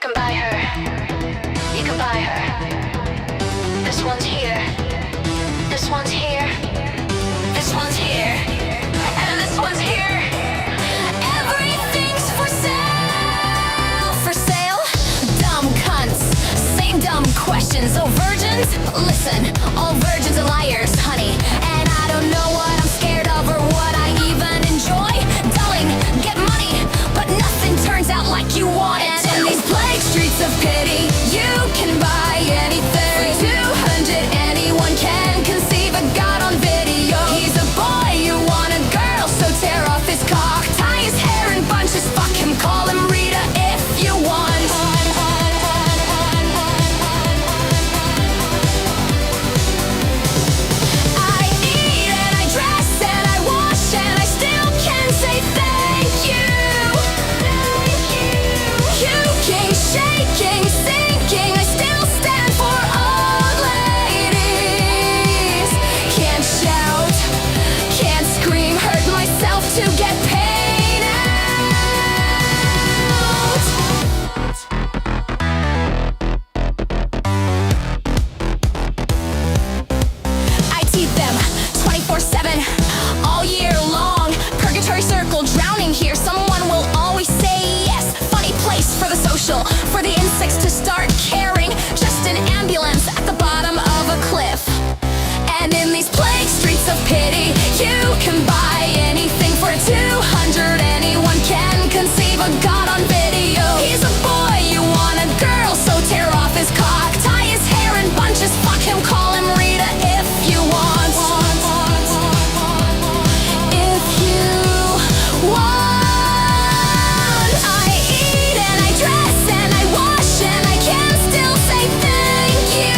can buy her. You can buy her. This one's here. This one's here. This one's here. And this one's here. Everything's for sale. For sale? Dumb cunts. Same dumb questions. Oh, virgins? Listen, all virgins are liars, honey. And I don't know what I'm scared of or what I even enjoy. Darling, get money, but nothing turns out like you want it. And in these plague streets of pity, you can buy anything. For 200, anyone can conceive a god on video. He's a boy, you want a girl, so tear off his cock, tie his hair in bunches, fuck him, call him Rita if you want. I eat and I dress and I wash and I still can say thank you. Puking, shaking, sinking, I still stand for old ladies. Can't shout, can't scream, hurt myself to get paid out. I teeth them 24/7, all year long. Purgatory circle, drowning here. Someone will always say yes. Funny place for the social, for the insects to start caring. Just an ambulance at the bottom of a cliff. And in these plague streets of pity, you can buy anything for 200. Anyone can conceive a god on video. He's a boy, you want a girl, so tear off his cock, tie his hair in bunches, fuck him, call him Rita if you want. If you want. I eat and I dress and I wash and I can still say thank you.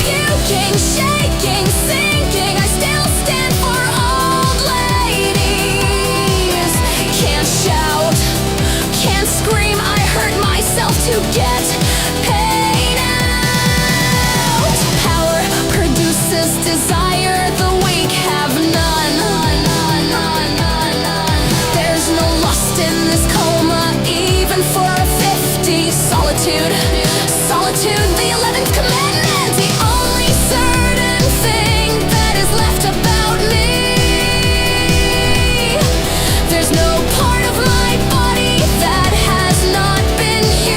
Puking, shaking, sinking, I still stand for old ladies. Can't shout, can't scream, I hurt myself to get paid out. Power produces desire, the weak have none. There's no lust in this coma, even for a 50. Solitude, solitude, the 11th commandment. The only certain thing that is left about me. There's no part of my body that has not been used.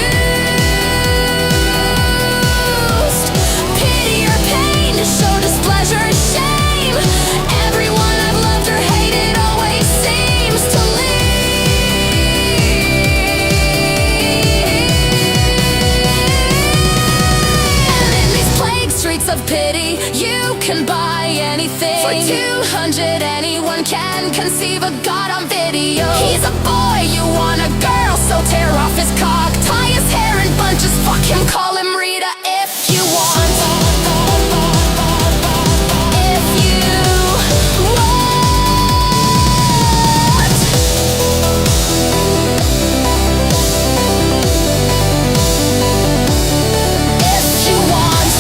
Pity or pain, show displeasure, shame. Everyone I've loved or hated always seems to leave. And in these plague streets of pity, you can buy anything. For 200, anyone can conceive a god on video. He's a boy, you want a girl, so tear off his cock, tie his hair in bunches, fuck him, call him Rita if you want. If you want. If you want.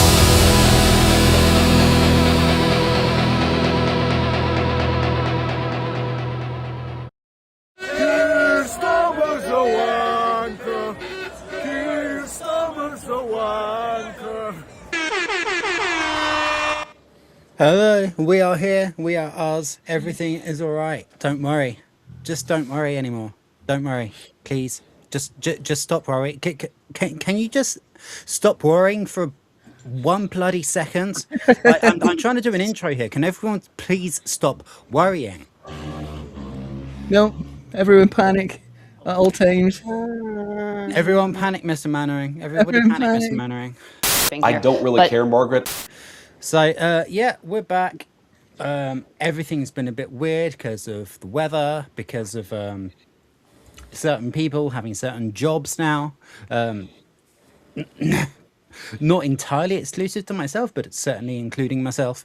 Keir Starmer's a wanker. Keir Starmer's a wanker. Hello, we are here, we are us, everything is alright, don't worry, just don't worry anymore, don't worry, please, just stop worrying, can you just stop worrying for one bloody second? I'm trying to do an intro here, can everyone please stop worrying? No, everyone panic at all times. Everyone panic, Mr. Mannering, everybody Everyone panic, panic. Mr. Mannering. I don't really care, Margaret. So, yeah, we're back. Everything's been a bit weird because of the weather, because of certain people having certain jobs now. Not entirely exclusive to myself, but it's certainly including myself.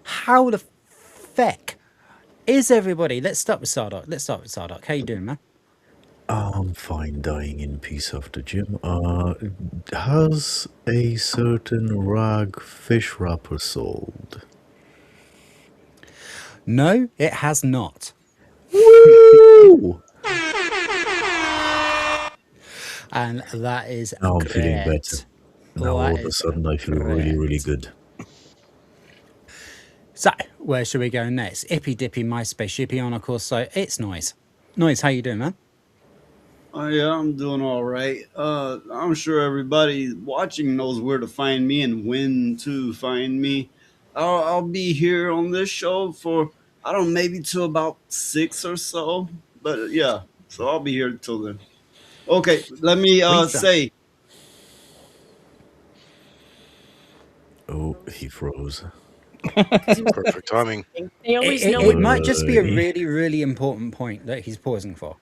How the feck is everybody? Let's start with Sardock. How you doing, man? I'm fine, dying in peace after gym. Has a certain rag fish wrapper sold? No, it has not. Woo! And that is Now I'm feeling better. correct. Now all That of a is sudden I feel really, really correct. good. So, where should we go next? Ippy Dippy, my spaceshipy on, of course. So, it's Noise. Noise, how you doing, man? Oh yeah, I'm doing all right. I'm sure everybody watching knows where to find me and when to find me. I'll be here on this show for I don't know, maybe till about 6 or so. But yeah, so I'll be here till then. Okay, let me Sweet son. say Oh, he froze. Because he was Perfect timing. thinking. They always It, know it when. might just be a Hey. really, really important point that he's pausing for.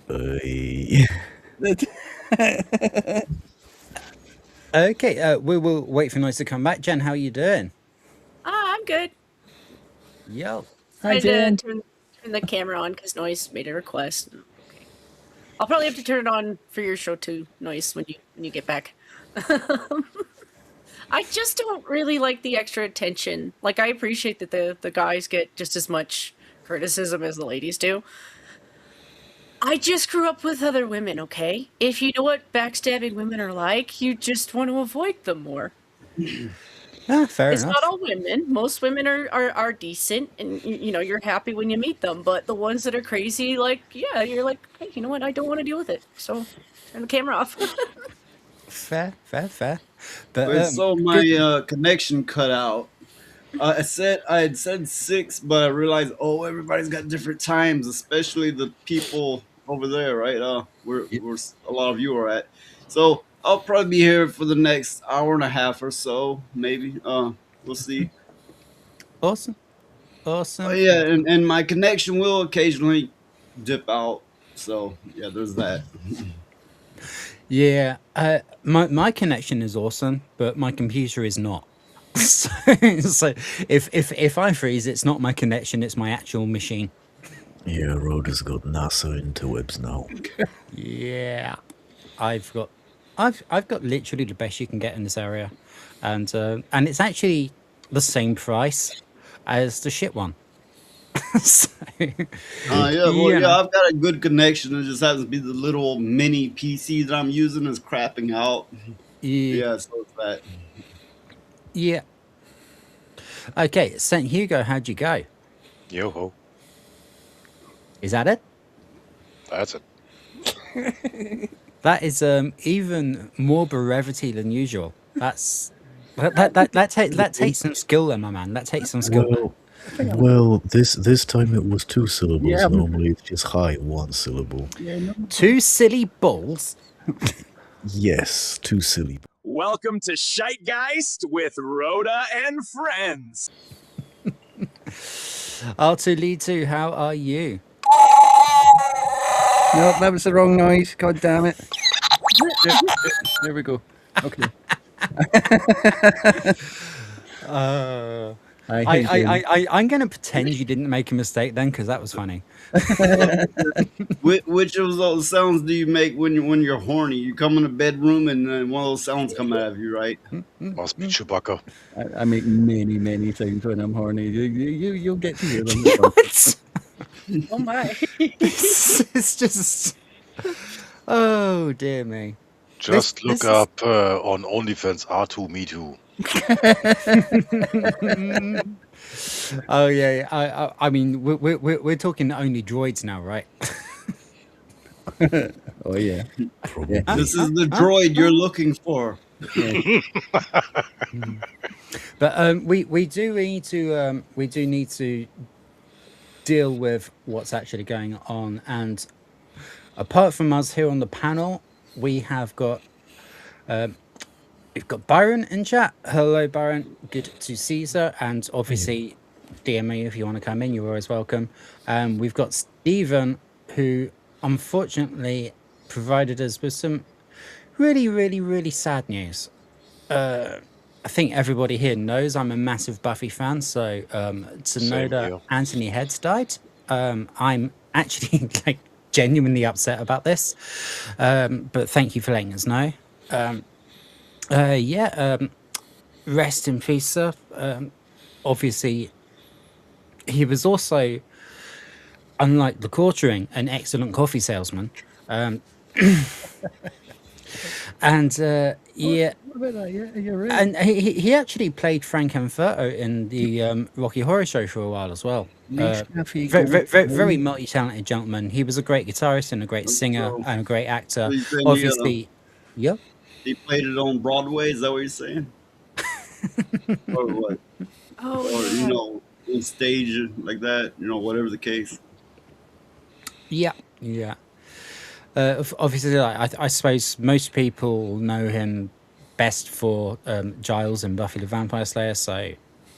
Hey. Okay, we will wait for Noise to come back. Jen, how you doing? I'm good. Yo. Hi, I Jen. had to turn the camera on because Noise made a request. Okay. I'll probably have to turn it on for your show too, Noise, when you get back. I just don't really like the extra attention. Like I appreciate that the guys get just as much criticism as the ladies do. I just grew up with other women, okay? If you know what backstabbing women are like, you just want to avoid them more. Ah, fair It's not enough. all women. Most women are decent, and you know you're happy when you meet them. But the ones that are crazy, like yeah, you're like, hey, you know what? I don't want to deal with it. So turn the camera off. Fair, fair, fair. But wait, so my good. connection cut out. I had said 6, but I realized everybody's got different times, especially the people over there, right? Where a lot of you are at. So I'll probably be here for the next hour and a half or so, maybe. We'll see. Awesome. Oh Awesome. yeah, and my connection will occasionally dip out. So yeah, there's that. Yeah, my connection is awesome, but my computer is not. So, so if I freeze, it's not my connection; it's my actual machine. Yeah, Rhoda's got NASA interwebs now. Yeah, I've got, I've got literally the best you can get in this area, and it's actually the same price as the shit one. So, Yeah, well, you yeah, know, I've got a good connection. It just happens to be the little mini PC that I'm using is crapping out. yeah, Yeah, so it's that. yeah. Okay, Saint Hugo, how'd you go? Yo ho. Is that it? That's it. That is even more brevity than usual. That takes some skill, there, my man. That takes some skill. Well, this time it was 2 syllables. Yeah. Normally it's just hi, 1 syllable. Yeah, no. Two silly balls. Yes, 2 silly. Welcome to Shitegeist with Rhoda and friends. R2Lee2, how are you? No, that was the wrong noise. God damn it. There we go. Okay. I'm going to pretend you didn't make a mistake then, because that was funny. Which of those sounds do you make when you're horny? You come in a bedroom and then one of those sounds come out of you, right? Must be Chewbacca. I make many things when I'm horny. You'll get to hear them. Oh my! It's just, oh dear me. Just This look up on OnlyFans R2 Me Too. Oh yeah. I mean, we're talking only droids now, right? Oh yeah. Probably. This is the droid you're looking for. But we do need to deal with what's actually going on, and apart from us here on the panel, we have got we've got Byron in chat. Hello, Byron. Good to see you, sir. And obviously, DM me if you want to come in. You're always welcome. We've got Stephen, who unfortunately provided us with some really sad news. I think everybody here knows I'm a massive Buffy fan, so to know Same that here. Anthony Heads died, I'm actually like genuinely upset about this. But thank you for letting us know. Rest in peace, sir. Obviously, he was also unlike the Quartering, an excellent coffee salesman. Um, and yeah, What about that? Yeah, you're right. and he actually played Frank Anferto in the Rocky Horror Show for a while as well. Nescafe Very Gold. multi-talented gentleman. He was a great guitarist and a great singer So, and a great actor. you saying Obviously, yeah. he played it on Broadway? Is that what you're saying? Or what? Oh Or yeah. on stage like that? Whatever the case. Yeah, yeah. Obviously, like, I suppose most people know him best for Giles in Buffy the Vampire Slayer, so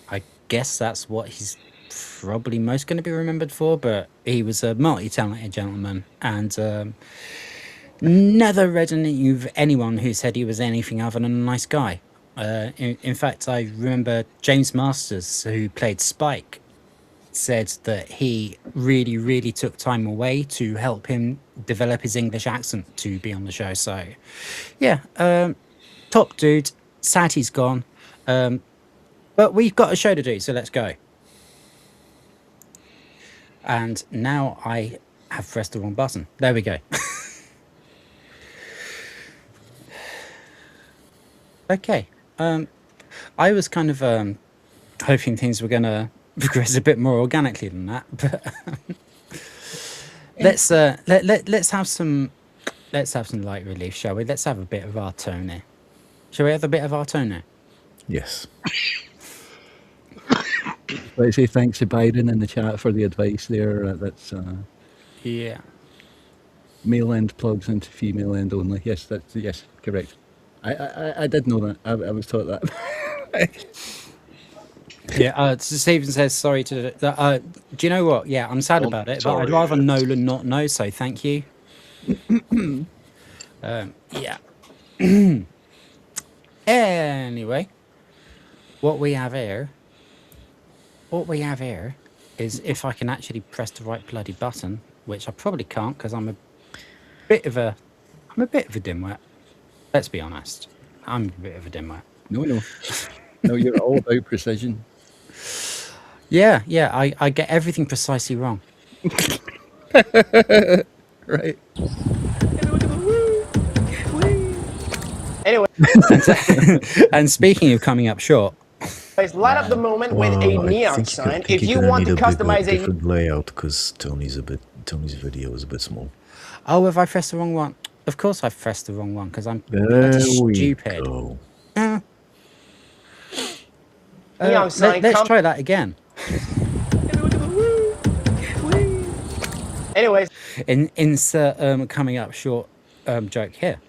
I guess that's what he's probably most going to be remembered for. But he was a multi-talented gentleman, and never read an interview with anyone who said he was anything other than a nice guy. In fact, I remember James Masters, who played Spike, said that he really, really took time away to help him develop his English accent to be on the show. So, yeah, top dude. Sad he's gone. But we've got a show to do, so let's go. And now I have pressed the wrong button. There we go. Okay. I was kind of hoping things were going to progress a bit more organically than that, but let's have some light relief, shall we? Let's have a bit of our Tony. Shall we have a bit of our Tony? Yes. Let's say thanks to Biden in the chat for the advice there. That's Yeah. male end plugs into female end only. Yes, yes, correct. I did know that. I was taught that. Yeah. Stephen says sorry to. Do you know what? Yeah, I'm sad about it, but I'd sorry, rather yes. Nolan not know. So thank you. Yeah. Anyway, what we have here is, if I can actually press the right bloody button, which I probably can't because I'm a bit of a dimwit. Let's be honest. I'm a bit of a dimwit. No, you're all about precision. Yeah, I get everything precisely wrong. Right. Anyway, And speaking of coming up short, light up the moment with a Well, I neon think sign. think If you're you gonna want need to a bigger, customize a different layout because Tony's video is a bit small. oh, have I pressed the wrong one? Of course I've pressed the wrong one because I'm There bloody we stupid. go. neon sign, Let's come. try that again. Anyways, Insert coming up short joke here.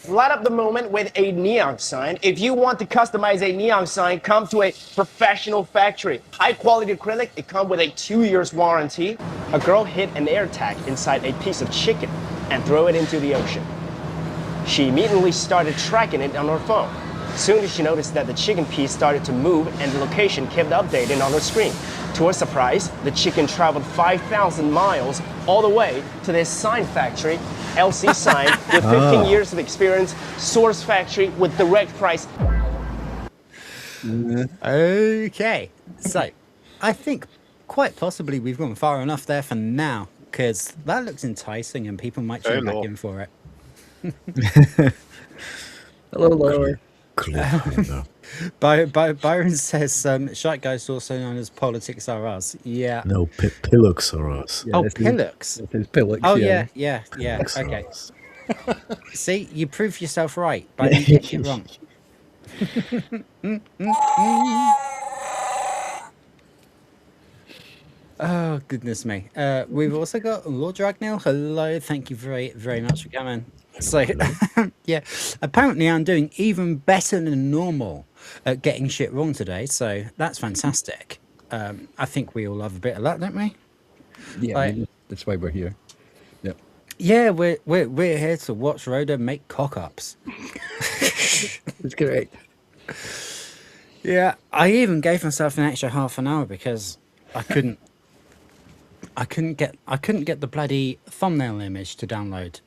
light up the moment with a neon sign. If you want to customize a neon sign, come to a professional factory. High quality acrylic, it comes with a 2 years warranty. A girl hid an air tag inside a piece of chicken and threw it into the ocean. She immediately started tracking it on her phone. Soon as she noticed that the chicken piece started to move and the location kept updating on her screen. To her surprise, the chicken traveled 5,000 miles all the way to this sign factory, LC Sign, with 15 years of experience, source factory with direct price. Okay, so I think quite possibly we've gone far enough there for now, because that looks enticing and people might tune back Hello. in for it. Hello, Laura. Cliffhanger. Byron says, Shitegeist, also known as Politics Are Us. Yeah. No, Pillocks are us. Yeah, Oh, this is- Pillocks. This is Pillocks. Oh, yeah. Pillocks are Okay. us. See, you prove yourself right by me getting it wrong. Oh, goodness me. We've also got Lord Dragneel. Hello. Thank you very, very much for coming. So, yeah, apparently I'm doing even better than normal at getting shit wrong today. So that's fantastic. I think we all love a bit of that, don't we? Yeah, Like- that's why we're here. Yep. Yeah, we're here to watch Rhoda make cock-ups. That's correct. Yeah, I even gave myself an extra half an hour because I couldn't get the bloody thumbnail image to download.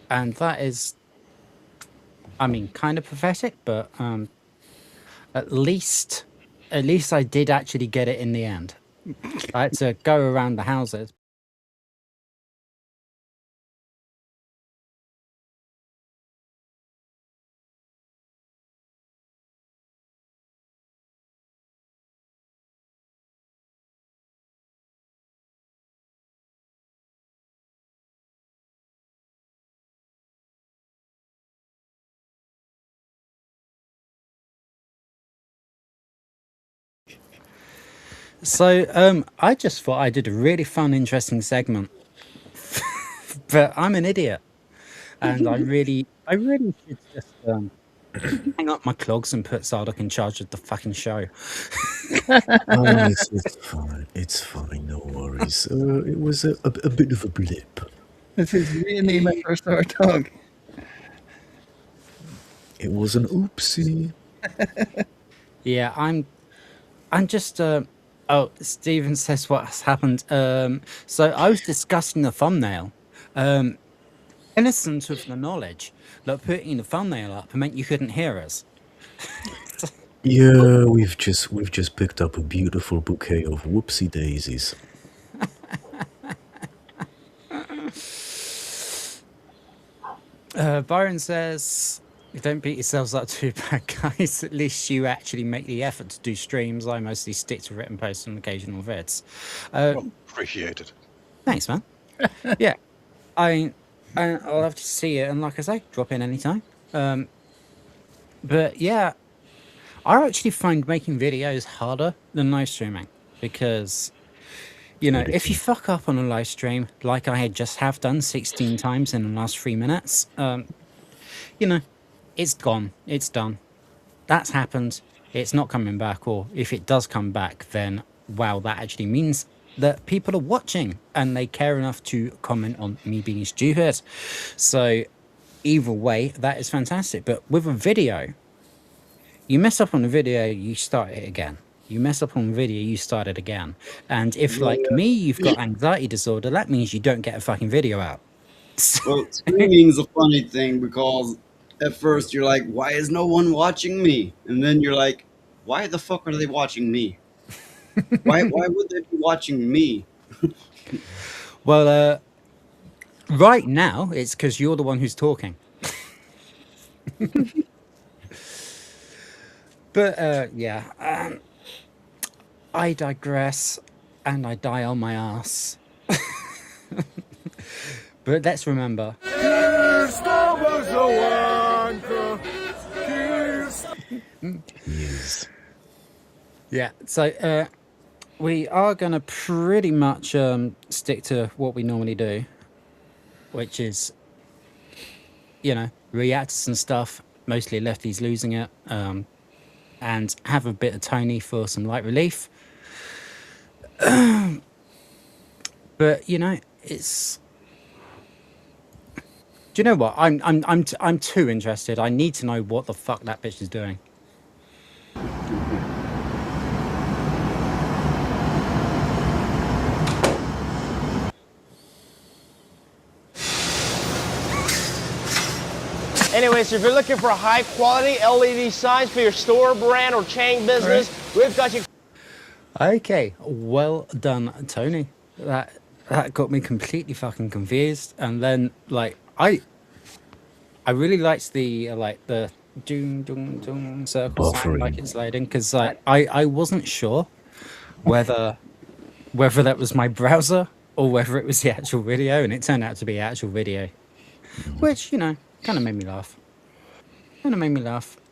And that is, I mean, kind of pathetic, but at least I did actually get it in the end. I had to go around the houses. So I just thought I did a really fun, interesting segment, but I'm an idiot, and I really should just hang up my clogs and put Zardock in charge of the fucking show. It's fine. It's fine. No worries. It was a bit of a blip. This is really my first our dog. It was an oopsie. Yeah, I'm just oh, Steven says what's happened. So I was discussing the thumbnail. Innocent of the knowledge that putting the thumbnail up meant you couldn't hear us. Yeah, we've just picked up a beautiful bouquet of whoopsie daisies. Byron says, don't beat yourselves up too bad, guys. At least you actually make the effort to do streams. I mostly stick to written posts and occasional vids. Appreciate it. Thanks, man. Yeah, I'll have to see it, and like I say, drop in anytime. But yeah, I actually find making videos harder than live streaming because, you know, if you fuck up on a live stream, like I had just have done 16 times in the last 3 minutes, you know, it's gone. It's done. That's happened. It's not coming back. Or if it does come back, then wow, that actually means that people are watching and they care enough to comment on me being stupid. So either way, that is fantastic. But with a video, you mess up on a video, you start it again. You mess up on a video, you start it again. And if, like me, you've got anxiety disorder, that means you don't get a fucking video out. Well, streaming's a funny thing because at first you're like, why is no one watching me? And then you're like, why the fuck are they watching me? Why would they be watching me? Well, right now, it's because you're the one who's talking. But yeah, I digress, and I die on my ass. But let's remember. Yes. Yeah, so we are going to pretty much stick to what we normally do, which is, you know, reacts and stuff, mostly Lefties Losing It, and have a bit of Tony for some light relief. But you know, it's. Do you know what? I'm too interested. I need to know what the fuck that bitch is doing. Anyways, if you're looking for high quality LED signs for your store, brand, or chain business, we've got you. Okay, well done, Tony. That got me completely fucking confused. And then like I really liked the like the doom doom doom circle sound like it's loading because I wasn't sure whether that was my browser or whether it was the actual video, and it turned out to be actual video, which, you know, kind of made me laugh.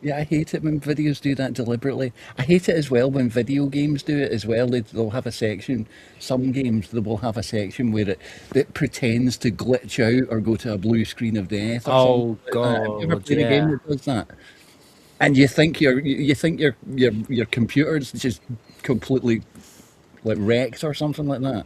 Yeah, I hate it when videos do that deliberately. I hate it as well when video games do it as well. They'll have a section. Some games they will have a section where it pretends to glitch out or go to a blue screen of death. Or Oh something like that. Have you ever god, played a game that does that? And you think your computer's just completely like wrecked or something like that.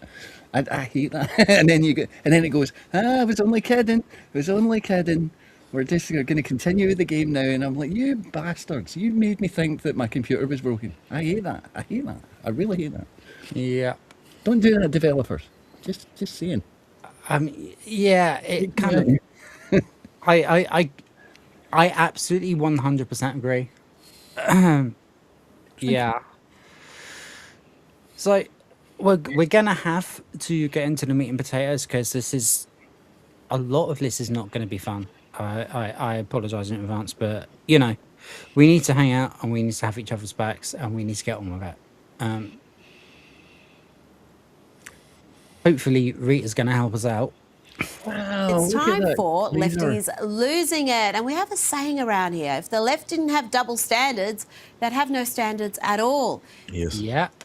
I hate that. And then it goes, I was only kidding. I was only kidding. We're just going to continue with the game now. And I'm like, you bastards, you made me think that my computer was broken. I hate that. I hate that. I really hate that. yeah. Don't do that, developers. Just saying. Yeah, it kind of. I absolutely 100% agree. Yeah. So, we're gonna have to get into the meat and potatoes because this is a lot of this is not going to be fun. I apologize in advance, but you know, we need to hang out and we need to have each other's backs and we need to get on with it. Hopefully, Rita's going to help us out. Wow, It's look at time that for laser. Lefties Losing It. And we have a saying around here, if the left didn't have double standards, they'd have no standards at all. Yes. Yep.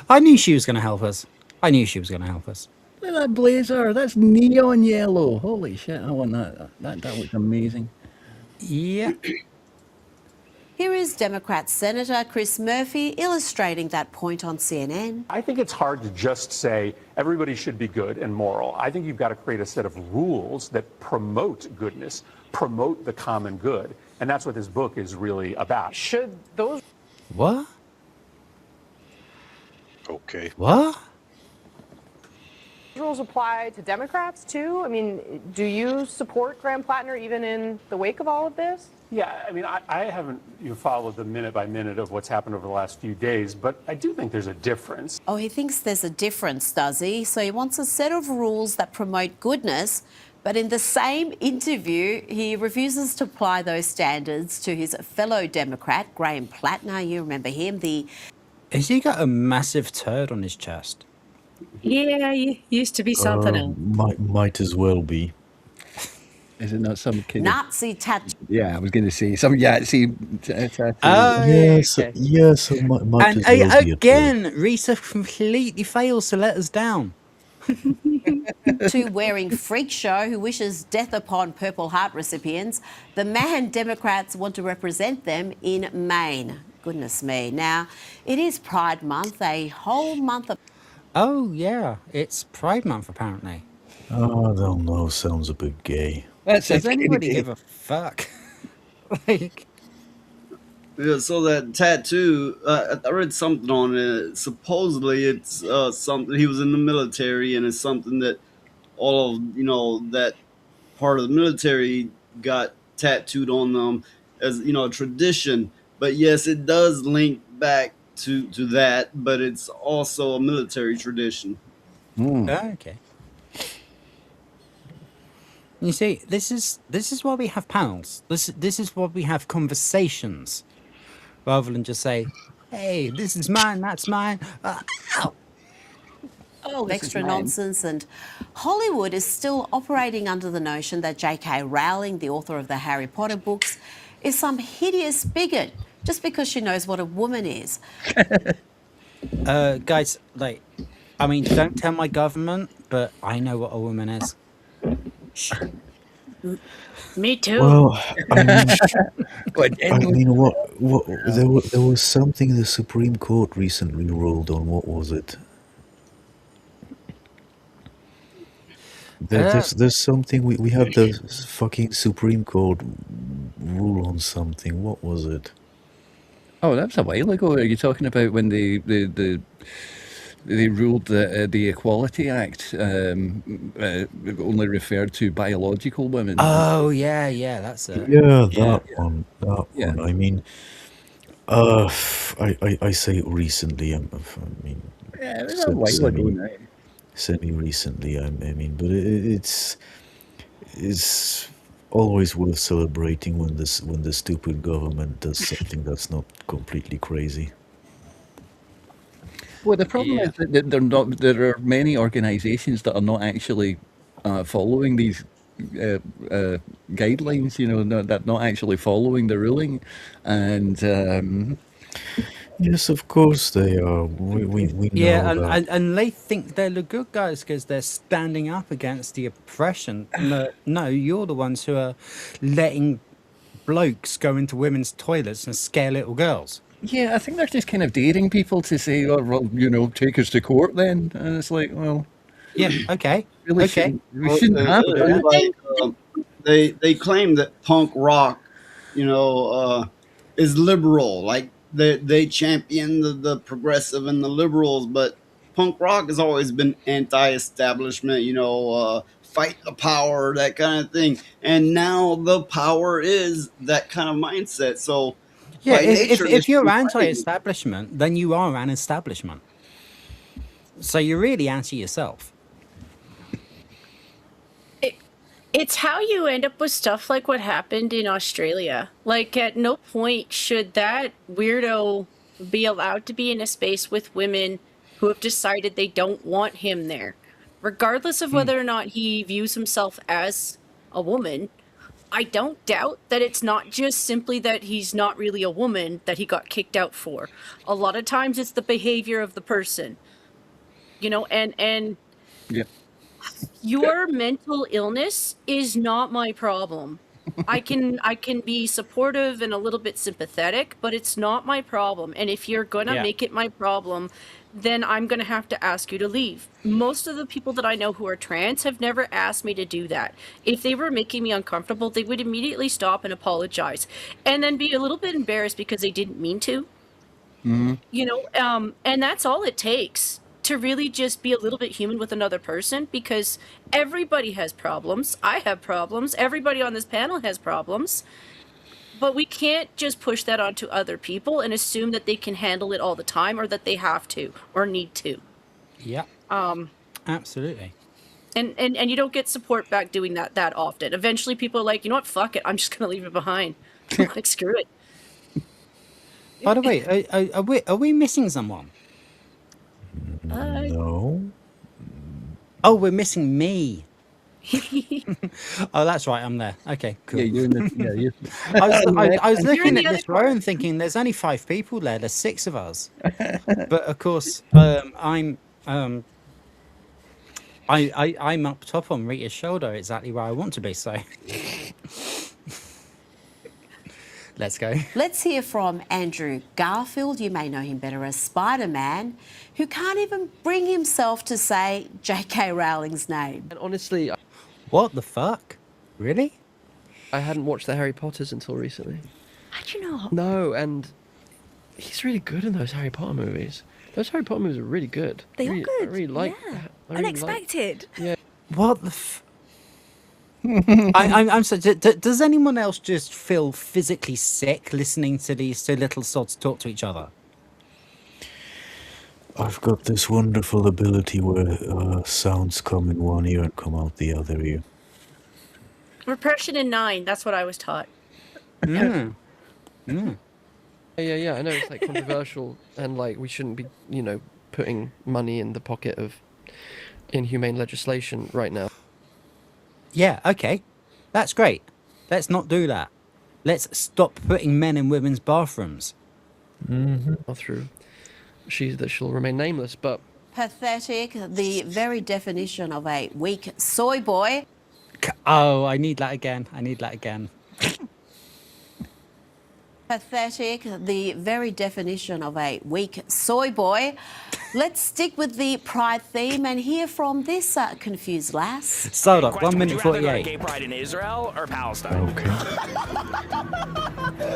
I knew she was going to help us. I knew she was going to help us. Look at that blazer. That's neon yellow. Holy shit! I want that. That looks amazing. Yeah. Here is Democrat Senator Chris Murphy illustrating that point on CNN. I think it's hard to just say everybody should be good and moral. I think you've got to create a set of rules that promote goodness, promote the common good. And that's what this book is really about. Should those What? Okay. What? rules apply to Democrats too? I mean, do you support Graham Plattner even in the wake of all of this? Yeah, I mean, I haven't followed the minute by minute of what's happened over the last few days, but I do think there's a difference. Oh, he thinks there's a difference, does he? So he wants a set of rules that promote goodness, but in the same interview, he refuses to apply those standards to his fellow Democrat, Graham Plattner. You remember him, Has he got a massive turd on his chest? Yeah, you used to be something else. Might as well be. Is it not some kid? Nazi tattoo. Yeah, I was going to say some Yahtzee tattoo. Oh, Yes, okay. yes, might And as well be a turd. again, Rita completely fails to let us down. Wearing freak show who wishes death upon Purple Heart recipients. The man Democrats want to represent them in Maine. Goodness me. Now, it is Pride Month, a whole month of... Oh, yeah. It's Pride Month, apparently. Oh, I don't know. Sounds a bit gay. That's Does a anybody kid. give a fuck? Like, Yeah, so that tattoo, I read something on it. Supposedly, it's something he was in the military, and it's something that all of that part of the military got tattooed on them as a tradition. But yes, it does link back to that, but it's also a military tradition. okay. You see, this is why we have panels. This is why we have conversations, rather than just say, "Hey, this is mine, that's mine." Ow. extra nonsense, and Hollywood is still operating under the notion that J.K. Rowling, the author of the Harry Potter books, is some hideous bigot just because she knows what a woman is. Guys, like, I mean, don't tell my government, but I know what a woman is. Shh. Me too. Well, I But mean, what? There was something the Supreme Court recently ruled on. What was it? There's something we had the fucking Supreme Court rule on something. What was it? oh, that was a while ago. Are you talking about when they ruled that the Equality Act only referred to biological women? Oh yeah, that's it. Yeah, that one. That Yeah. one. I mean, I say recently. I mean, Yeah, it was a while ago now. semi-recently. I mean, but it's always worth celebrating when the stupid government does something that's not completely crazy. Well, the problem is that they're not. There are many organisations that are not actually following these guidelines. That not actually following the ruling, and Yes, of course they are. We know Yeah, that. and they think they're the good guys because they're standing up against the oppression. No, you're the ones who are letting blokes go into women's toilets and scare little girls. yeah, I think they're just kind of daring people to say, "Oh, well, take us to court then," and it's like, well, Yeah, okay, really okay. we shouldn't have It's that. like, they claim that punk rock, is liberal. Like they champion the progressive and the liberals, but punk rock has always been anti-establishment. Fight the power, that kind of thing. And now the power is that kind of mindset. So Yeah, by nature, they if you're should be fighting. anti-establishment, then you are an establishment. So you're really anti yourself. It's how you end up with stuff like what happened in Australia. Like, at no point should that weirdo be allowed to be in a space with women who have decided they don't want him there. Regardless of whether or not he views himself as a woman, I don't doubt that it's not just simply that he's not really a woman that he got kicked out for. A lot of times it's the behavior of the person. You know, and Yeah. your mental illness is not my problem. I can be supportive and a little bit sympathetic, but it's not my problem. And if you're gonna Yeah. make it my problem, then I'm gonna have to ask you to leave. Most of the people that I know who are trans have never asked me to do that. If they were making me uncomfortable, they would immediately stop and apologize, and then be a little bit embarrassed because they didn't mean to. You know, and that's all it takes to really just be a little bit human with another person, because everybody has problems. I have problems. Everybody on this panel has problems. But we can't just push that onto other people and assume that they can handle it all the time, or that they have to or need to. Yeah. Absolutely. And you don't get support back doing that often. Eventually people are like, you know what, fuck it, I'm just gonna leave it behind. Like, screw it. By the way, are we missing someone? No. Oh, we're missing me. Oh, that's right. I'm there. Okay, cool. Yeah, you're in the. Yeah, you. I was You're in looking the at other this row corner. and thinking, there's only 5 people there. There's 6 of us. But of course, I'm up top on Rita's shoulder, exactly where I want to be. So let's go. Let's hear from Andrew Garfield. You may know him better as Spider-Man, who can't even bring himself to say J.K. Rowling's name. And honestly, What the fuck? Really? I hadn't watched the Harry Potters until recently. How'd you know? No, and he's really good in those Harry Potter movies. Those Harry Potter movies are really good. They I are really, good. I really like. Yeah. I really like- Unexpected. yeah. What the I'm so. Does anyone else just feel physically sick listening to these 2 little sods talk to each other? I've got this wonderful ability where sounds come in one ear and come out the other ear. Repression in 9, that's what I was taught. Mm. Mm. Yeah. I know it's like controversial, and like we shouldn't be, putting money in the pocket of inhumane legislation right now. Yeah. Okay. That's great. Let's not do that. Let's stop putting men in women's bathrooms. Or through she'll remain nameless, but Pathetic, the very definition of a weak soy boy. Oh, I need that again. I need that again. Pathetic, the very definition of a weak soy boy. Let's stick with the pride theme and hear from this confused lass. Sold up. 1 Would minute you rather go to 48. gay pride in Israel or Palestine? Okay.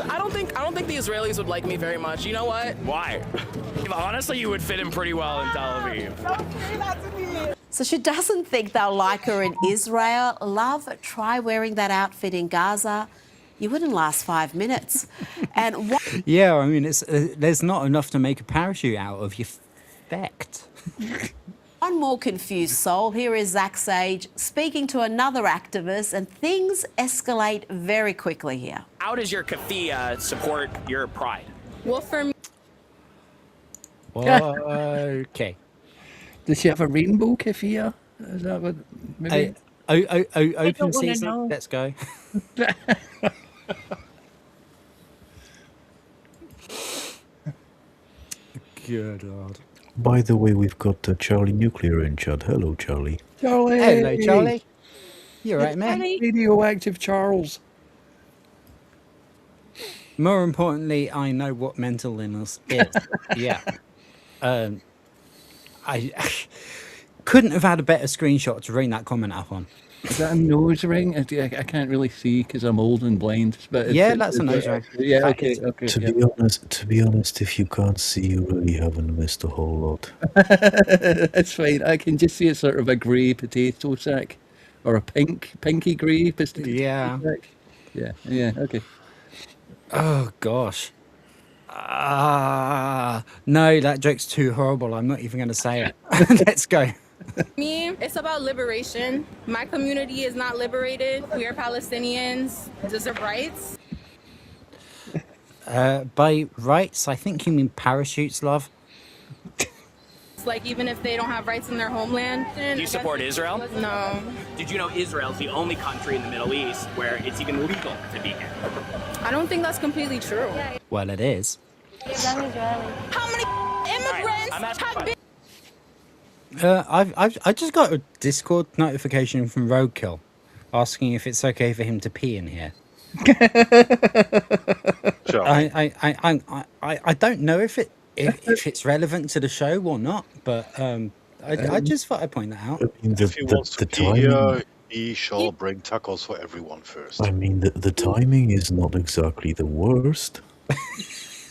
I don't think the Israelis would like me very much. You know what? Why? Honestly, you would fit in pretty well in Tel Aviv. So she doesn't think they'll like her in Israel. Love, try wearing that outfit in Gaza. You wouldn't last 5 minutes. And what Yeah, I mean, it's there's not enough to make a parachute out of. You fecked. one more confused soul. Here is Zach Sage speaking to another activist, and things escalate very quickly here. How does your kafia support your pride? Well, for me, Okay. Does she have a rainbow kefir? Is that what? Maybe. Open wanna season. know. Let's go. Good Lord. By the way, we've got Charlie Nuclear in chat. Hello, Charlie. Charlie. Hello, Charlie. You're right, man. Radioactive Charles. More importantly, I know what mental illness is. Yeah. I couldn't have had a better screenshot to bring that comment up on. Is that a nose ring? I can't really see because I'm old and blind. But Yeah, that's a nose ring. Yeah, That okay, is- okay. To be honest, if you can't see, you really haven't missed a whole lot. It's fine. I can just see it's sort of a grey potato sack, or a pinky grey potato Yeah. sack. Yeah. Okay. Oh gosh. No, that joke's too horrible. I'm not even going to say it. Let's go. Me, it's about liberation. My community is not liberated. We are Palestinians, deserve rights. By rights, I think you mean parachutes, love. It's like even if they don't have rights in their homeland. Do you support Israel? No. Did you know Israel's the only country in the Middle East where it's even legal to be gay? I don't think that's completely true. Well, it is. How many immigrants have been? I just got a Discord notification from Roadkill asking if it's okay for him to pee in here. Sure. I don't know if it's relevant to the show or not, but I just thought I'd point that out. I mean, If he wants to the pee timing. here, he shall bring tacos for everyone first. I mean, the timing is not exactly the worst.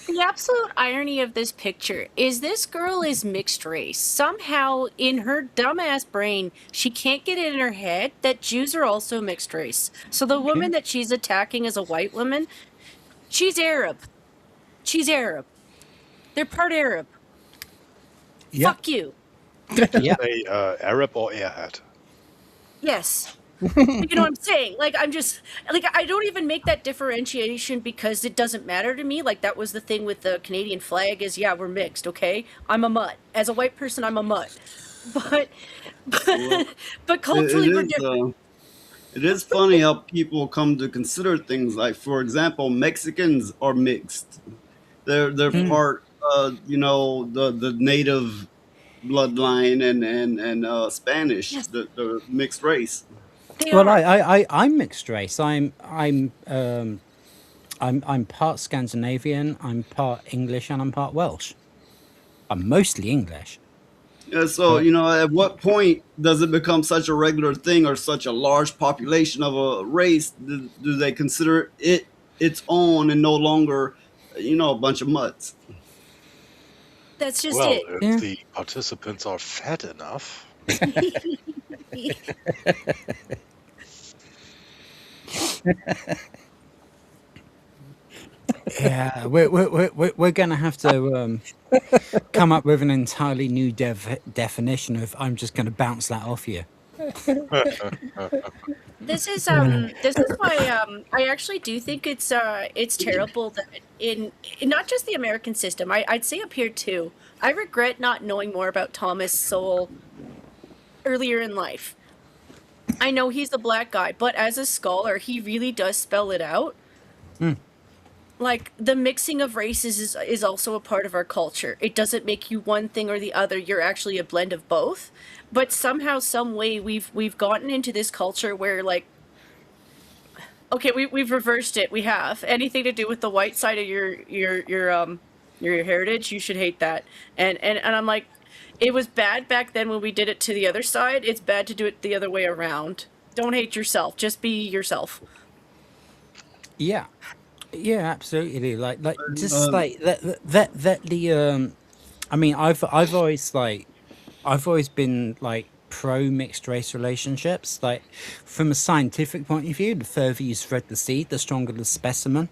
The absolute irony of this picture is this girl is mixed race. Somehow, in her dumbass brain, she can't get it in her head that Jews are also mixed race. So the woman that she's attacking is a white woman. She's Arab. She's Arab. They're part Arab. Yep. Fuck you. Yeah. Say Arab or airhead. Yes. You know what I'm saying? Like, I'm just, like, I don't even make that differentiation because it doesn't matter to me. Like, that was the thing with the Canadian flag is, yeah, we're mixed, okay? I'm a mutt. As a white person, I'm a mutt. But culturally, we're different. It is funny how people come to consider things like, for example, Mexicans are mixed. They're part, the native bloodline and Spanish, Yes. the mixed race. They Well, are. I'm mixed race. I'm part Scandinavian. I'm part English, and I'm part Welsh. I'm mostly English. Yeah, so at what point does it become such a regular thing or such a large population of a race? Do they consider it its own and no longer, a bunch of mutts? That's just Well, it. if Yeah. the participants are fat enough, Yeah, we're gonna have to come up with an entirely new definition of. I'm just gonna bounce that off you. This is why I actually do think it's terrible that in not just the American system, I'd say up here too. I regret not knowing more about Thomas Sowell earlier in life. I know he's a black guy, but as a scholar, he really does spell it out. Like, the mixing of races is also a part of our culture. It doesn't make you one thing or the other. You're actually a blend of both. But somehow, some way, we've gotten into this culture where, like, okay, we've reversed it. We have anything to do with the white side of your heritage, you should hate that. And I'm like, it was bad back then when we did it to the other side. It's bad to do it the other way around. Don't hate yourself. Just be yourself. Yeah, yeah, absolutely. Like just like that the I mean, I've always been like pro mixed race relationships. Like, from a scientific point of view, the further you spread the seed, the stronger the specimen.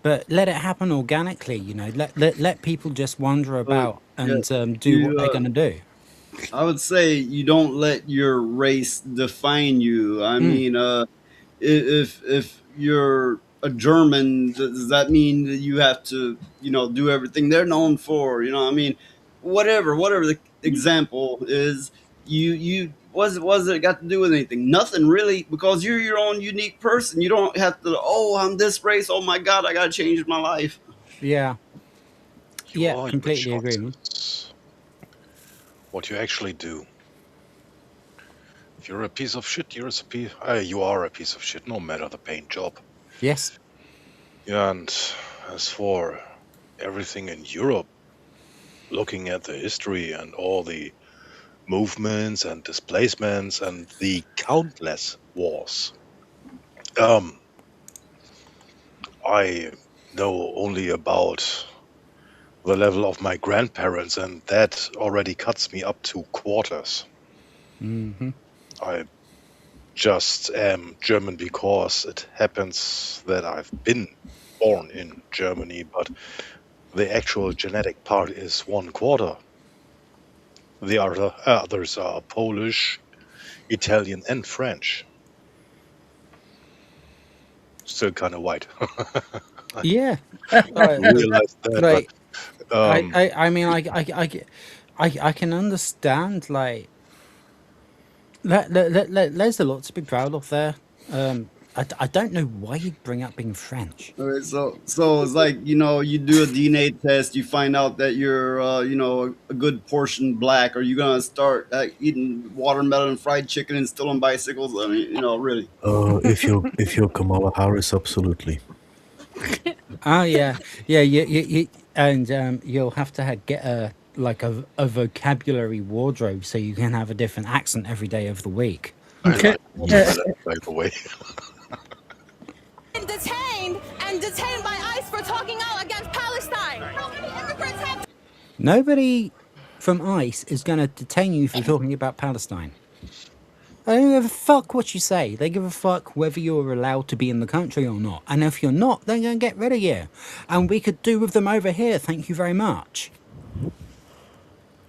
But let it happen organically. Let people just wander about and do what they're gonna do. I would say you don't let your race define you. I mean, if you're a German, does that mean that you have to, do everything they're known for? I mean, whatever the example is, you was it got to do with anything? Nothing really, because you're your own unique person. You don't have to. Oh, I'm this race. Oh my God, I got to change my life. Yeah. you Yeah, are completely your agree, man. choices. What you actually do. If you're a piece of shit, you are a piece of shit, no matter the paint job. Yes. Yeah, and as for everything in Europe, looking at the history and all the movements and displacements and the countless wars, I know only about the level of my grandparents, and that already cuts me up to quarters. Mm-hmm. I just am German because it happens that I've been born in Germany, but the actual genetic part is 1/4. The others are Polish, Italian, and French. Still kind of white. Yeah. Realized that, Like, but I mean, I can understand, like, there's a lot to be proud of there. I don't know why you'd bring up being French. All right, so it's like, you do a DNA test, you find out that you're a good portion black. Are you gonna start eating watermelon, fried chicken, and still on bicycles? I mean, really. If you're Kamala Harris, absolutely. Oh yeah, yeah, and you'll have to get a vocabulary wardrobe so you can have a different accent every day of the week. I like watermelon, by the way. Detained by ICE for talking out against Palestine. How many immigrants have? Nobody from ICE is going to detain you for talking about Palestine. They don't give a fuck what you say. They give a fuck whether you're allowed to be in the country or not. And if you're not, they're going to get rid of you. And we could do with them over here. Thank you very much.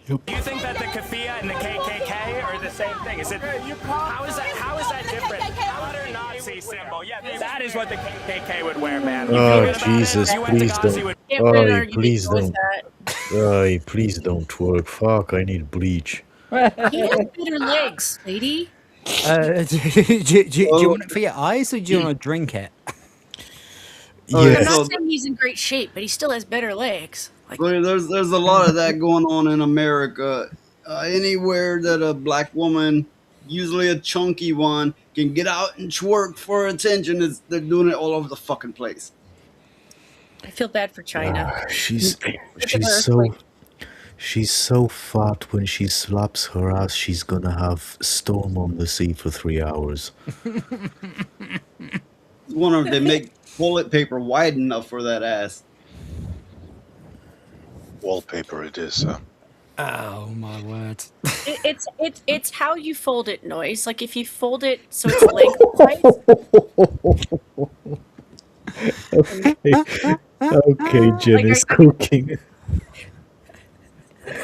Do you think that the keffiyeh and the KKK are the same thing? Is it? How is that different? Counter Nazi symbol. Yeah, that is what the KKK would wear, man. Oh Jesus! Please don't. Oh, please don't. Oh, please don't twerk. Fuck! I need bleach. He has better legs, lady. Do you want it for your eyes or do you want to drink it? I'm not saying he's in great shape, but he still has better legs. There's a lot of that going on in America. Anywhere that a black woman, usually a chunky one, can get out and twerk for attention, they're doing it all over the fucking place. I feel bad for China. She's so fat when she slaps her ass, she's gonna have Storm on the Sea for 3 hours. I wonder if they make toilet paper wide enough for that ass. Wallpaper it is. Oh my word! It's how you fold it, Noise. Like if you fold it so it's lengthwise. Okay, Jen is cooking.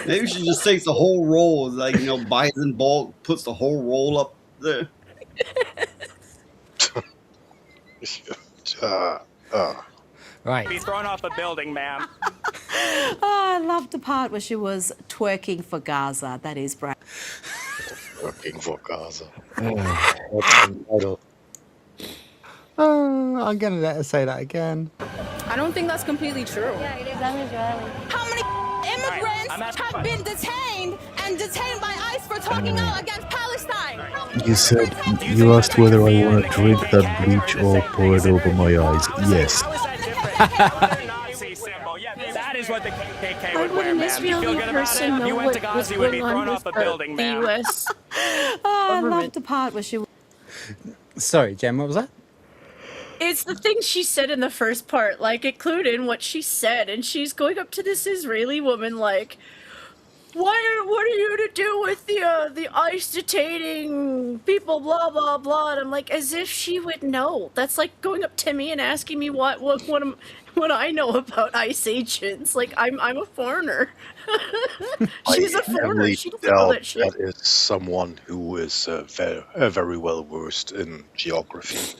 Maybe she just takes the whole roll, buys in bulk, puts the whole roll up there. Right. Be thrown off a building, ma'am. I love the part where she was twerking for Gaza. That is brave. Working for Gaza. Oh, I'm gonna let her say that again. I don't think that's completely true. Yeah, it is. How many immigrants have been detained by ICE for talking out against Palestine? You asked whether I want to drink that bleach or pour it over my eyes. Yes. Nazi symbol. Yeah, that is what the KKK would wear, man. You feel good about it? You went to Gaza, you would be thrown off a building, man. The U.S. I love the part where she. Sorry, Jen, what was that? It's the things she said in the first part, like it clued in what she said, and she's going up to this Israeli woman like, what are you to do with the ICE detaining people, blah blah blah? And I'm like, as if she would know. That's like going up to me and asking me what I know about ICE agents. Like I'm a foreigner. She's a foreigner. She doesn't know that shit. That is someone who is very well versed in geography.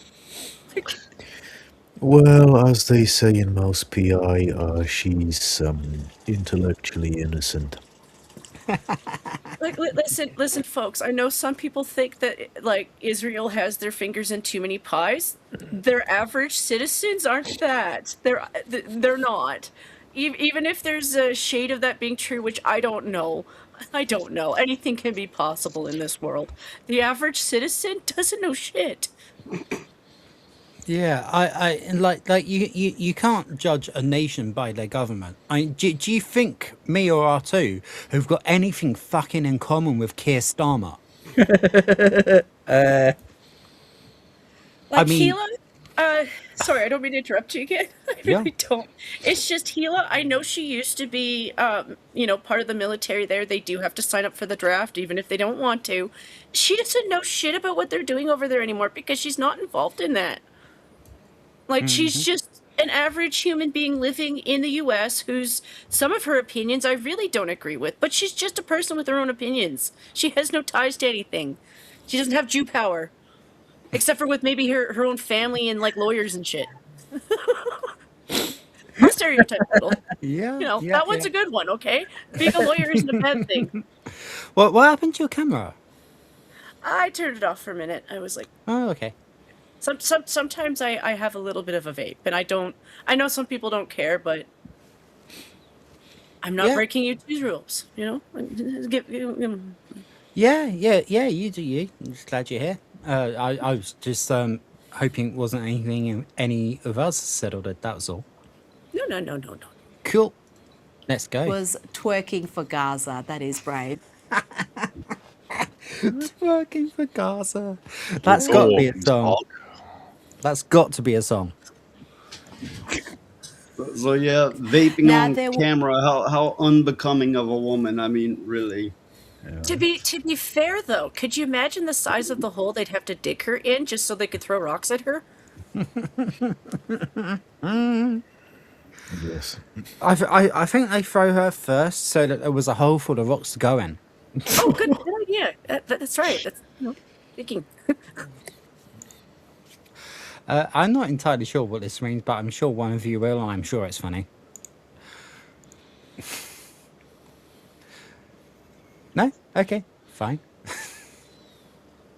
Well, as they say in Mouse PI, she's intellectually innocent. Like, listen, folks. I know some people think that like Israel has their fingers in too many pies. Their average citizens aren't that. They're not. Even if there's a shade of that being true, which I don't know. I don't know. Anything can be possible in this world. The average citizen doesn't know shit. Yeah, I like you can't judge a nation by their government. Do you think me or R2 have got anything fucking in common with Keir Starmer? Like I mean- Gila, sorry, I don't mean to interrupt you again. I really don't. It's just Gila. I know she used to be, part of the military there. They do have to sign up for the draft, even if they don't want to. She doesn't know shit about what they're doing over there anymore because she's not involved in that. Like she's just an average human being living in the US who's some of her opinions I really don't agree with, but she's just a person with her own opinions. She has no ties to anything. She doesn't have Jew power. Except for with maybe her own family and like lawyers and shit. I'll stereotype a little. Yeah, You know, yeah, that one's yeah. a good one, okay? Being a lawyer isn't a bad thing. What happened to your camera? I turned it off for a minute. I was like, Oh, okay. sometimes I have a little bit of a vape, and I know some people don't care, but I'm not Yeah. breaking YouTube's rules, you know? Yeah, you do you. I'm just glad you're here. I was just hoping it wasn't anything any of us settled it, that was all. No. Cool. Let's go. Was twerking for Gaza. That is brave. Twerking for Gaza. That's got to be a song. That's got to be a song. So yeah, vaping Now, on there w- camera, how unbecoming of a woman. I mean, really. To be fair though, could you imagine the size of the hole they'd have to dig her in just so they could throw rocks at her? Yes. I think they throw her first so that there was a hole for the rocks to go in. Oh, good idea. That's right. That's thinking. I'm not entirely sure what this means, but I'm sure one of you will, and I'm sure it's funny. No? Okay, fine.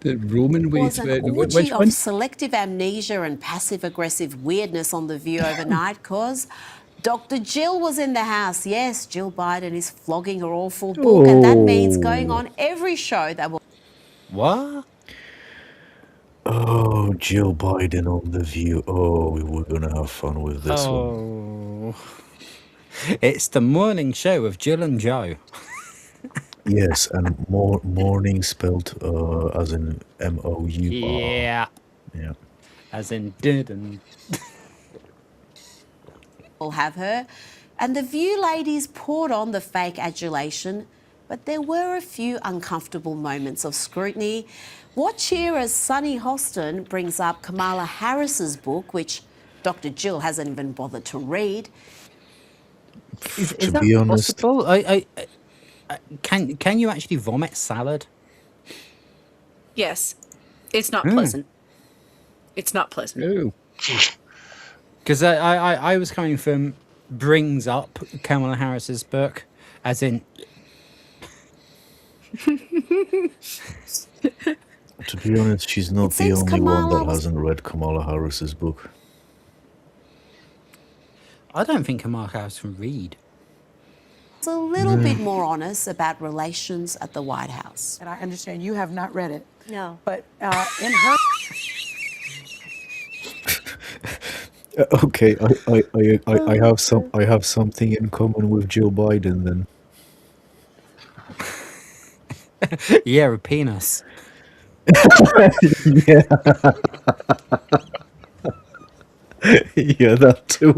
The Roman way was to an it. orgy Which of one? selective amnesia and passive-aggressive weirdness on The View overnight because Dr. Jill was in the house. Yes, Jill Biden is flogging her awful book, and that means going on every show that will... What? Oh, Jill Biden on The View. Oh, we were gonna have fun with this one. Oh. It's the morning show with Jill and Joe. Yes, and morning spelled as in MOU. Yeah. Yeah. As in didn't. will have her. And The View ladies poured on the fake adulation, but there were a few uncomfortable moments of scrutiny. Watch here as Sunny Hostin brings up Kamala Harris's book, which Dr. Jill hasn't even bothered to read. Is To that be honest, possible? Can you actually vomit salad? Yes. It's not pleasant. It's not pleasant. Oh. Because I was coming from brings up Kamala Harris's book, as in. to be honest, she's not the seems only one Kamala that was- hasn't read Kamala Harris's book. I don't think Kamala Harris can read. It's a little bit more honest about relations at the White House. And I understand you have not read it. No. But in her... Okay, I have something in common with Jill Biden then. Yeah, a penis. Yeah. Yeah, that too.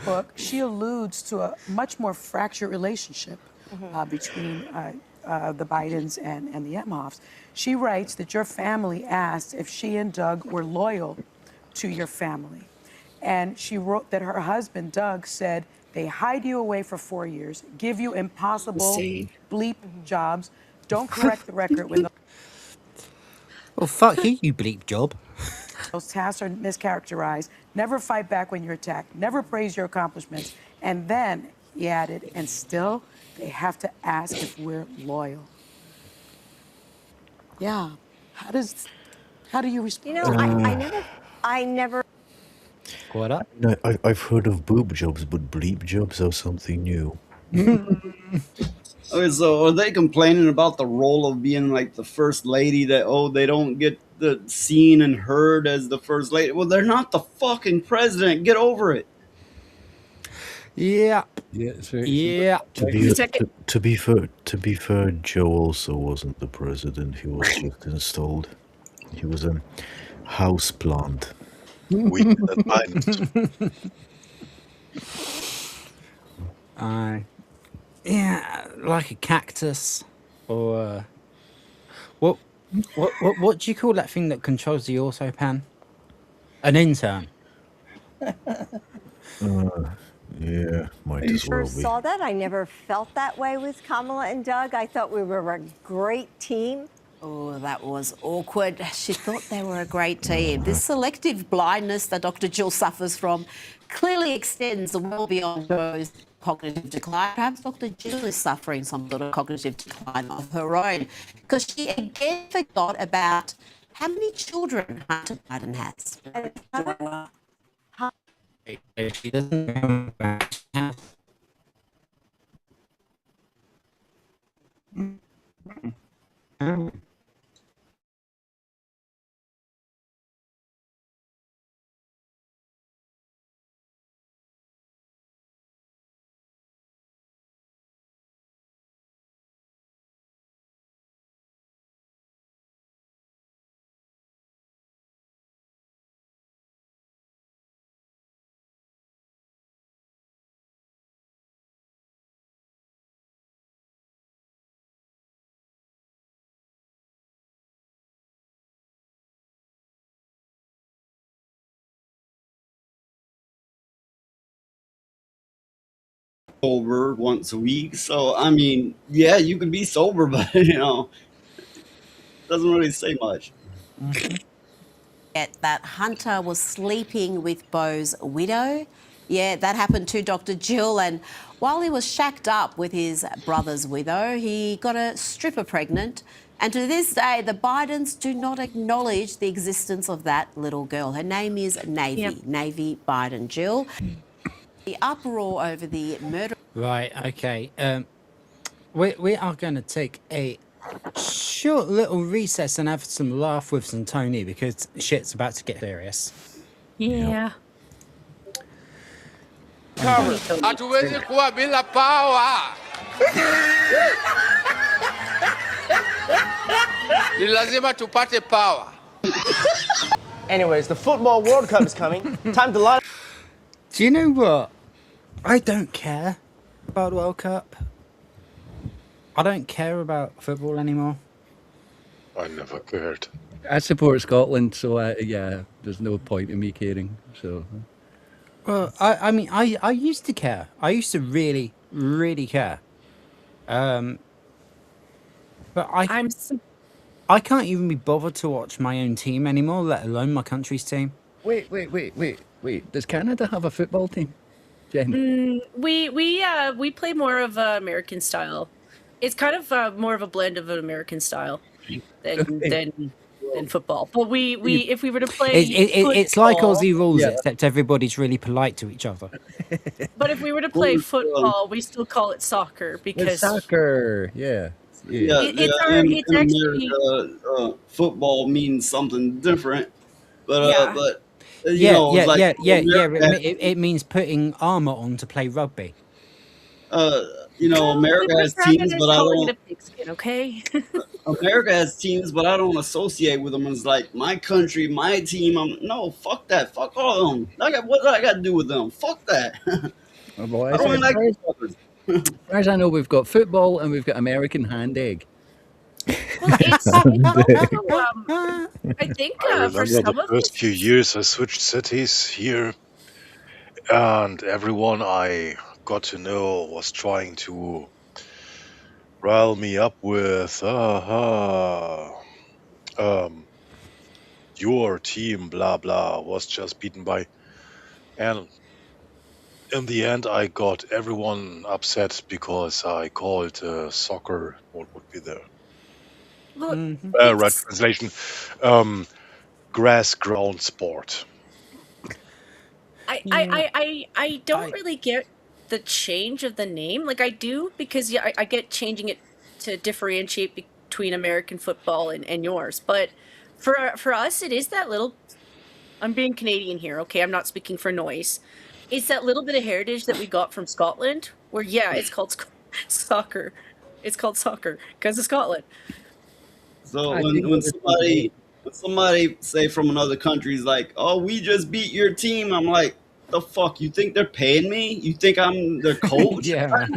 book, she alludes to a much more fractured relationship between the Bidens and the Emhoffs. She writes that your family asked if she and Doug were loyal to your family. And she wrote that her husband, Doug, said they hide you away for 4 years, give you impossible bleep jobs, don't correct the record when Well, fuck you, you bleep job. those tasks are mischaracterized, never fight back when you're attacked, never praise your accomplishments. And then, he added, and still, they have to ask if we're loyal. Yeah. How do you respond? You know, I never. What up? No, I've heard of boob jobs, but bleep jobs are something new. Okay, so are they complaining about the role of being like the first lady that, they don't get the seen and heard as the first lady? Well, they're not the fucking president. Get over it. Yeah. Yeah, it's very, Yeah. To be fair, Joe also wasn't the president. He was just installed. He was a house plant. We that mind. Yeah, like a cactus, or what? What do you call that thing that controls the autopan? An intern. Yeah, might You as well be. saw that. I never felt that way with Kamala and Doug. I thought we were a great team. Oh, that was awkward. She thought they were a great team. This selective blindness that Dr. Jill suffers from clearly extends well beyond Joe's cognitive decline. Perhaps Dr. Jill is suffering some sort of cognitive decline of her own because she again forgot about how many children Hunter Biden has. She doesn't remember about how- Sober once a week. So I mean, yeah, you can be sober, but doesn't really say much. That Hunter was sleeping with Beau's widow. Yeah, that happened to Dr. Jill. And while he was shacked up with his brother's widow, he got a stripper pregnant. And to this day, the Bidens do not acknowledge the existence of that little girl. Her name is Navy, Navy Biden Jill. The uproar over the murder. Right, okay. We are going to take a short little recess and have some laugh with some Tony because shit's about to get serious. Yeah. Hatuwezi kuwa bila power. Ni lazima tupate power. Anyways, the Football World Cup is coming. Time to line. Do you know what? I don't care about the World Cup. I don't care about football anymore. I never cared. I support Scotland, so yeah, there's no point in me caring. So. Well, I mean, I used to care. I used to really, really care. But I can't even be bothered to watch my own team anymore, let alone my country's team. Wait. Does Canada have a football team, Jen? We play more of American style. It's kind of more of a blend of an American style than football. But we if we were to play, it's like Aussie rules, Yeah. except everybody's really polite to each other. but if we were to play football, we still call it soccer It's because soccer, yeah. it's in actually America, football means something different. But It means putting armor on to play rugby. America has teams, but I don't. pigskin, okay? America has teams, but I don't associate with them. It's like my country, my team. No, fuck that. Fuck all of them. What do I got to do with them? Fuck that. Well, I don't even like as far as I know, we've got football and we've got American hand egg. Well, it's also, I think I for remember some the of first few years I switched cities here, and everyone I got to know was trying to rile me up with, your team, blah blah, was just beaten by, and in the end I got everyone upset because I called soccer, what would be the right translation, grass ground sport. I don't really get the change of the name. Like I do because I get changing it to differentiate between American football and yours. But for us, it is that little. I'm being Canadian here, okay? I'm not speaking for noise. It's that little bit of heritage that we got from Scotland, where it's called soccer. It's called soccer because of Scotland. So when somebody say from another country is like, "Oh, we just beat your team," I'm like, "The fuck? You think they're paying me? You think I'm their coach? Yeah.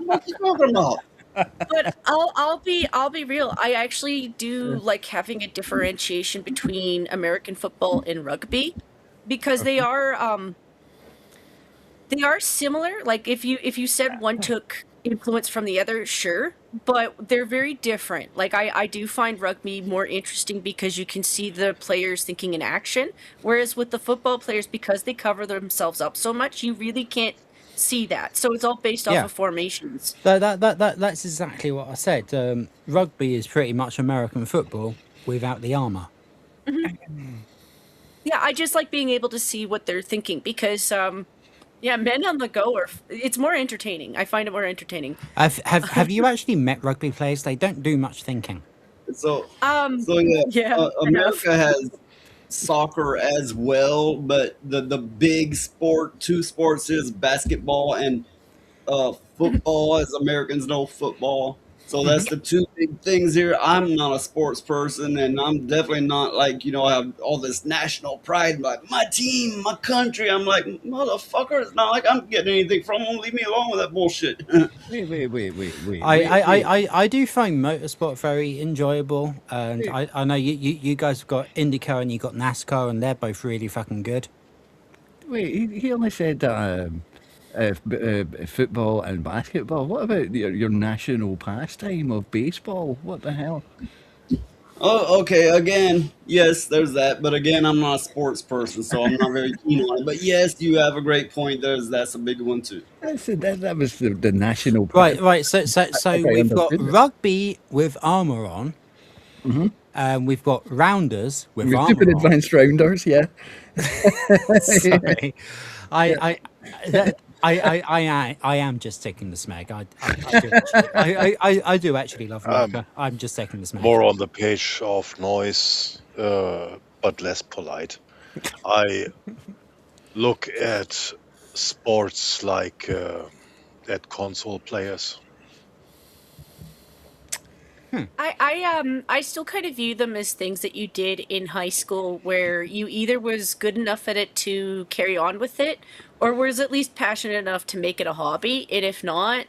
What are you talking about?" But I'll be real. I actually do like having a differentiation between American football and rugby because they are similar. Like if you said one took influence from the other, sure, but they're very different. Like I do find rugby more interesting because you can see the players thinking in action, whereas with the football players, because they cover themselves up so much, you really can't see that. So it's all based off Yeah. of formations. That's exactly what I said. Rugby is pretty much American football without the armor. Mhm. Yeah, I just like being able to see what they're thinking because yeah, men on the go it's more entertaining. I find it more entertaining. Have you actually met rugby players? They don't do much thinking. So, Um, so yeah, yeah, I have. America has soccer as well, but the big sport, two sports is basketball and football, as Americans know football. So Mhm. that's the two big things here. I'm not a sports person, and I'm definitely not like I have all this national pride, like my team, my country. I'm like motherfucker. It's not like I'm getting anything from them. Leave me alone with that bullshit. I do find motorsport very enjoyable, and Wait. I know you guys have got IndyCar and you got NASCAR, and they're both really fucking good. Wait, he only said football and basketball. What about your national pastime of baseball? What the hell? Oh, okay. Again, yes, there's that. But again, I'm not a sports person, so I'm not very keen on it. But yes, you have a great point. That's a big one too. That was the national Right. So I we've got understood it. rugby with armor on. Mm-hmm. We've got rounders with With super armor on. advanced rounders, yeah. Sorry, Yeah. I am just taking the smeg. I do actually love America. I'm just taking the smeg. More on the page of noise, but less polite. I look at sports like at console players. I still kind of view them as things that you did in high school where you either was good enough at it to carry on with it or was at least passionate enough to make it a hobby. And if not,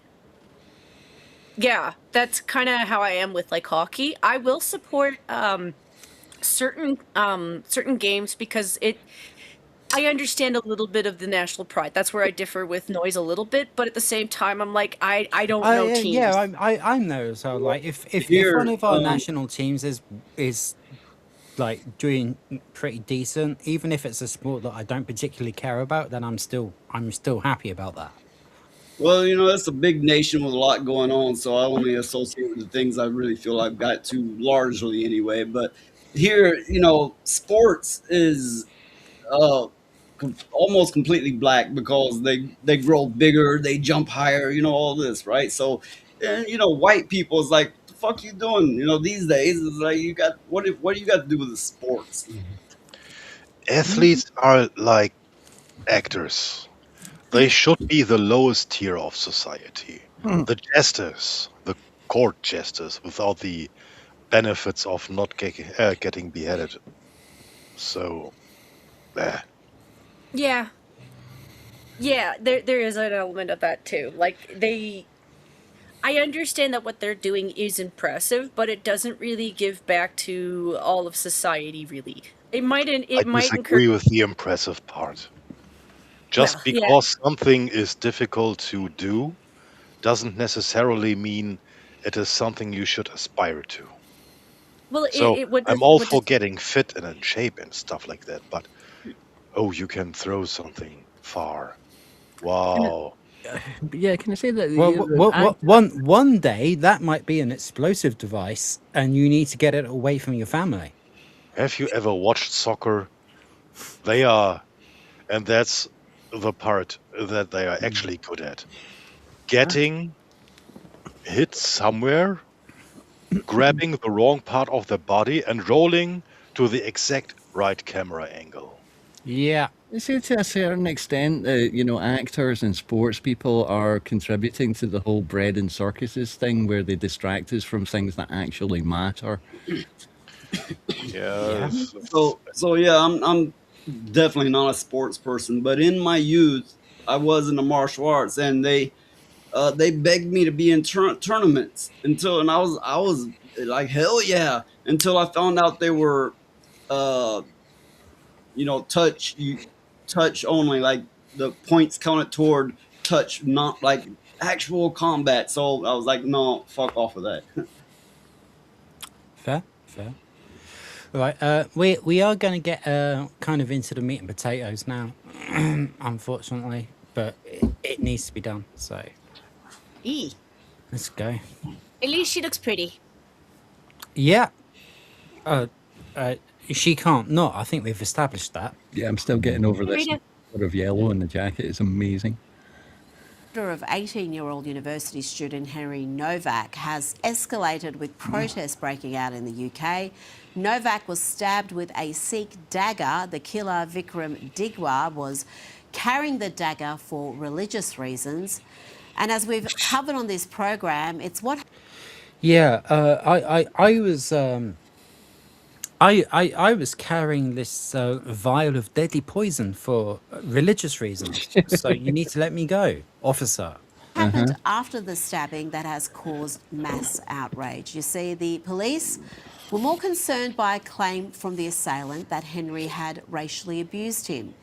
yeah, that's kind of how I am with like hockey. I will support certain games because I understand a little bit of the national pride. That's where I differ with noise a little bit, but at the same time I'm like I don't know Yeah, teams. I'm there as well. Like if one Here, of our national teams is like doing pretty decent, even if it's a sport that I don't particularly care about, then I'm still happy about that. well, it's a big nation with a lot going on, so I only associate with the things I really feel I've got to largely anyway. But here, sports is uh, almost completely black because they grow bigger, they jump higher, all this, right? So, and white people is like, the fuck you doing? These days it's like you got what do you got to do with the sports? Athletes are like actors. They should be the lowest tier of society. The jesters, the court jesters, without the benefits of not getting beheaded. So, Yeah. Yeah, there is an element of that too. Like I understand that what they're doing is impressive, but it doesn't really give back to all of society really. I It might encourage disagree with the impressive part. Just well, yeah. because something is difficult to do doesn't necessarily mean it is something you should aspire to. Well, So it what I'm does all what for does getting fit and in shape and stuff like that, but oh, you can throw something far. Wow. Yeah, can I say that? Well, I, one day that might be an explosive device, and you need to get it away from your family. Have you ever watched soccer? They are, and that's the part that they are actually good at. Getting hit somewhere, grabbing the wrong part of the body, and rolling to the exact right camera angle. Yeah. I say to a certain extent, actors and sports people are contributing to the whole bread and circuses thing, where they distract us from things that actually matter. Yes. So yeah, I'm definitely not a sports person, but in my youth, I was in the martial arts, and they begged me to be in tournaments and I was like, hell yeah, until I found out they were, uh, touch only, like the points counted toward touch, not like actual combat. So I was like, no, fuck off of that. Fair, fair. Right, we are going to get kind of into the meat and potatoes now, unfortunately, but it needs to be done. So E. let's go. At least she looks pretty. Yeah. Uh, she can't not. I think we've established that. Yeah, I'm still getting over this Rita. sort of yellow in the jacket. It's amazing. Of 18-year-old university student Henry Novak has escalated with protests breaking out in the UK. Novak was stabbed with a Sikh dagger. The killer, Vikram Digwa, was carrying the dagger for religious reasons. And as we've covered on this program, it's what... Yeah, I was I was carrying this vial of deadly poison for religious reasons. So you need to let me go, officer. happened after the stabbing that has caused mass outrage. You see, the police were more concerned by a claim from the assailant that Henry had racially abused him.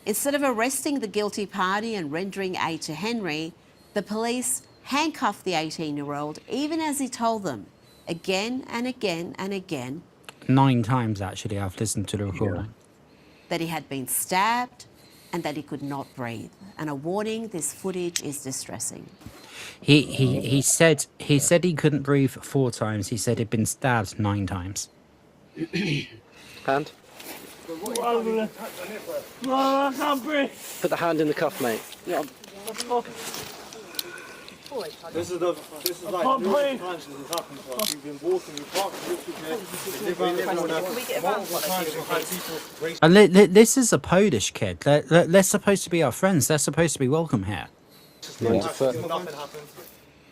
Instead of arresting the guilty party and rendering aid to Henry, the police handcuffed the 18-year-old even as he told them again and again and again 9 times, actually, I've listened to the recording. that he had been stabbed and that he could not breathe. And a warning, this footage is distressing. He said he couldn't breathe 4 times. He said he'd been stabbed 9 times. Hand. I can't breathe. Put the hand in the cuff, mate. Yeah. This is like the times this has happened to us. We've been walking, we parked And this is a Polish kid. They're supposed to be our friends. They're supposed to be welcome here.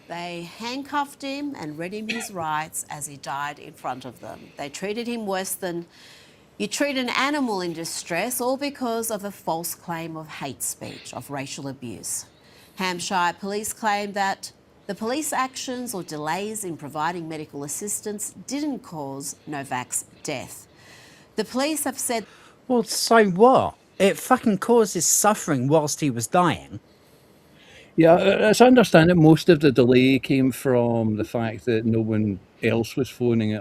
They handcuffed him and read him his rights as he died in front of them. They treated him worse than you treat an animal in distress, all because of a false claim of hate speech, of racial abuse. Hampshire police claim that the police actions or delays in providing medical assistance didn't cause Novak's death. The police have said... Well, so what? It fucking causes suffering whilst he was dying. Yeah, as I understand it, most of the delay came from the fact that no one else was phoning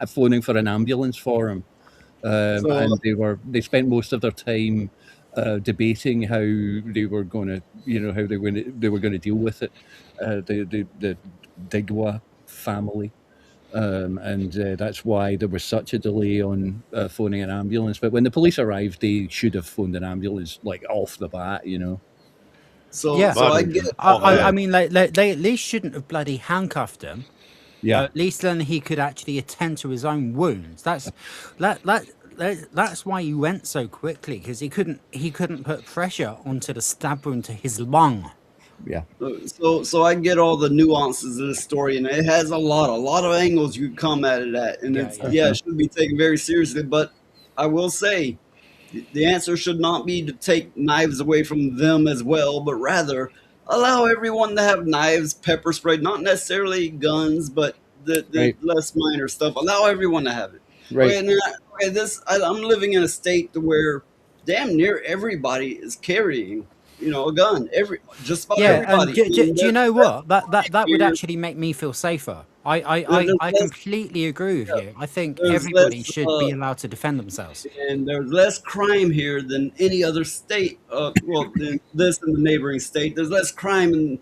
phoning for an ambulance for him, and they spent most of their time debating how they were going to, how they were going to deal with it. The Digwa family. And that's why there was such a delay on phoning an ambulance. But when the police arrived, they should have phoned an ambulance like off the bat, So, yeah, so I get. I mean, they at least shouldn't have bloody handcuffed him. Yeah. At least then he could actually attend to his own wounds. That's why he went so quickly, because he couldn't put pressure onto the stab wound to his lung. Yeah. So I get all the nuances of this story, and it has a lot of angles you come at it at, and it should be taken very seriously. But I will say, the answer should not be to take knives away from them as well, but rather allow everyone to have knives, pepper spray, not necessarily guns, but the less minor stuff. Allow everyone to have it. Right. I'm living in a state where damn near everybody is carrying, a gun. Just about everybody. Do you know what? That would actually make me feel safer. I completely agree with you. I think everybody should be allowed to defend themselves. And there's less crime here than any other state. Than this in the neighboring state. There's less crime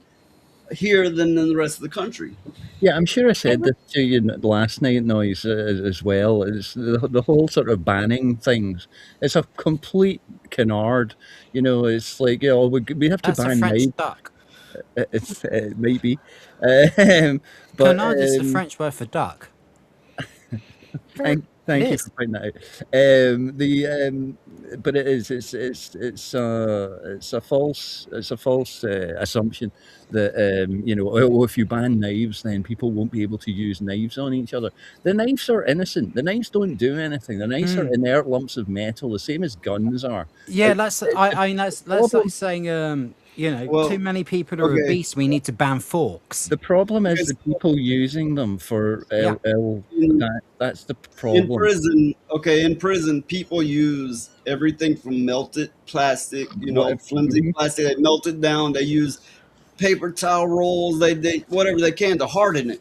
here than in the rest of the country. Yeah, I'm sure I said this to you last night, Noise, as well. It's the whole sort of banning things. It's a complete canard. It's like, we have to That's a ban French knives. duck. It maybe. But Canard is the French word for duck. Thank you for pointing that out. But it is. It's a false assumption that if you ban knives, then people won't be able to use knives on each other. The knives are innocent. The knives don't do anything. The knives are inert lumps of metal, the same as guns are. Yeah, that's like saying You know, Well, too many people are okay. obese. We need to ban forks. The problem is Okay, the so people using them for Yeah. that's the in problem. prison, okay, in prison, people use everything from melted plastic, you What know, if, flimsy plastic. They melt it down. They use paper towel rolls. They whatever they can to harden it,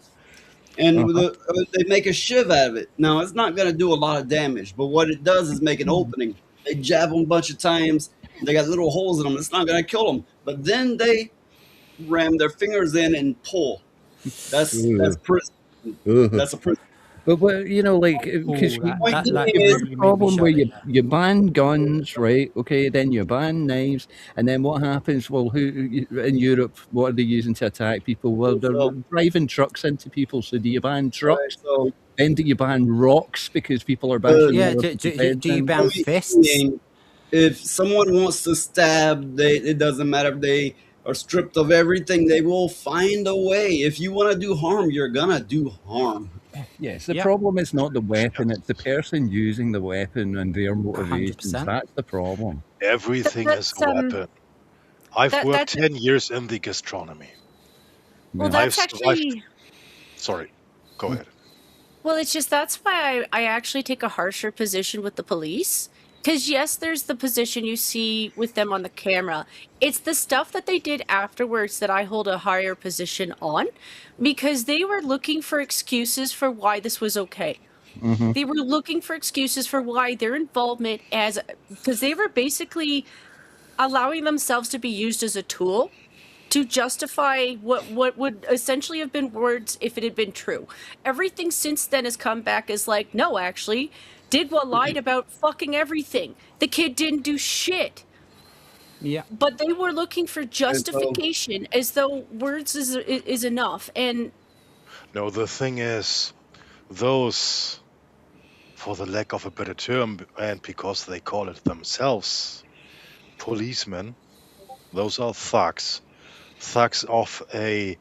and uh-huh. they make a shiv out of it. Now, it's not going to do a lot of damage, but what it does is make an opening. They jab them a bunch of times. They got little holes in them. It's not going to kill them, but then they ram their fingers in and pull. That's Ugh. prison. Ugh. That's a prison. But you know, like, because Oh, that Point that that being you've got is, the really made me problem where shudder. Yeah. you ban guns, right? Okay, then you ban knives, and then what happens? Well, in Europe, what are they using to attack people? Well, they're so driving trucks into people. So do you ban right. trucks? So Then do you ban rocks because people are the bashing Yeah. other people's heads Do you in? ban point fists? being, if someone wants to stab, it doesn't matter if they are stripped of everything. They will find a way. If you want to do harm, you're gonna do harm. Yes, the Yeah. problem is not the weapon; it's the person using the weapon and their motivations. 100%. That's the problem. Everything is That's a weapon. I've worked that's 10 years in the gastronomy. well, Yeah. I've that's survived. actually Sorry, go ahead. well, it's just that's why I actually take a harsher position with the police. Because, yes, there's the position you see with them on the camera. It's the stuff that they did afterwards that I hold a higher position on because they were looking for excuses for why this was okay. Mm-hmm. They were looking for excuses for why their involvement as because they were basically allowing themselves to be used as a tool to justify what would essentially have been words if it had been true. Everything since then has come back as like, no, actually, Digwa lied about fucking everything. The kid didn't do shit. Yeah. But they were looking for And so, justification as though words is enough. And No, the thing is, those, for the lack of a better term, and because they call it themselves, policemen, those are thugs. Thugs of a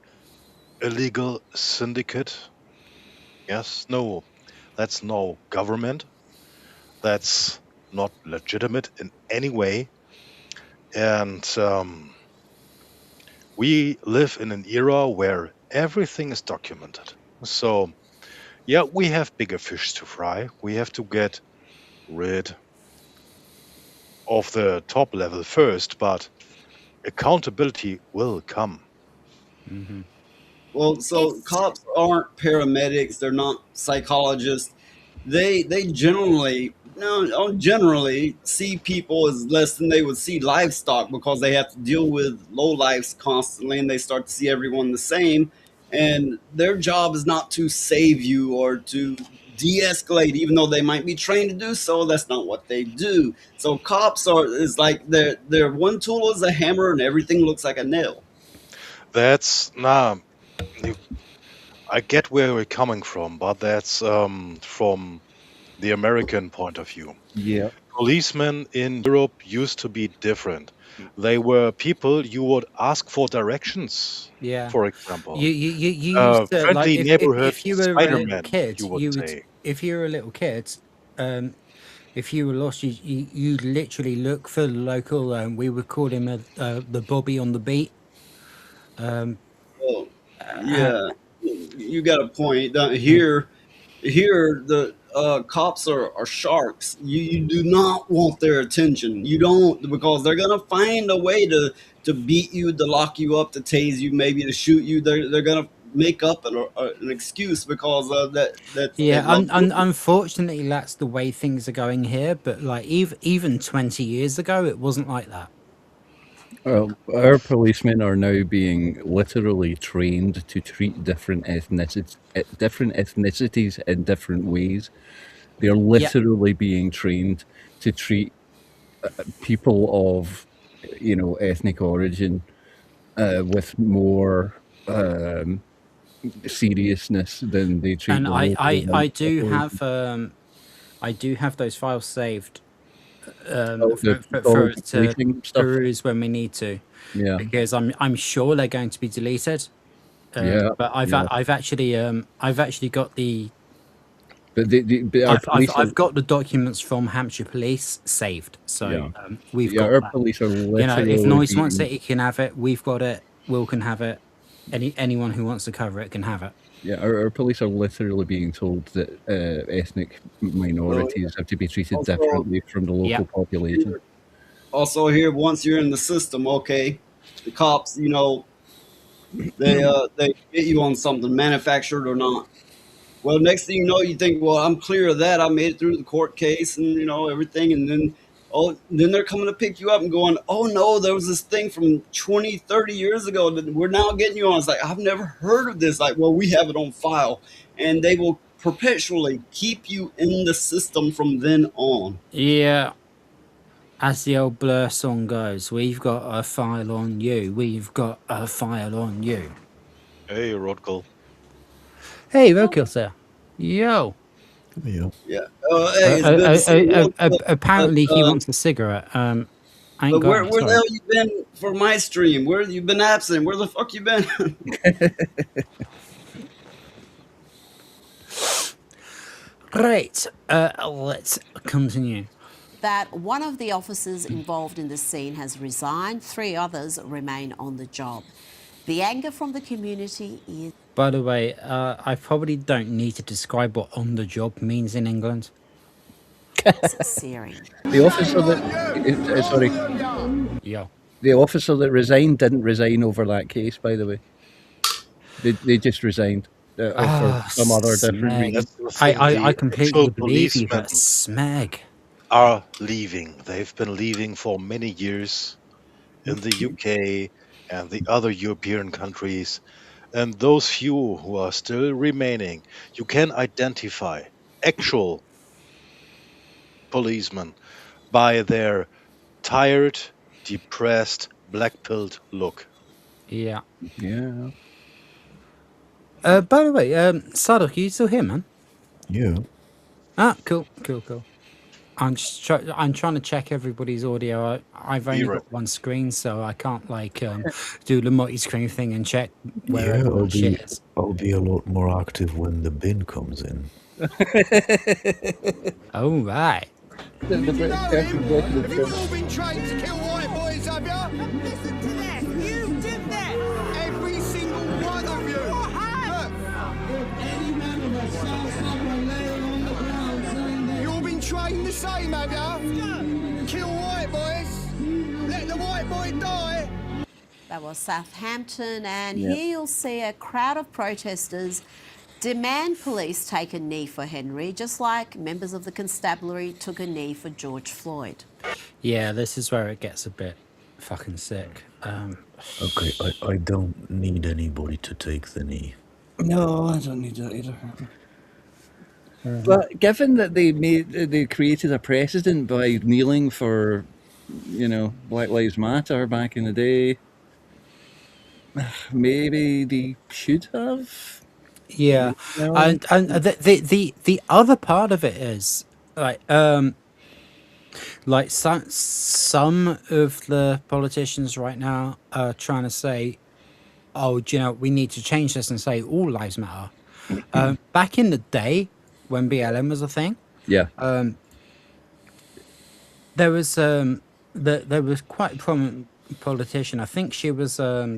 illegal syndicate. Yes, no, that's no government. That's not legitimate in any way. And we live in an era where everything is documented. So, yeah, we have bigger fish to fry. We have to get rid of the top level first, but accountability will come. Mm-hmm. well, so cops aren't paramedics. They're not psychologists. They generally don't generally see people as less than they would see livestock because they have to deal with low lives constantly, and they start to see everyone the same. And their job is not to save you or to de-escalate, even though they might be trained to do so. That's not what they do. So cops are is like their one tool is a hammer, and everything looks like a nail. That's I get where we're coming from, but that's from the American point of view. Yeah. Policemen in Europe used to be different. They were people you would ask for directions, Yeah. for example. You used to like Friendly neighborhood if you were a little Spider-Man, kid, you would you would say. if you were a little kid, if you were lost, you'd literally look for the local. We would call him the Bobby on the beat. Well, yeah, you got a point. Here, the cops are sharks. You do not want their attention. You don't, because they're gonna find a way to beat you, to lock you up, to tase you, maybe to shoot you. They're gonna make up an excuse because they Yeah, love you. unfortunately, that's the way things are going here. But like even 20 years ago, it wasn't like that. Well, our policemen are now being literally trained to treat different ethnicities in different ways. They're Yeah, literally being trained to treat people of, ethnic origin with more seriousness than they treat and the local I white do population. have those files saved Oh, for all us the to policing stuff. peruse when we need to, Yeah, because I'm sure they're going to be deleted. yeah, But yeah. I've actually got But but our police I've got the documents from Hampshire Police saved, so yeah, we've yeah, got our that. police are You know, if literally Noise wants being it, he can have it. We've got it. Will can have it. Anyone who wants to cover it can have it. yeah, our police are literally being told that ethnic minorities have to be treated Also, differently from the local population. also here, once you're in the system, okay, the cops, you know, they get you on something, manufactured or not. Well, next thing you know, you think, well, I'm clear of that. I made it through the court case and you know everything, and then they're coming to pick you up and going, oh no, there was this thing from 20, 30 years ago that we're now getting you on. It's like I've never heard of this. Like, well, we have it on file, and they will perpetually keep you in the system from then on. Yeah. As the old Blur song goes, we've got a file on you. We've got a file on you. Hey, Rodkel. Hey, Roadkill, sir. Yo. Yeah. Yeah. Hey, it's good to see you. Apparently, he wants a cigarette. I ain't But got where it, the sorry. hell you been for my stream? Where you been absent? Where the fuck you been? Right. Let's continue. That one of the officers involved in the scene has resigned, 3 others remain on the job. The anger from the community is By the way, I probably don't need to describe what on the job means in England. searing. The officer that sorry, Yeah. the officer that resigned didn't resign over that case, by the way. They just resigned for some other different Smeg. reason. I completely actual believe you, but policemen smeg. are leaving. They've been leaving for many years in the UK and the other European countries. And those few who are still remaining, you can identify actual policemen by their tired, depressed, black-pilled look. Yeah. Yeah. By the way, Sadok, are you still here, man? Yeah. Ah, cool. I'm just I'm trying to check everybody's audio. I've only got one screen, so I can't like do the multi-screen thing and check where Yeah, everyone's shit is. I'll be a lot more active when the bin comes in. All right. The British person Have you all been trained to kill white boys, have you? Listen to that. You did that. Every single one of you. Any man of us starts up and laying on the ground saying that. You all been trained the same, have you? Kill white boys. Let the white boy die. That was Southampton, and Yep. here you'll see a crowd of protesters demand police take a knee for Henry, just like members of the constabulary took a knee for George Floyd. Yeah, this is where it gets a bit fucking sick. Okay, I don't need anybody to take the knee. No, I don't need that either. But given that they created a precedent by kneeling for, you know, Black Lives Matter back in the day, maybe they should have. Yeah, No. and the other part of it is like some of the politicians right now are trying to say, oh, do you know, we need to change this and say all lives matter. Back in the day when BLM was a thing, Yeah. there was there was quite a prominent politician. I think she was I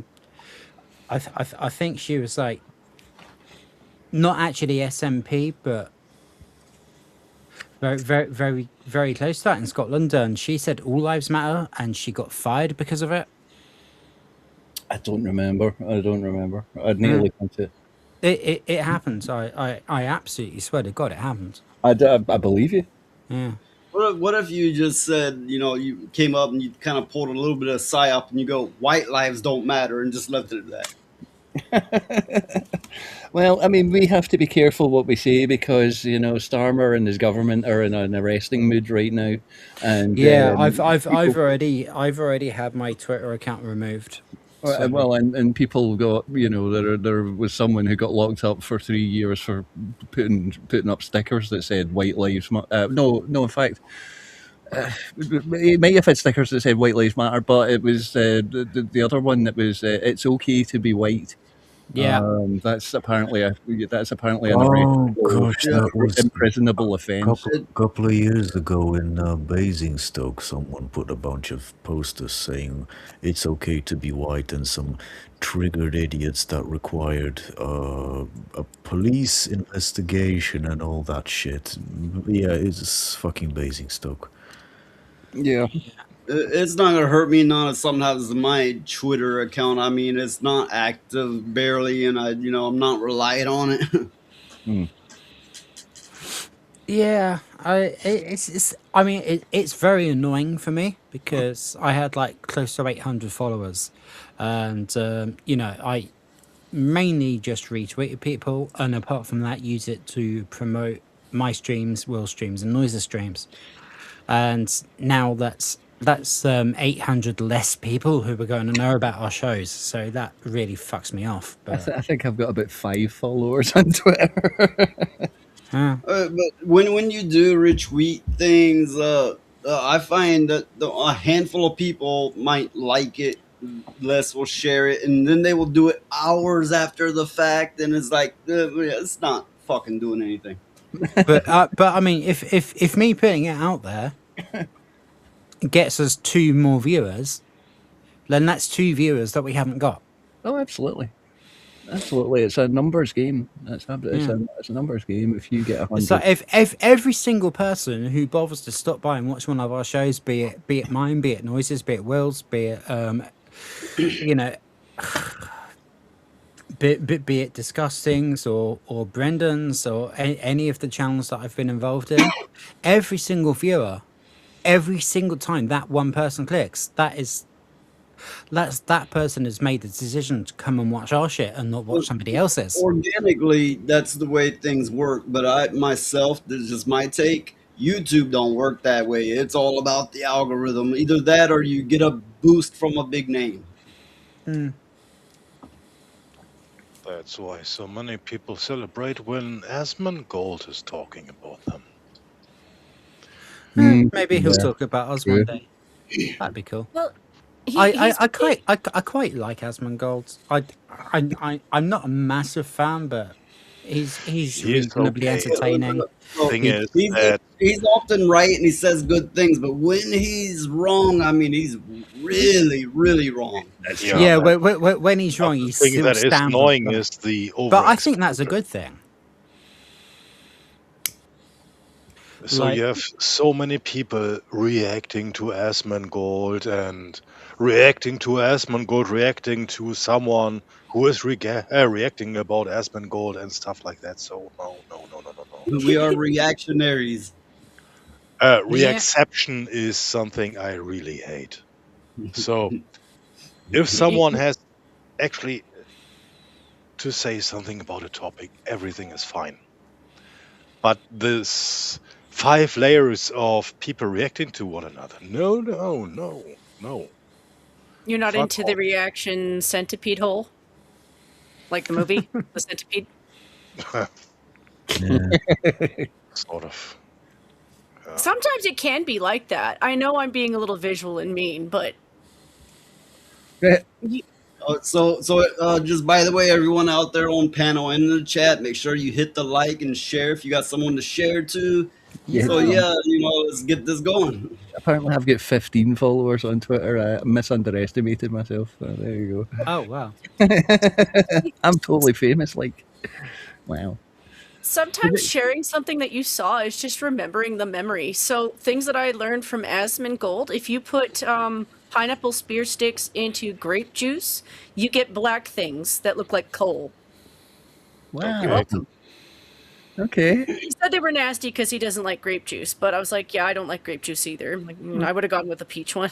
think she was like not actually SNP, but very close to that in Scotland. And she said all lives matter, and she got fired because of it. I don't remember. I'd nearly come to. It happens. I absolutely swear to God, it happens. I believe you. Yeah. What if you just said, you know, you came up and you kind of pulled a little bit of psyop and you go, white lives don't matter, and just left it at that? Well, I mean, we have to be careful what we say because, you know, Starmer and his government are in an arresting mood right now. And Yeah, people- I've already had my Twitter account removed. Well, and people got, you know, there was someone who got locked up for 3 years for putting up stickers that said "White Lives Matter." No, in fact, he might have had stickers that said "White Lives Matter," but it was the other one that was "It's okay to be white." Yeah. That's apparently an Oh arrestable, gosh, that was imprisonable offence. couple of years ago in Basingstoke. Someone put a bunch of posters saying it's okay to be white, and some triggered idiots that required a police investigation and all that shit. Yeah, it's fucking Basingstoke. Yeah. It's not gonna hurt me none if something happens to my Twitter account. I mean, it's not active barely, and I'm not relying on it. Yeah, I mean, it's very annoying for me because I had like close to 800 followers, and I mainly just retweeted people, and apart from that, use it to promote my streams, Will streams, and Noises streams. And now that's 800 less people who are going to know about our shows, so that really fucks me off. But I think I've got about 5 followers on Twitter. But when you do retweet things, I find that a handful of people might like it, less will share it, and then they will do it hours after the fact, and it's like it's not fucking doing anything. but I mean, if me putting it out there gets us 2 more viewers, then that's 2 viewers that we haven't got. Oh, absolutely. Absolutely. It's a numbers game. It's a numbers game. If you get 100. It's like if every single person who bothers to stop by and watch one of our shows, be it mine, be it Noises, be it Will's, be it be it Disgustings or Brendan's or any of the channels that I've been involved in, every single viewer, every single time that one person clicks, that person has made the decision to come and watch our shit and not watch somebody else's. Organically, that's the way things work. But I myself, this is just my take. YouTube don't work that way. It's all about the algorithm. Either that or you get a boost from a big name. That's why so many people celebrate when Asmongold is talking about them. Maybe he'll talk about us one day. That'd be cool. Well, I quite like Asmongold. I'm not a massive fan, but he's reasonably okay. entertaining. Thing is he's often right and he says good things, but when he's wrong, I mean, he's really, really wrong. Yeah, when he's wrong, he's thing still that is stand annoying up. is the But I think that's a good thing. So you have so many people reacting to Asmongold and reacting to someone who is reacting about Asmongold and stuff like that. So no. We are reactionaries. Reacception is something I really hate. So if someone has actually to say something about a topic, everything is fine. But this 5 layers of people reacting to one another. No. You're not Fuck into the reaction centipede hole? Like the movie, The Centipede? Sort of. Sometimes it can be like that. I know I'm being a little visual and mean, but So just by the way, everyone out there on panel and in the chat, make sure you hit the like and share if you got someone to share to. Yeah. So let's get this going. Apparently, I've got 15 followers on Twitter. I misunderestimated myself. There you go. Oh wow! I'm totally famous. Like, wow. sometimes sharing something that you saw is just remembering the memory. So things that I learned from Asmongold, if you put pineapple spear sticks into grape juice, you get black things that look like coal. Wow. You're welcome. Okay. He said they were nasty because he doesn't like grape juice, but I was like, yeah, I don't like grape juice either. Like, I would have gone with a peach one.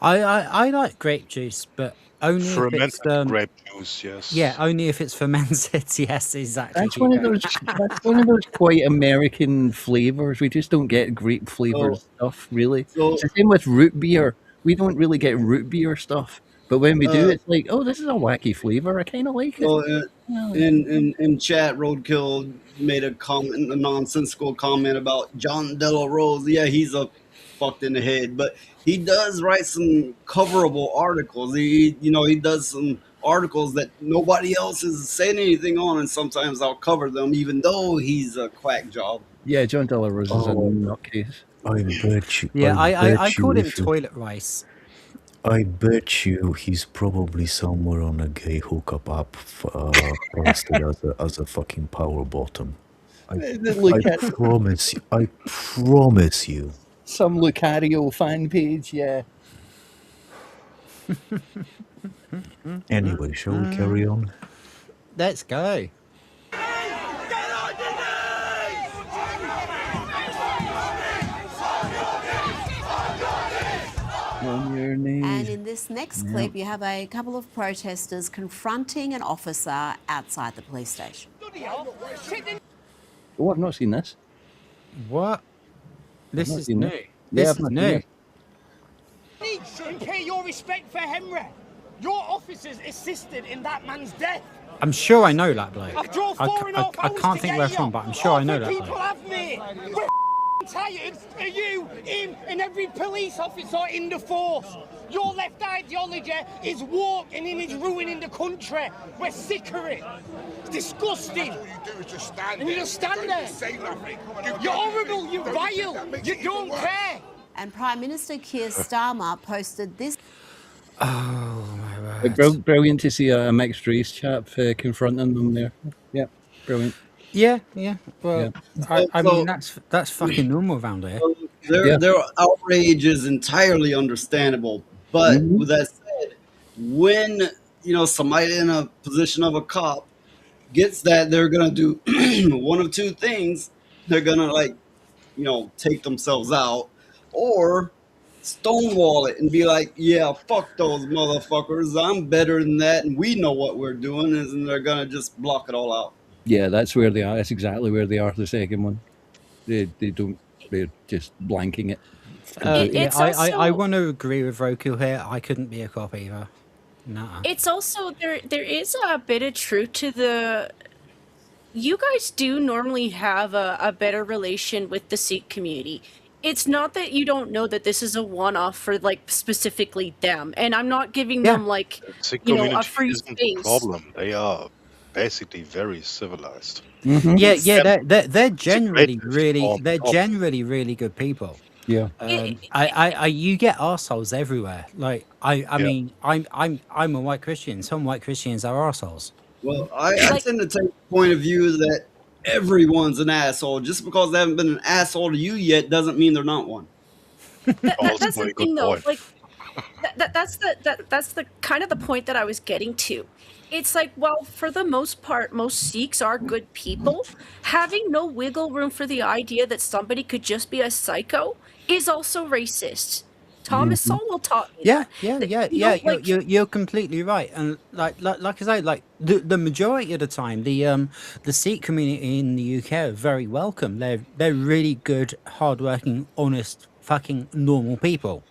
I like grape juice, but only if Fermented it's grape juice, yes. Yeah, only if it's fermented. Yes, exactly. That's one of those quite American flavors. We just don't get grape flavored stuff, really. It's the same with root beer. We don't really get root beer stuff, but when we do, it's like, oh, this is a wacky flavor. I kind of like it. Well, in chat, Roadkill made a nonsensical comment about John De La Rose. Yeah, he's a fucked in the head, but he does write some coverable articles. He does some articles that nobody else is saying anything on, and sometimes I'll cover them, even though he's a quack job. Yeah, John Delarose is a Oh, nutcase. I bet you. Yeah, I You called him if you. toilet rice. I bet you he's probably somewhere on a gay hookup app, posted as a fucking power bottom. Look I at promise you. I promise you. some Lucario fan page, yeah. Anyway, shall we carry on? Let's go. On your knees. And in this next Yeah. clip, you have a couple of protesters confronting an officer outside the police station. Oh, I've not seen this. What? This not is seen new. this. Yeah, This I've is not seen new. this. Need and pay your respect for Henry. Your officers assisted in that man's death. I'm sure I know that bloke. I've drove I, 4.5 I hours can't to think get where you. from, but I'm sure I know that People bloke. have me. We're tired of you, him, and every police officer in the force. Your left ideology is walking and is ruining the country. We're sick of it. It's disgusting. All you do is just stand And you there. just stand Don't there. even say nothing. You're horrible. You're vile. That You makes it don't worse. care. And Prime Minister Keir Starmer posted this. Oh my word. Brilliant to see a mixed race chap confronting them there. Yeah, brilliant. Yeah, yeah. Well, I So- mean that's fucking normal around here. Their outrage is entirely understandable. But Mhm. with that said, when somebody in a position of a cop gets that, they're gonna do one of two things. They're gonna take themselves out, or stonewall it and be like, yeah, fuck those motherfuckers. I'm better than that, and we know what we're doing, and they're gonna just block it all out. Yeah, that's where they are. That's exactly where they are. The second one, they don't. They're just blanking it. completely. Yeah, It's I also- want to agree with Roku here. I couldn't be a cop either. Nah. It's also there is a bit of truth to the you guys do normally have a better relation with the Sikh community. It's not that you don't know that this is a one-off for like specifically them, and I'm not giving them like Sikh a community free isn't the space. problem. They are basically very civilized. Yeah, they're generally racist really on they're top. generally really good people. Yeah. You get arseholes everywhere. Like I mean, I'm a white Christian. Some white Christians are arseholes. Well, I tend to take the point of view that everyone's an asshole. Just because they haven't been an asshole to you yet doesn't mean they're not one. That's the thing, though. Like that's the kind of the point that I was getting to. It's like, well, for the most part, most Sikhs are good people. Having no wiggle room for the idea that somebody could just be a psycho is also racist. Thomas Sowell taught me Yeah, that. yeah, That, yeah, you know, yeah. like- You're completely right. And like I say, like the majority of the time, the Sikh community in the UK are very welcome. They're really good, hardworking, honest, fucking normal people.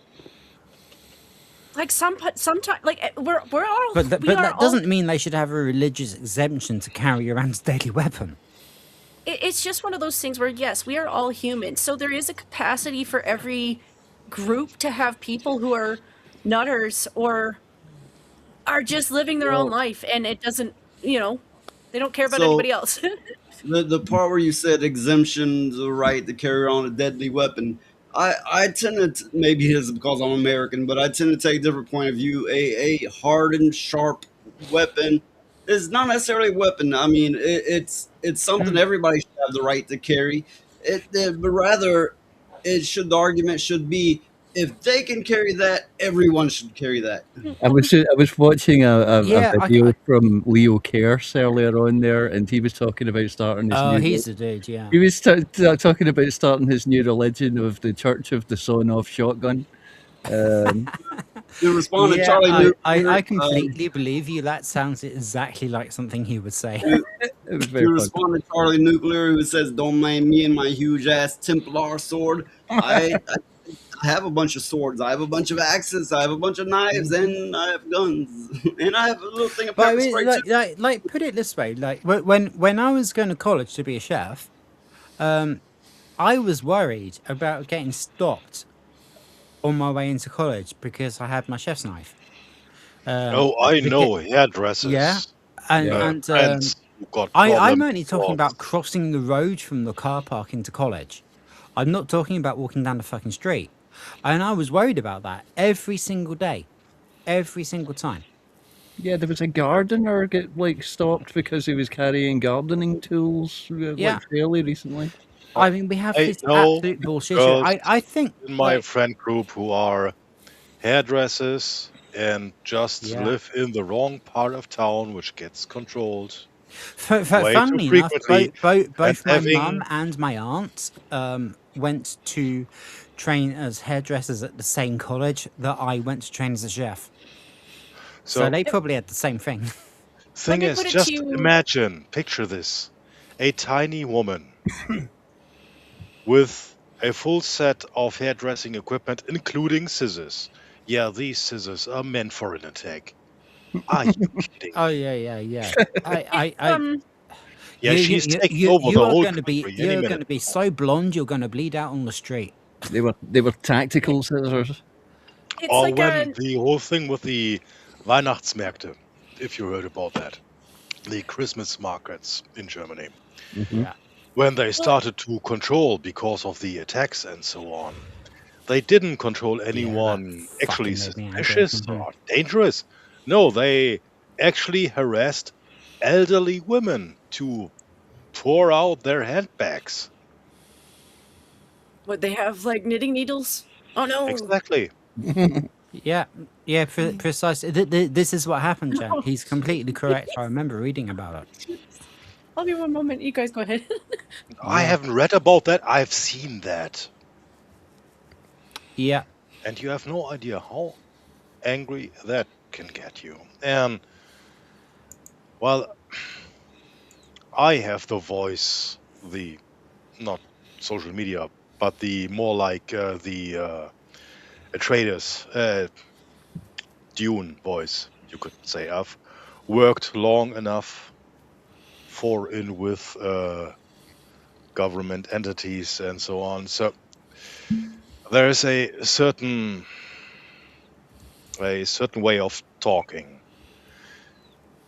Like sometimes, like we're all. But we are that all- doesn't mean they should have a religious exemption to carry around a deadly weapon. It's just one of those things where yes, we are all human. So there is a capacity for every group to have people who are nutters or are just living their own Well- life, and it doesn't, they don't care about So- anybody else. The part where you said exemptions the right to carry around a deadly weapon, I tend to, maybe it is because I'm American, but I tend to take a different point of view. A hardened, sharp weapon is not necessarily a weapon. I mean, it's something everybody should have the right to carry. But rather, the argument should be, if they can carry that, everyone should carry that. I was watching a Yeah, video from Leo Kearse earlier on there, and he was talking about starting his Oh, new. he's the dude, yeah. He was talking about starting his new religion of the Church of the Sawn-Off Shotgun. To respond to Yeah, Charlie Nuclear, I completely believe you. That sounds exactly like something he would say. It was to very fun. respond to Charlie Nuclear, who says, "Don't mind me and my huge ass Templar sword." I have a bunch of swords. I have a bunch of axes. I have a bunch of knives, and I have guns, and I have a little thing of But I pepper mean, spray too. like, put it this way: like, when I was going to college to be a chef, I was worried about getting stopped on my way into college because I had my chef's knife. I because, know yeah, hairdressers. and Friends who got I'm problems only talking from. about crossing the road from the car park into college. I'm not talking about walking down the fucking street. And I was worried about that every single day, every single time. Yeah, there was a gardener get like stopped because he was carrying gardening tools Yeah. like fairly recently. I mean, we have I this know absolute bullshit. girls I think, in my friend group who are hairdressers and just yeah. live in the wrong part of town, which gets controlled way too Funnily enough, frequently, and both my mum having and my aunt went to train as hairdressers at the same college that I went to train as a chef. So so. they probably had the same thing. Thing me is, put it to just you. imagine, picture this: a tiny woman with a full set of hairdressing equipment, including scissors. Yeah, these scissors are meant for an attack. Are you kidding Oh me? yeah. I Yeah, she's taking over the whole country any you're minute. gonna be so blonde you're gonna bleed out on the street. They were tactical scissors. It's Or like when the whole thing with the Weihnachtsmärkte, if you heard about that, the Christmas markets in Germany, Yeah. when they started to control because of the attacks and so on. They didn't control anyone actually fucking made me angry. suspicious or dangerous. No, they actually harassed elderly women to pour out their handbags. What, they have like knitting needles? Oh no. Exactly. Yeah, precisely. This is what happened, Jen. He's completely correct. I remember reading about it. I'll be one moment. You guys go ahead. I haven't read about that. I've seen that. Yeah. And you have no idea how angry that can get you. And, well, I have the voice, the, not social media, but the more like the traders, Dune voice, you could say. I've worked long enough for and with government entities and so on. So there is a certain way of talking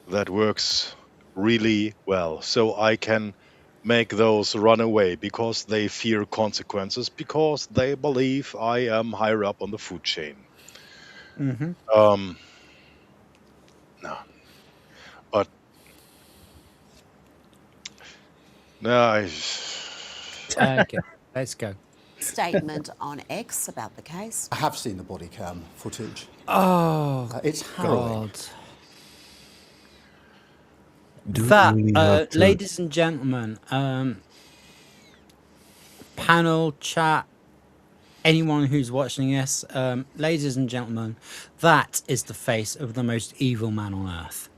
that works really well. So I can make those run away because they fear consequences, because they believe I am higher up on the food chain. Mm-hmm. No. But no, Okay, let's go. Statement on X about the case. I have seen the body cam footage. Oh, it's harrowing. God. Do you That, really have to- ladies and gentlemen, panel, chat, anyone who's watching this, ladies and gentlemen, that is the face of the most evil man on earth.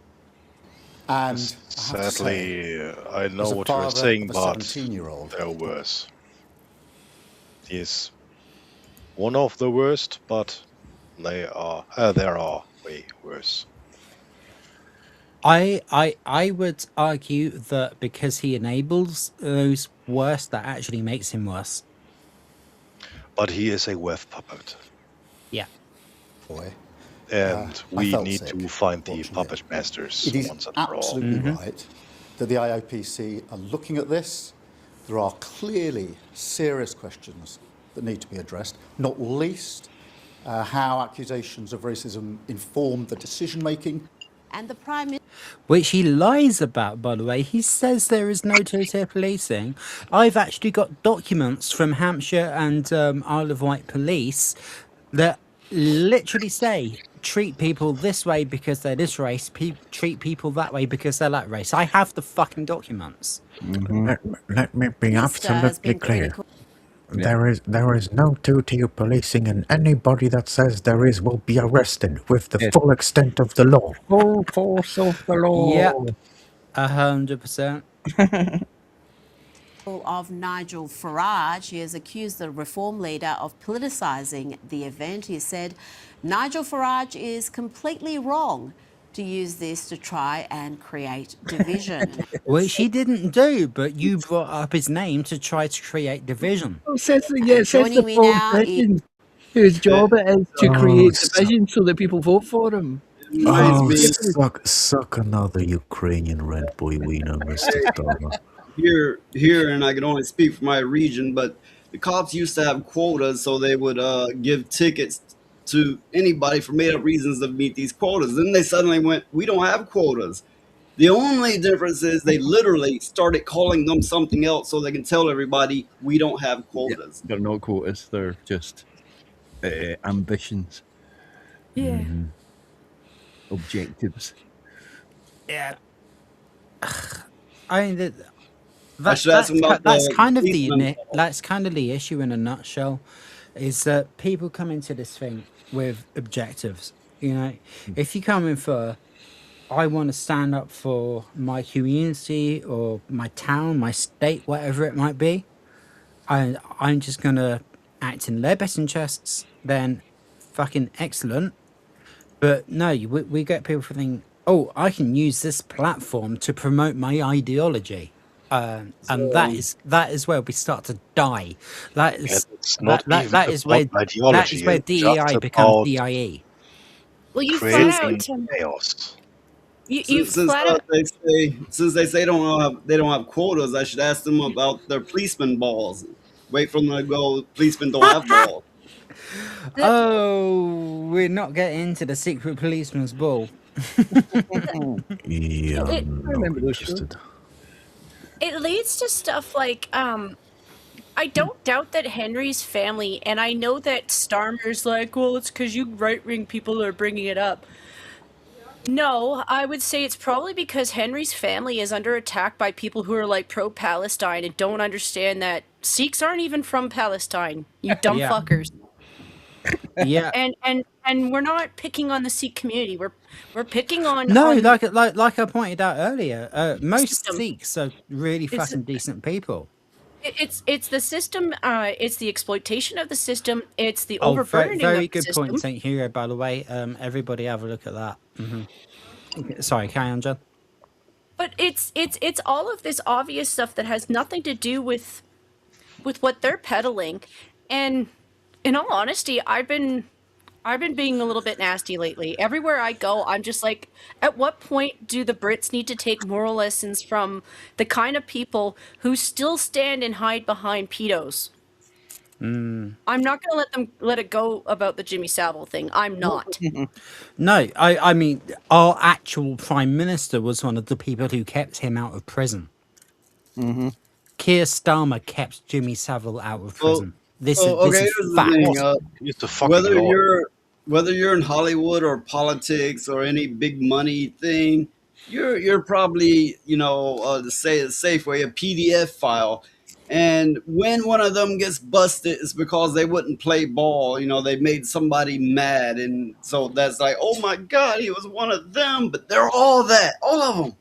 And sadly, I know as a what you're father saying, of a but 17-year-old, there are worse. He is one of the worst, but there are way worse. I would argue that because he enables those worse, that actually makes him worse. But he is a web puppet. Yeah. Boy. And I we felt need sick to find the watching puppet masters It is once and for all. absolutely right that the IOPC are looking at this. There are clearly serious questions that need to be addressed, not least how accusations of racism inform the decision-making. And the Prime Minister. Which he lies about, by the way. He says there is no two-tier policing. I've actually got documents from Hampshire and Isle of Wight police that literally say treat people this way because they're this race, treat people that way because they're that race. I have the fucking documents. Let me be absolutely clear. There is no two-tier policing, and anybody that says there is will be arrested with the full extent of the law. Full force of the law. Yep, 100%. Of Nigel Farage. He has accused the Reform leader of politicising the event. He said Nigel Farage is completely wrong to use this to try and create division. Which he didn't do, but you brought up his name to try to create division. It says the joining me now politician whose job it is to create division so that people vote for him. reminds Oh, me suck another Ukrainian red boy wiener, Mr. Starmer. here, and I can only speak for my region, but the cops used to have quotas, so they would give tickets to anybody for made up reasons to meet these quotas. Then they suddenly went, we don't have quotas. The only difference is they literally started calling them something else so they can tell everybody we don't have Yeah, quotas. they're not quotas. They're just ambitions, Yeah. objectives. Yeah. I mean, I should ask them about that's the kind of policeman. that's kind of the issue in a nutshell, is that people come into this thing with objectives. You know, if you come in for, I want to stand up for my community or my town, my state, whatever it might be, I'm just gonna act in their best interests, then fucking excellent. But no, we get people thinking, oh, I can use this platform to promote my ideology. And So, that is where we start to die. That And is it's not even that about ideology. is where It's just DEI becomes about DIE. Well, you flat out creating chaos. you since flat out they say they don't have quotas, I should ask them about their policeman balls. Wait for them to go. Policemen don't have balls. Oh, we're not getting into the secret policeman's ball. Yeah, it, I'm I not remember those shows. interested. it leads to stuff like I don't doubt that Henry's family, and I know that Starmer's like, well, it's because you right-wing people are bringing it up. No, I would say it's probably because Henry's family is under attack by people who are like pro-Palestine and don't understand that Sikhs aren't even from Palestine, you dumb Yeah. fuckers. Yeah. And we're not picking on the Sikh community. We're picking on No, on like I pointed out earlier, most system. Sikhs are really It's fucking decent people. it's the system. It's the exploitation of the system. It's the Oh, overburdening very of the good system. point, Saint Hero. By the way, everybody have a look at that. Sorry, carry on, John. But it's all of this obvious stuff that has nothing to do with what they're peddling. And in all honesty, I've been being a little bit nasty lately. Everywhere I go, I'm just like, at what point do the Brits need to take moral lessons from the kind of people who still stand and hide behind pedos? I'm not going to let it go about the Jimmy Savile thing. I'm not. No, I mean, our actual prime minister was one of the people who kept him out of prison. Keir Starmer kept Jimmy Savile out of prison. This Okay, is here's fact. the thing. He's the fucking Whether law. you're in Hollywood or politics or any big money thing, you're probably to say it safe way, a PDF file. And when one of them gets busted, it's because they wouldn't play ball. They made somebody mad, and so that's like, oh my God, he was one of them. But they're all that, all of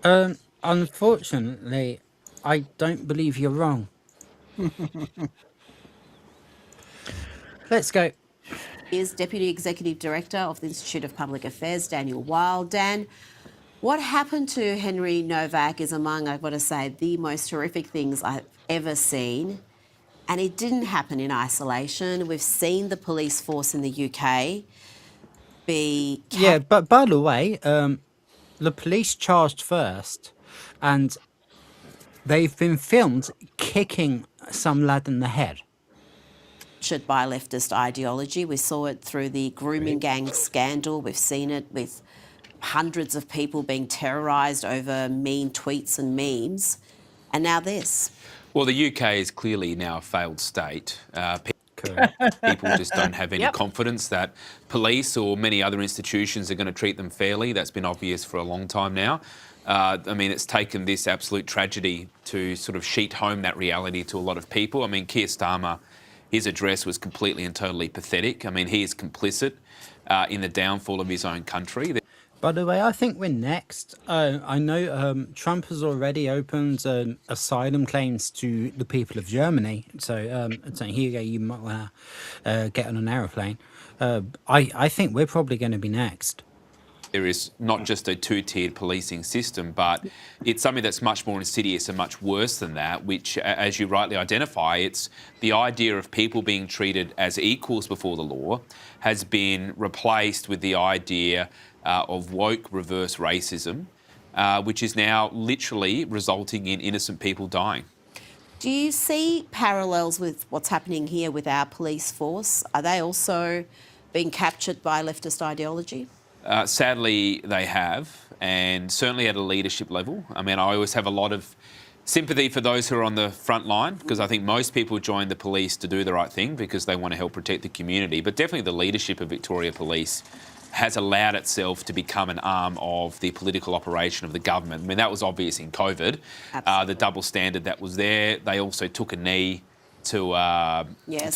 them. Unfortunately, I don't believe you're wrong. Let's go. Is Deputy Executive Director of the Institute of Public Affairs, Daniel Wild. Dan, what happened to Henry Novak is among, I've got to say, the most horrific things I've ever seen. And it didn't happen in isolation. We've seen the police force in the UK be... Yeah, but by the way, the police charged first, and they've been filmed kicking some lad in the head. by leftist ideology. We saw it through the grooming gang scandal. We've seen it with hundreds of people being terrorised over mean tweets and memes. And now this. Well, the UK is clearly now a failed state. People just don't have any confidence that police or many other institutions are going to treat them fairly. That's been obvious for a long time now. I mean, it's taken this absolute tragedy to sort of sheet home that reality to a lot of people. I mean, Keir Starmer, his address was completely and totally pathetic. I mean, he is complicit in the downfall of his own country. By the way, I think we're next. I know Trump has already opened asylum claims to the people of Germany. So, here you might want to get on an aeroplane. I think we're probably going to be next. there is not just a two-tiered policing system, but it's something that's much more insidious and much worse than that, which, as you rightly identify, it's the idea of people being treated as equals before the law has been replaced with the idea of woke reverse racism, which is now literally resulting in innocent people dying. Do you see parallels with what's happening here with our police force? Are they also being captured by leftist ideology? Sadly, they have, and certainly at a leadership level. I mean, I always have a lot of sympathy for those who are on the front line, because I think most people join the police to do the right thing because they want to help protect the community. But definitely the leadership of Victoria Police has allowed itself to become an arm of the political operation of the government. I mean, that was obvious in COVID, the double standard that was there. They also took a knee to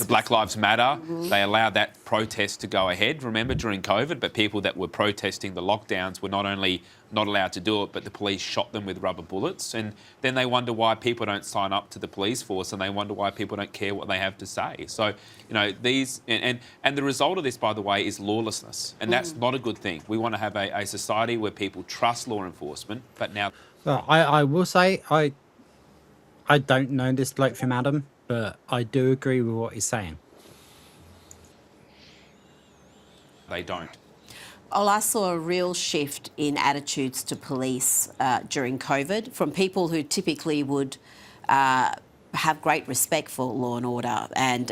Black Lives Matter. They allowed that protest to go ahead, remember, during COVID, but people that were protesting the lockdowns were not only not allowed to do it, but the police shot them with rubber bullets. And then they wonder why people don't sign up to the police force, and they wonder why people don't care what they have to say. So, you know, these, and the result of this, by the way, is lawlessness. And that's not a good thing. We want to have a society where people trust law enforcement, but now... Well, I will say, I don't know this bloke from Adam, but I do agree with what he's saying. They don't. Well, I saw a real shift in attitudes to police during COVID from people who typically would have great respect for law and order, and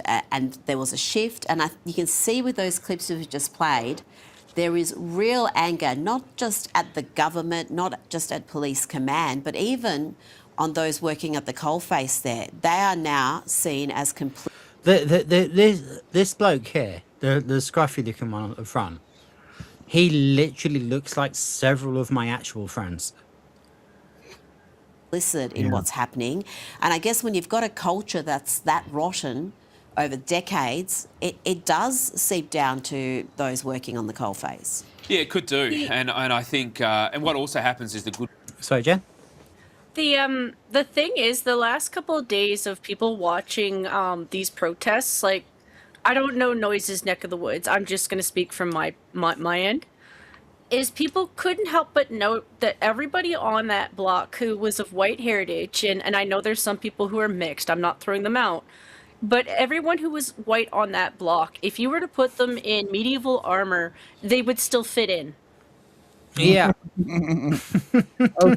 there was a shift. And you can see with those clips we've just played, there is real anger, not just at the government, not just at police command, but even on those working at the coalface there. They are now seen as complete. This bloke here, the scruffy looking one at the front, he literally looks like several of my actual friends. Complicit in what's happening. And I guess when you've got a culture that's that rotten over decades, it does seep down to those working on the coalface. Yeah, it could do. And I think, and what also happens is the good... Sorry, Jen? The thing is, the last couple of days of people watching these protests, like, I don't know Noise's neck of the woods, I'm just going to speak from my end, is people couldn't help but note that everybody on that block who was of white heritage, and I know there's some people who are mixed, I'm not throwing them out, but everyone who was white on that block, if you were to put them in medieval armor, they would still fit in. Yeah. Someone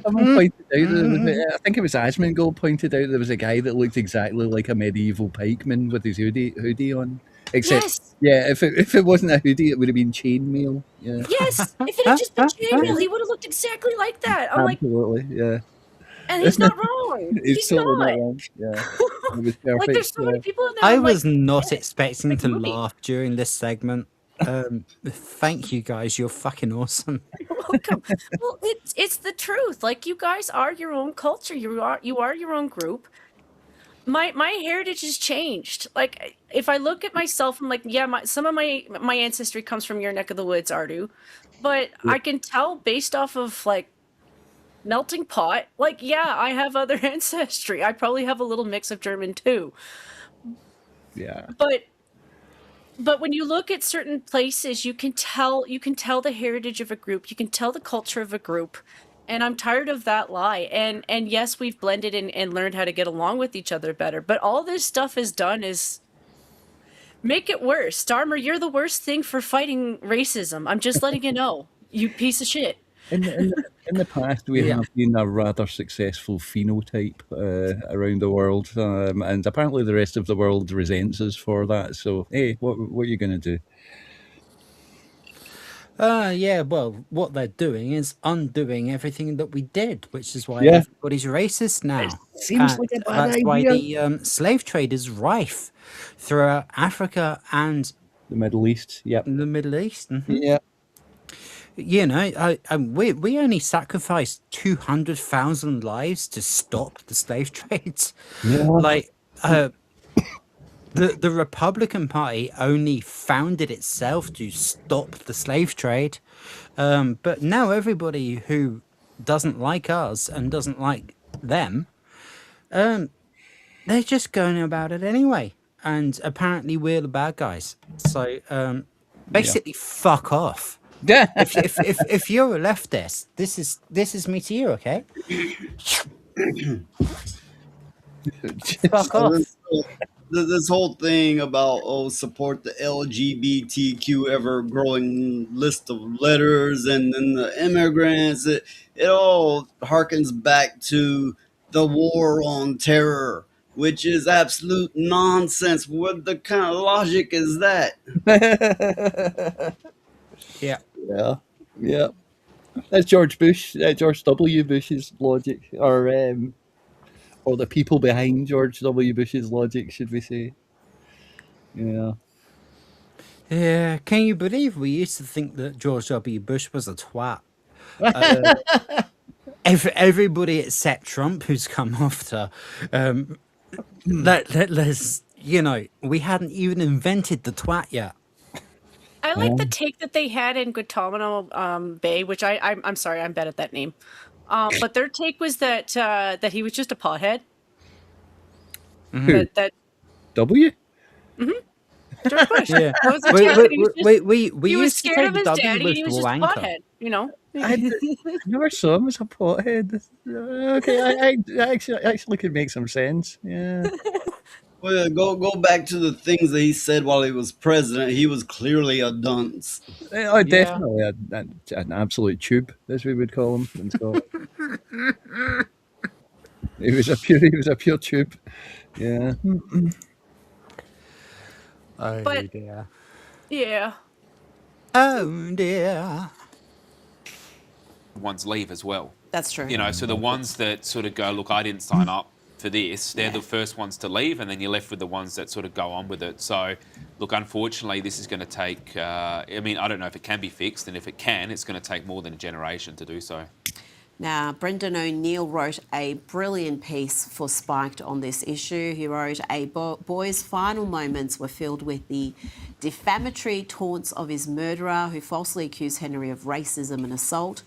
pointed out, I think it was Asmongold pointed out there was a guy that looked exactly like a medieval pikeman with his hoodie on. Except, yeah, if it wasn't a hoodie, it would have been chainmail. Yeah. Yes, if it had just been chainmail, he would have looked exactly like that. I'm Absolutely, yeah. And he's not wrong. He's totally not wrong. Yeah, it was perfect. Like, there's so many people in there. I was not expecting to laugh during this segment. Thank you guys, you're fucking awesome. Welcome. Well, it's the truth. Like, you guys are your own culture. You are your own group. My heritage has changed. Like, if I look at myself, I'm like, yeah, some of my ancestry comes from your neck of the woods, Ardu, but I can tell based off of, like, melting pot, like, yeah, I have other ancestry. I probably have a little mix of German too. Yeah. But when you look at certain places, you can tell the heritage of a group, you can tell the culture of a group. And I'm tired of that lie. And yes, we've blended and learned how to get along with each other better. But all this stuff is done is make it worse. Starmer, you're the worst thing for fighting racism. I'm just letting you know, you piece of shit. In the past, we have been a rather successful phenotype around the world, and apparently the rest of the world resents us for that. So, hey, what are you going to do? Yeah, well, what they're doing is undoing everything that we did, which is why everybody's racist now. It seems like a bad That's idea. why the slave trade is rife throughout Africa and the Middle East. Yep. The Middle East. Yeah. You know, we only sacrificed 200,000 lives to stop the slave trades. Yeah. Like, the Republican Party only founded itself to stop the slave trade. But now everybody who doesn't like us and doesn't like them, they're just going about it anyway. And apparently we're the bad guys. So basically, fuck off. If you're a leftist, this is me to you, okay? Fuck off. This whole thing about support the LGBTQ ever growing list of letters and then the immigrants, it all harkens back to the war on terror, which is absolute nonsense. What the kind of logic is that? Yeah. Yeah. That's George Bush, George W. Bush's logic, or the people behind George W. Bush's logic, should we say? Yeah. Yeah, can you believe we used to think that George W. Bush was a twat? Everybody except Trump, who's come after, let's, we hadn't even invented the twat yet. I like the take that they had in Guantanamo Bay, which I'm sorry, I'm bad at that name. But their take was that that he was just a pothead. Who? That W? George Bush. Yeah. That was the take that he was just, We he was used to scared say of the his W daddy. was He was the just a wanker. pothead, you know. I never saw him as a pothead. Okay, I actually could make some sense. Yeah. Well, go back to the things that he said while he was president. He was clearly a dunce. Oh, definitely an absolute tube, as we would call him in Scotland. He was a pure tube. Yeah. Oh But- dear. Yeah. Oh dear. Ones leave as well. That's true. So the ones that sort of go, look, I didn't sign up for this, they're the first ones to leave, and then you're left with the ones that sort of go on with it. So, look, unfortunately, this is going to take, I don't know if it can be fixed, and if it can, it's going to take more than a generation to do so. Now, Brendan O'Neill wrote a brilliant piece for Spiked on this issue. He wrote, a boy's final moments were filled with the defamatory taunts of his murderer, who falsely accused Henry of racism and assault,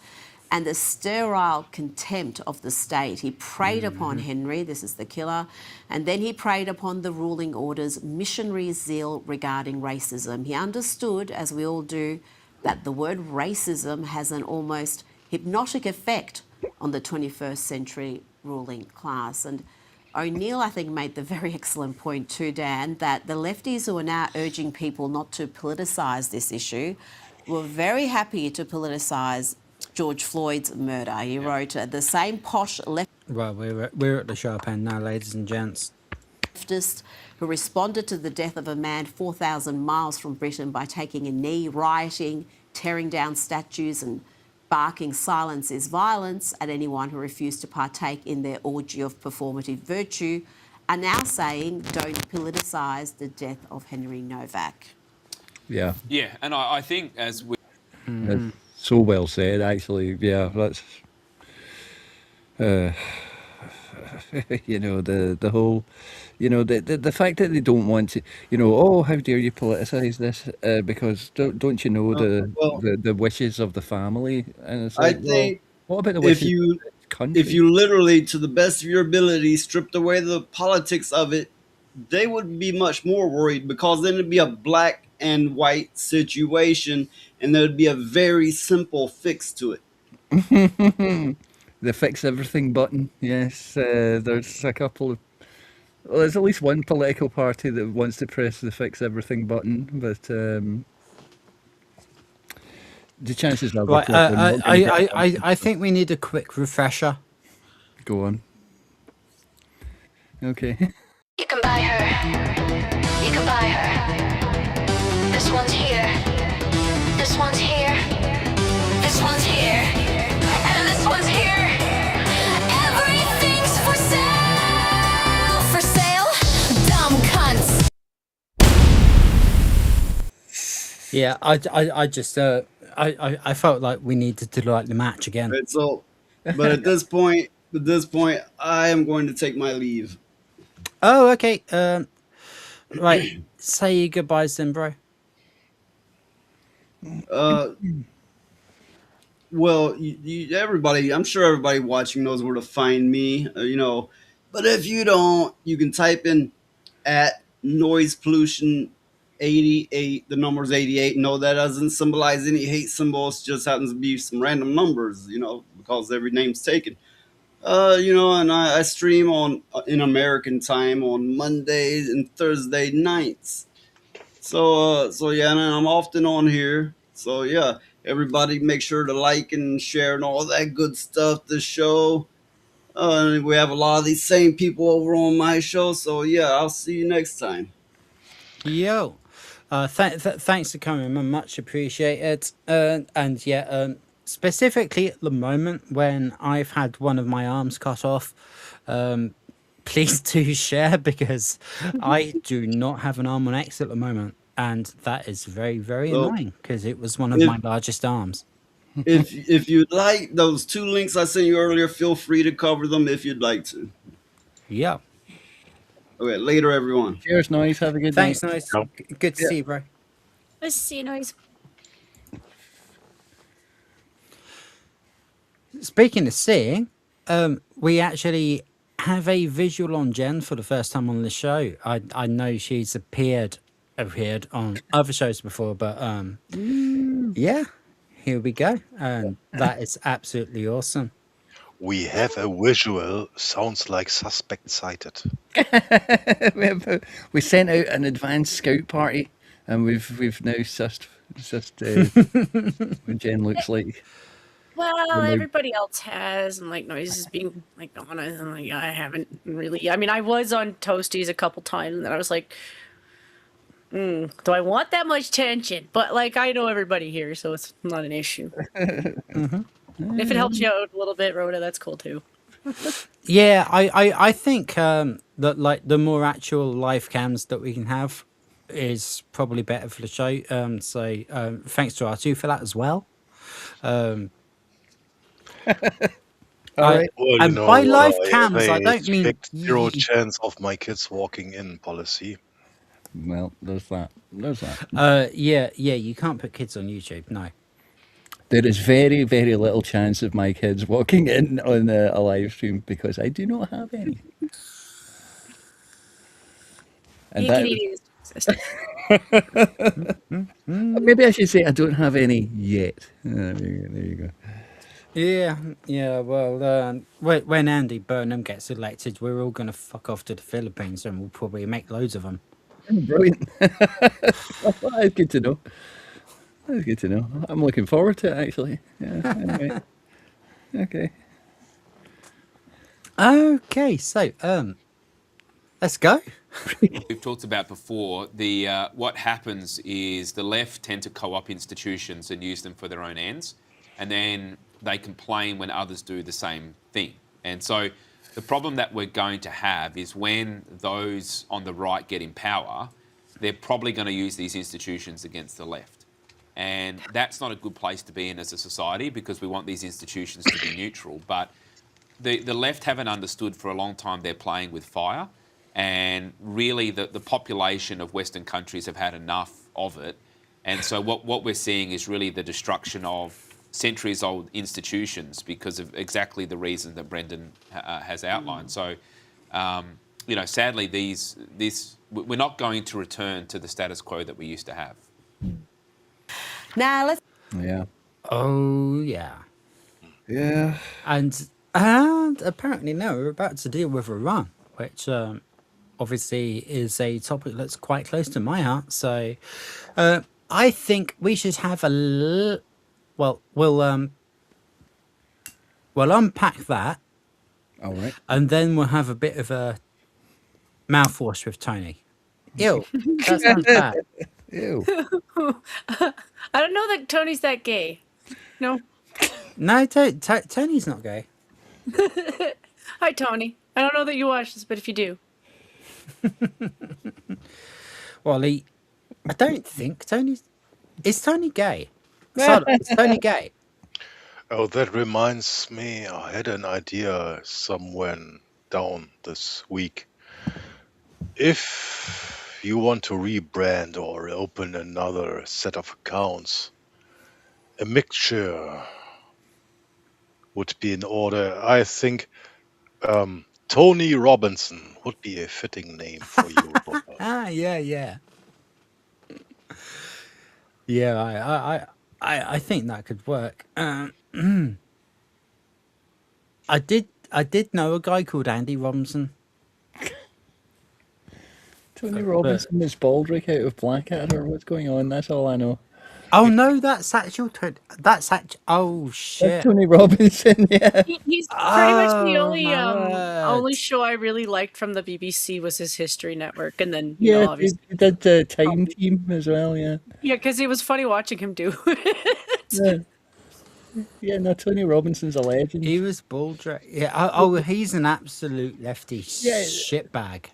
and the sterile contempt of the state. He preyed upon Henry, this is the killer, and then he preyed upon the ruling order's missionary zeal regarding racism. He understood, as we all do, that the word racism has an almost hypnotic effect on the 21st century ruling class. And O'Neill, I think, made the very excellent point too, Dan, that the lefties who are now urging people not to politicise this issue were very happy to politicise George Floyd's murder. He wrote, the same posh Well, we're at the sharp end now, ladies and gents. leftist who responded to the death of a man 4,000 miles from Britain by taking a knee, rioting, tearing down statues and barking silence is violence at anyone who refused to partake in their orgy of performative virtue, are now saying don't politicise the death of Henry Novak. Yeah. Yeah, and I think as we... That's so well said, actually. Yeah, that's... the whole... the fact that they don't want to, oh, how dare you politicise this? Because don't you know the wishes of the family? And it's like, I think what about the wishes of the country? if you literally, to the best of your ability, stripped away the politics of it, they would be much more worried, because then it'd be a black and white situation, and there'd be a very simple fix to it. The fix everything button. Yes, there's a couple of. Well, there's at least one political party that wants to press the fix everything button, but the chances are. Right, I think we need a quick refresher. Go on. Okay. You can buy her. You can buy her. This one's here. This one's here. This one's here. And this one's here. Everything's for sale. For sale. Dumb cunts. Yeah, I just I felt like we needed to like the match again. Right, so, but at this point, I am going to take my leave. Oh, okay. Right. Say your goodbyes then, bro. Well, everybody, I'm sure everybody watching knows where to find me, but if you don't, you can type in at noise pollution 88. The number's 88. No, that doesn't symbolize any hate symbols. Just happens to be some random numbers, because every name's taken. And I stream on in American time on Mondays and Thursday nights. So yeah, and I'm often on here. So yeah, everybody make sure to like and share and all that good stuff. The show. And we have a lot of these same people over on my show. So yeah, I'll see you next time. Yo, thanks for coming, man. Much appreciated. And yeah, specifically at the moment when I've had one of my arms cut off, please do share, because I do not have an arm on X at the moment, and that is very, very So, annoying because it was one of if- my largest arms. If you'd like those 2 links I sent you earlier, feel free to cover them if you'd like to. Yeah. Okay, later, everyone. Cheers, Noise. Have a good Thanks, night. Noise. Good to see you, bro. Let's see, Noise. Speaking of seeing, we actually have a visual on Jen for the first time on the show. I know she's appeared on other shows before, but yeah, here we go, and that is absolutely awesome. We have a visual. Sounds like suspect sighted. We sent out an advanced scout party, and we've now sussed what Jen looks like. Well, When they- everybody else has, and like Noise is being like honest, and like I haven't really. I mean, I was on Toasties a couple times, and then I was like, do I want that much tension? But like, I know everybody here, so it's not an issue. And if it helps you out a little bit, Rhoda, that's cool too. Yeah, I think that like the more actual live cams that we can have is probably better for the show. So thanks to R2 for that as well. Alright. Well, and by live cams, I have a don't mean strict zero chance of my kids walking in policy. Well, there's that. Yeah, you can't put kids on YouTube. No. There is very, very little chance of my kids walking in on a live stream because I do not have any. And maybe I should say I don't have any yet. There you go. Yeah. Well, when Andy Burnham gets elected, we're all gonna fuck off to the Philippines, and we'll probably make loads of them. Brilliant. That's good to know. That's good to know. I'm looking forward to it, actually. Yeah. Anyway. Okay. Okay, so let's go. We've talked about before, the what happens is the left tend to co-op institutions and use them for their own ends, and then they complain when others do the same thing. And so the problem that we're going to have is when those on the right get in power, they're probably going to use these institutions against the left. And that's not a good place to be in as a society, because we want these institutions to be neutral. But the left haven't understood for a long time they're playing with fire. And really the population of Western countries have had enough of it. And so what we're seeing is really the destruction of centuries-old institutions because of exactly the reason that Brendan has outlined. So, sadly, we're not going to return to the status quo that we used to have. Now let's. Yeah. Oh yeah. Yeah. And apparently now we're about to deal with Iran, which obviously is a topic that's quite close to my heart. So I think we should have we'll unpack that. All right. And then we'll have a bit of a mouthwash with Tony. Ew, that sounds bad. Ew. I don't know that Tony's that gay. No. No, Tony's not gay. Hi, Tony. I don't know that you watch this, but if you do. Well, I don't think is Tony gay? Silo, is Tony gay? Oh, that reminds me, I had an idea somewhere down this week. If you want to rebrand or open another set of accounts, a mixture would be in order. I think Tony Robinson would be a fitting name for you. Yeah. Yeah, I think that could work. I did know a guy called Andy Robinson. Tony but Robinson is Baldrick out of Blackadder. What's going on? That's all I know. oh no, that's actual. That's actual. Oh That's shit. Tony Robinson. Yeah. He's pretty much the Oh only my word. show I really liked from the BBC was his History Network, and then Yeah, obviously he did the Time Team as well. Yeah. yeah, because it was funny watching him do it. Yeah. Yeah. No, Tony Robinson's a legend. He was Baldrick. Yeah. Oh, he's an absolute lefty Yeah. shitbag.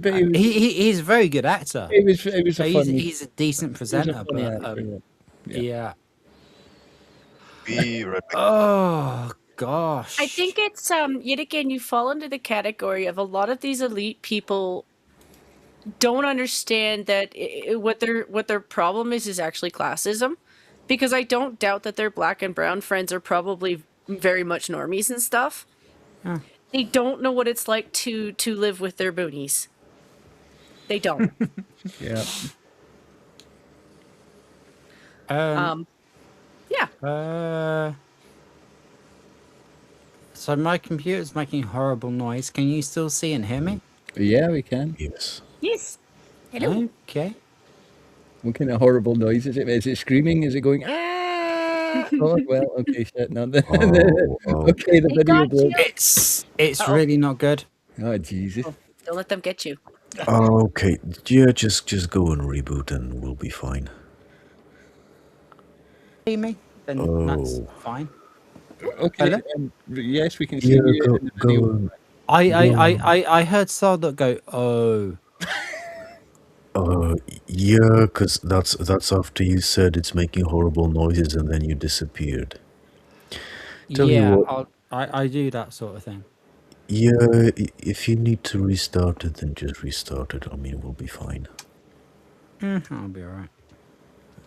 But he was. He's a very good actor. It was a funny. He's a decent He was a presenter, funny but actor, yeah. Be right back. Oh gosh. I think it's yet again you fall into the category of a lot of these elite people don't understand that what their problem is actually classism, because I don't doubt that their black and brown friends are probably very much normies and stuff. Huh. They don't know what it's like to live with their boonies. They don't. Yeah. Yeah. So my computer's making horrible noise. Can you still see and hear me? Yeah, we can. Yes. Yes. Hello. Okay. What kind of horrible noise is it? Is it screaming? Is it going? Ah! Oh well. Okay. Shit. No. Okay. The They video got broke. you. It's Uh-oh. really not good. Oh Jesus. Don't let them get you. Okay, yeah, just go and reboot and we'll be fine. See me? Then that's Oh. fine. Okay. Hello? Yes, we can see Yeah, you go in the video. go and I heard Sardot go, oh. yeah, because that's after you said it's making horrible noises and then you disappeared. Tell you Yeah, what, I do that sort of thing. yeah, if you need to restart it, then just restart it. I mean, we'll be fine. I'll be alright.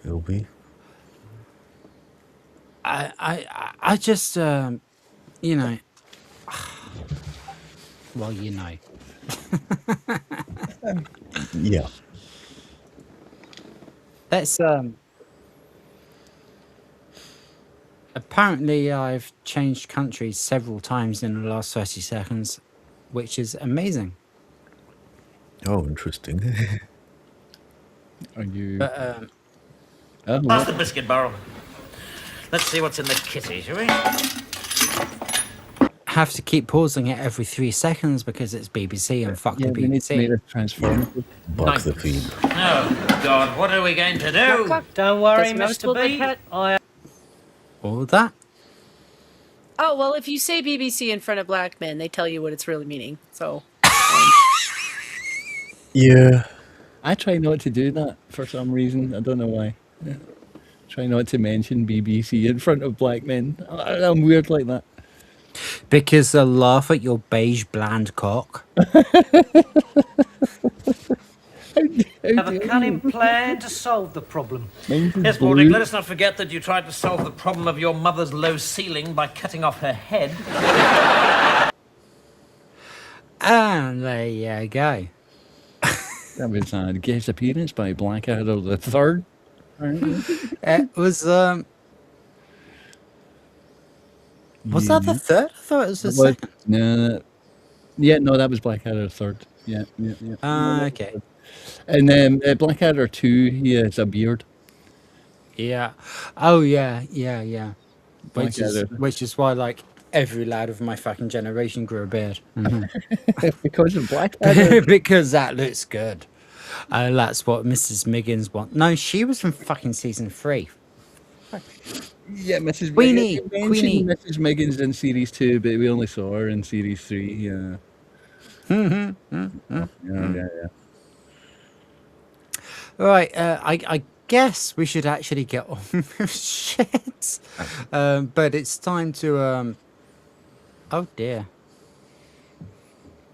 It'll be. I just, you know. Well, you know. Yeah. Let's, apparently I've changed countries several times in the last 30 seconds, which is amazing. Oh, interesting. Are you? But, Pass the biscuit barrel. Let's see what's in the kitty, shall we? have to keep pausing it every 3 seconds because it's BBC and fuck Yeah, the we need to make BBC. this transformative. Buck the feed. Oh, God, what are we going to do? Don't worry, Does Mr. B. Cat- All that? Oh, well, if you say BBC in front of black men, they tell you what it's really meaning. So, Yeah. I try not to do that for some reason. I don't know why. Yeah. Try not to mention BBC in front of black men. I'm weird like that. Because they'll laugh at your beige bland cock. Have a cunning plan to solve the problem. Yes, Lordic, let us not forget that you tried to solve the problem of your mother's low ceiling by cutting off her head. And there you go. That was a guest appearance by Blackadder the Third. It was, was that the third? I thought it was the second. No. Yeah, no, that was Blackadder the Third. Yeah. Okay. And Blackadder 2, he has a beard. Yeah. Oh, yeah. Blackadder. Which is why, like, every lad of my fucking generation grew a beard. Because of Blackadder. Because that looks good. That's what Mrs. Miggins wants. No, she was from fucking season 3. Yeah, Mrs. Queenie, Miggins. You Queenie. mentioned Mrs. Miggins in series 2, but we only saw her in series 3. Yeah. Yeah. Right, I guess we should actually get on with shit. But it's time to, oh dear.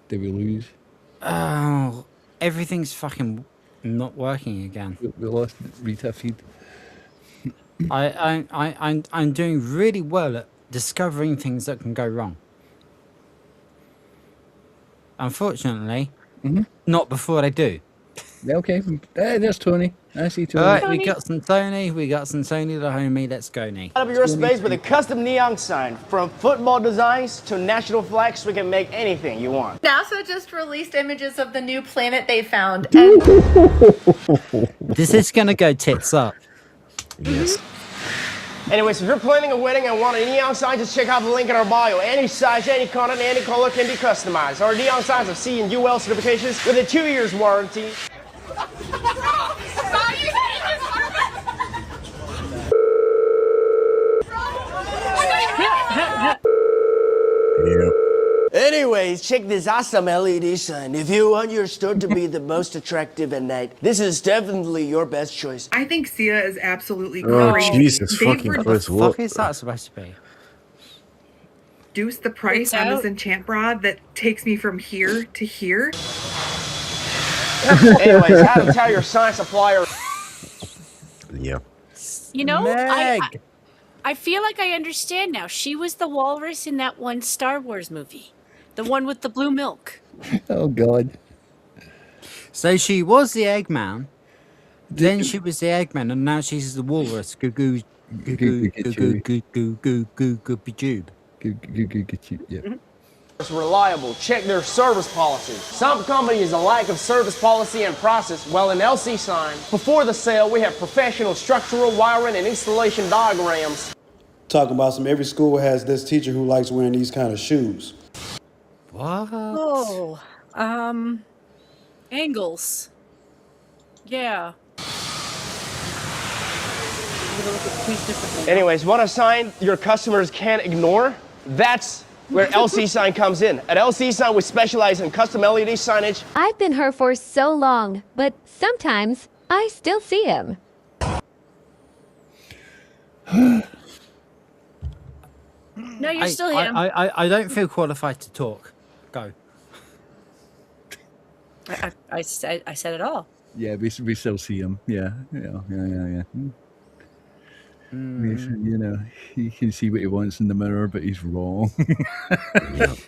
Did we lose? Oh, everything's fucking not working again. We lost Rita feed. I'm doing really well at discovering things that can go wrong. Unfortunately, not before they do. Okay, there's Tony. I see Tony. All right, we got some Tony. We got some Tony the homie. Let's go, Nee. Out of your space with a custom neon sign. From football designs to national flags, we can make anything you want. NASA just released images of the new planet they found. And This is gonna go tits up. Yes. Anyways, if you're planning a wedding and want a neon sign, just check out the link in our bio. Any size, any content, any color can be customized. Our neon signs have C and UL certifications with a 2 years warranty. Yep. Anyways, check this awesome LED sign. If you want your store to be the most attractive at night, this is definitely your best choice. I think Sia is absolutely Oh, crazy. Jesus They fucking Christ, what? Fuck is that supposed to be? reduced the price on this enchant bra that takes me from here to here. Anyways, how to tell your sign supplier. Yeah. You know, Meg. I feel like I understand now. She was the walrus in that one Star Wars movie. The one with the blue milk. Oh, God. So she was the Eggman, then she was the Eggman, and now she's the walrus. Goo goo goo goo goo goo goo goo goo goo goo jube. Yeah. It's reliable. Check their service policy. Some companies a lack of service policy and process. Well, in LC Sign, before the sale, we have professional structural wiring and installation diagrams. Talking about every school has this teacher who likes wearing these kind of shoes. What? Oh, angles. Yeah. Anyways, want a sign your customers can't ignore? That's where LC Sign comes in. At LC Sign, we specialize in custom LED signage. I've been her for so long, but sometimes I still see him. No, you're still him. I don't feel qualified to talk. Go. I said it all. Yeah, we still see him. Yeah. You know, he can see what he wants in the mirror, but he's wrong.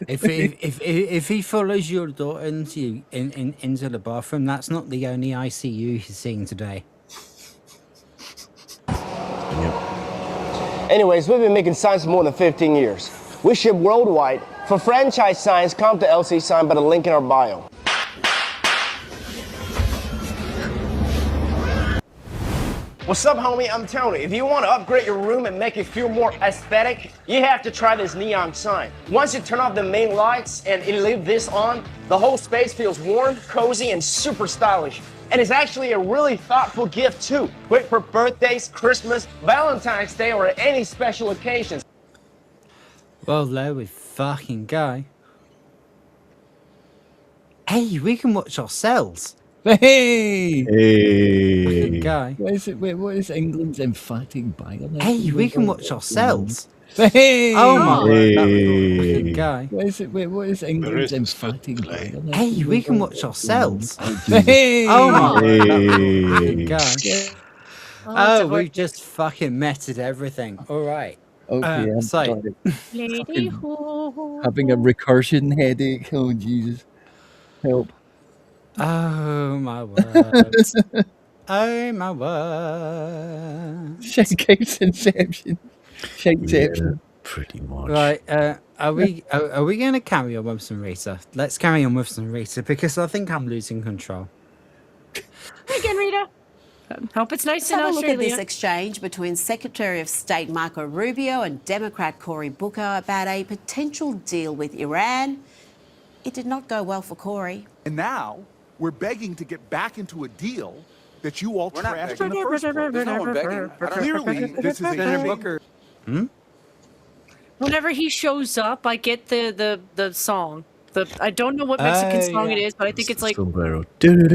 If he follows your daughter into the bathroom, that's not the only ICU he's seeing today. Anyways, we've been making signs for more than 15 years. We ship worldwide. For franchise signs, come to LC Sign by the link in our bio. What's up, homie? I'm Tony. If you want to upgrade your room and make it feel more aesthetic, you have to try this neon sign. Once you turn off the main lights and leave this on, the whole space feels warm, cozy, and super stylish. And it's actually a really thoughtful gift too. Great for birthdays, Christmas, Valentine's Day, or any special occasions. Well, there we fucking go. Hey, we can watch ourselves. Hey! Fucking go. What is it? Wait, what is England's emphatic violence? Hey, we can watch ourselves. Hey! Oh my Hey! fucking go. What is it? Wait, what is England's emphatic violence? Hey, we can watch ourselves. Hey! Oh my Hey! fucking go. Oh, we've just fucking metted everything. All right. Okay, I'm so sorry. Lady Having a recursion headache. Oh Jesus! Help! Oh my word. Oh my word. Shitegeist Inception. Shiteception. Yeah, pretty much. Right, are we going to carry on with some Rita? Let's carry on with some Rita because I think I'm losing control. Hey again, Rita. Hope it's nice in Have a look Australia. at this exchange between Secretary of State Marco Rubio and Democrat Cory Booker about a potential deal with Iran. It did not go well for Cory. And now we're begging to get back into a deal that you all trashed in the first place. There's no one begging. Clearly, this is a Senator Hmm? Whenever he shows up, I get the song. I don't know what Mexican song it is, but I think it's like. Sombrero. Senator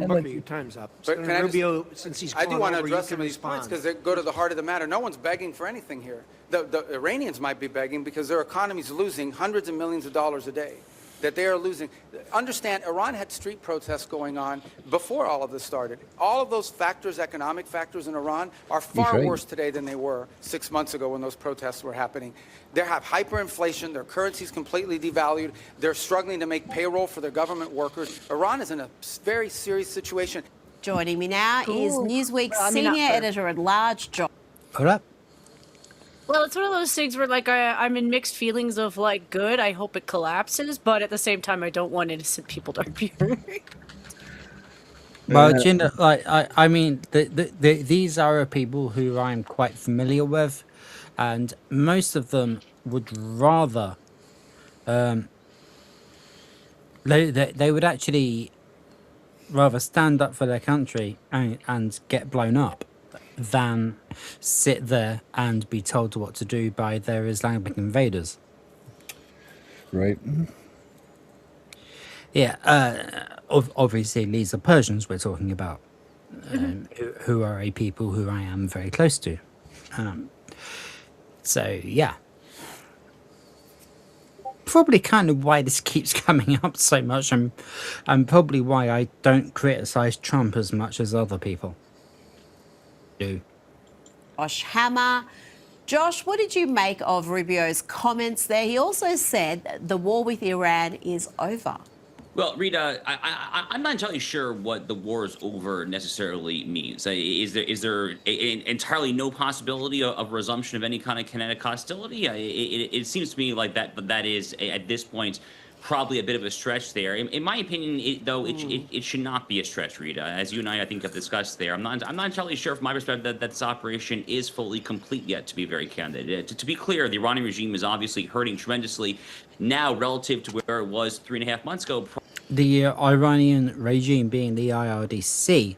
Booker, your time's up. But can Senator I Rubio, since he's I do gone want to over, you address can some of these points respond. because they go to the heart of the matter. No one's begging for anything here. The Iranians might be begging because their economy's losing hundreds of millions of dollars a day. that they are losing. Understand, Iran had street protests going on before all of this started. All of those factors, economic factors in Iran, are far right. worse today than they were 6 months ago when those protests were happening. They have hyperinflation, their currency's completely devalued, they're struggling to make payroll for their government workers. Iran is in a very serious situation. Joining me now is Newsweek's senior editor-at-large, Josh. Hold up. Well, it's one of those things where, like, I'm in mixed feelings of, like, good, I hope it collapses, but at the same time, I don't want innocent people to be hurt. Well, do you know, like, I mean, these are people who I'm quite familiar with, and most of them would rather, they would actually rather stand up for their country and get blown up than sit there and be told what to do by their Islamic invaders. Right. Yeah, obviously these are Persians we're talking about, who are a people who I am very close to. So, yeah. Probably kind of why this keeps coming up so much, and probably why I don't criticize Trump as much as other people do. Josh Hammer. Josh, what did you make of Rubio's comments there? He also said the war with Iran is over. Well, Rita, I'm not entirely sure what the war is over necessarily means. Is there entirely no possibility of resumption of any kind of kinetic hostility? It seems to me like that is, at this point, probably a bit of a stretch there. In my opinion, it should not be a stretch, Rita. As you and I think, have discussed there, I'm not entirely sure from my perspective that this operation is fully complete yet, to be very candid. To be clear, the Iranian regime is obviously hurting tremendously now relative to where it was 3.5 months ago. The Iranian regime being the IRGC,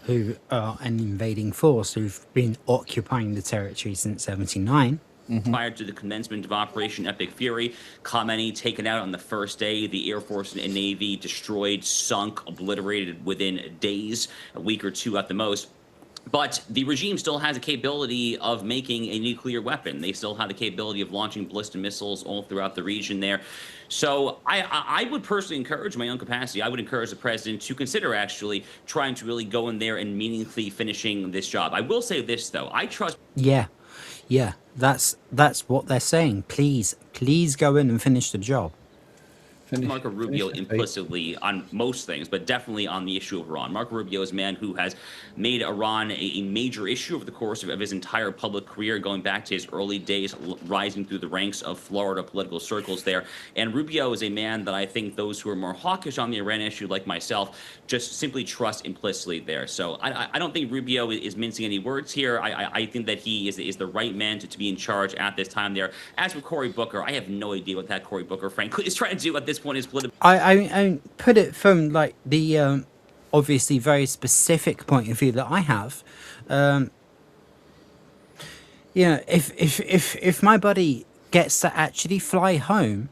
who are an invading force who've been occupying the territory since '79. Prior to the commencement of Operation Epic Fury, Khamenei taken out on the first day, the Air Force and Navy destroyed, sunk, obliterated within days, a week or two at the most. But the regime still has the capability of making a nuclear weapon. They still have the capability of launching ballistic missiles all throughout the region there. So I would personally encourage, in my own capacity, I would encourage the president to consider actually trying to really go in there and meaningfully finishing this job. I will say this, though. I trust... Yeah, that's what they're saying. Please go in and finish the job. Marco Rubio implicitly on most things, but definitely on the issue of Iran. Marco Rubio is a man who has made Iran a major issue over the course of his entire public career, going back to his early days, rising through the ranks of Florida political circles there. And Rubio is a man that I think those who are more hawkish on the Iran issue, like myself, just simply trust implicitly there. So I don't think Rubio is mincing any words here. I think that he is the right man to be in charge at this time there. As for Cory Booker, I have no idea what that Cory Booker, frankly, is trying to do at this point. Is political. I put it from like the obviously very specific point of view that I have. You know, if my buddy gets to actually fly home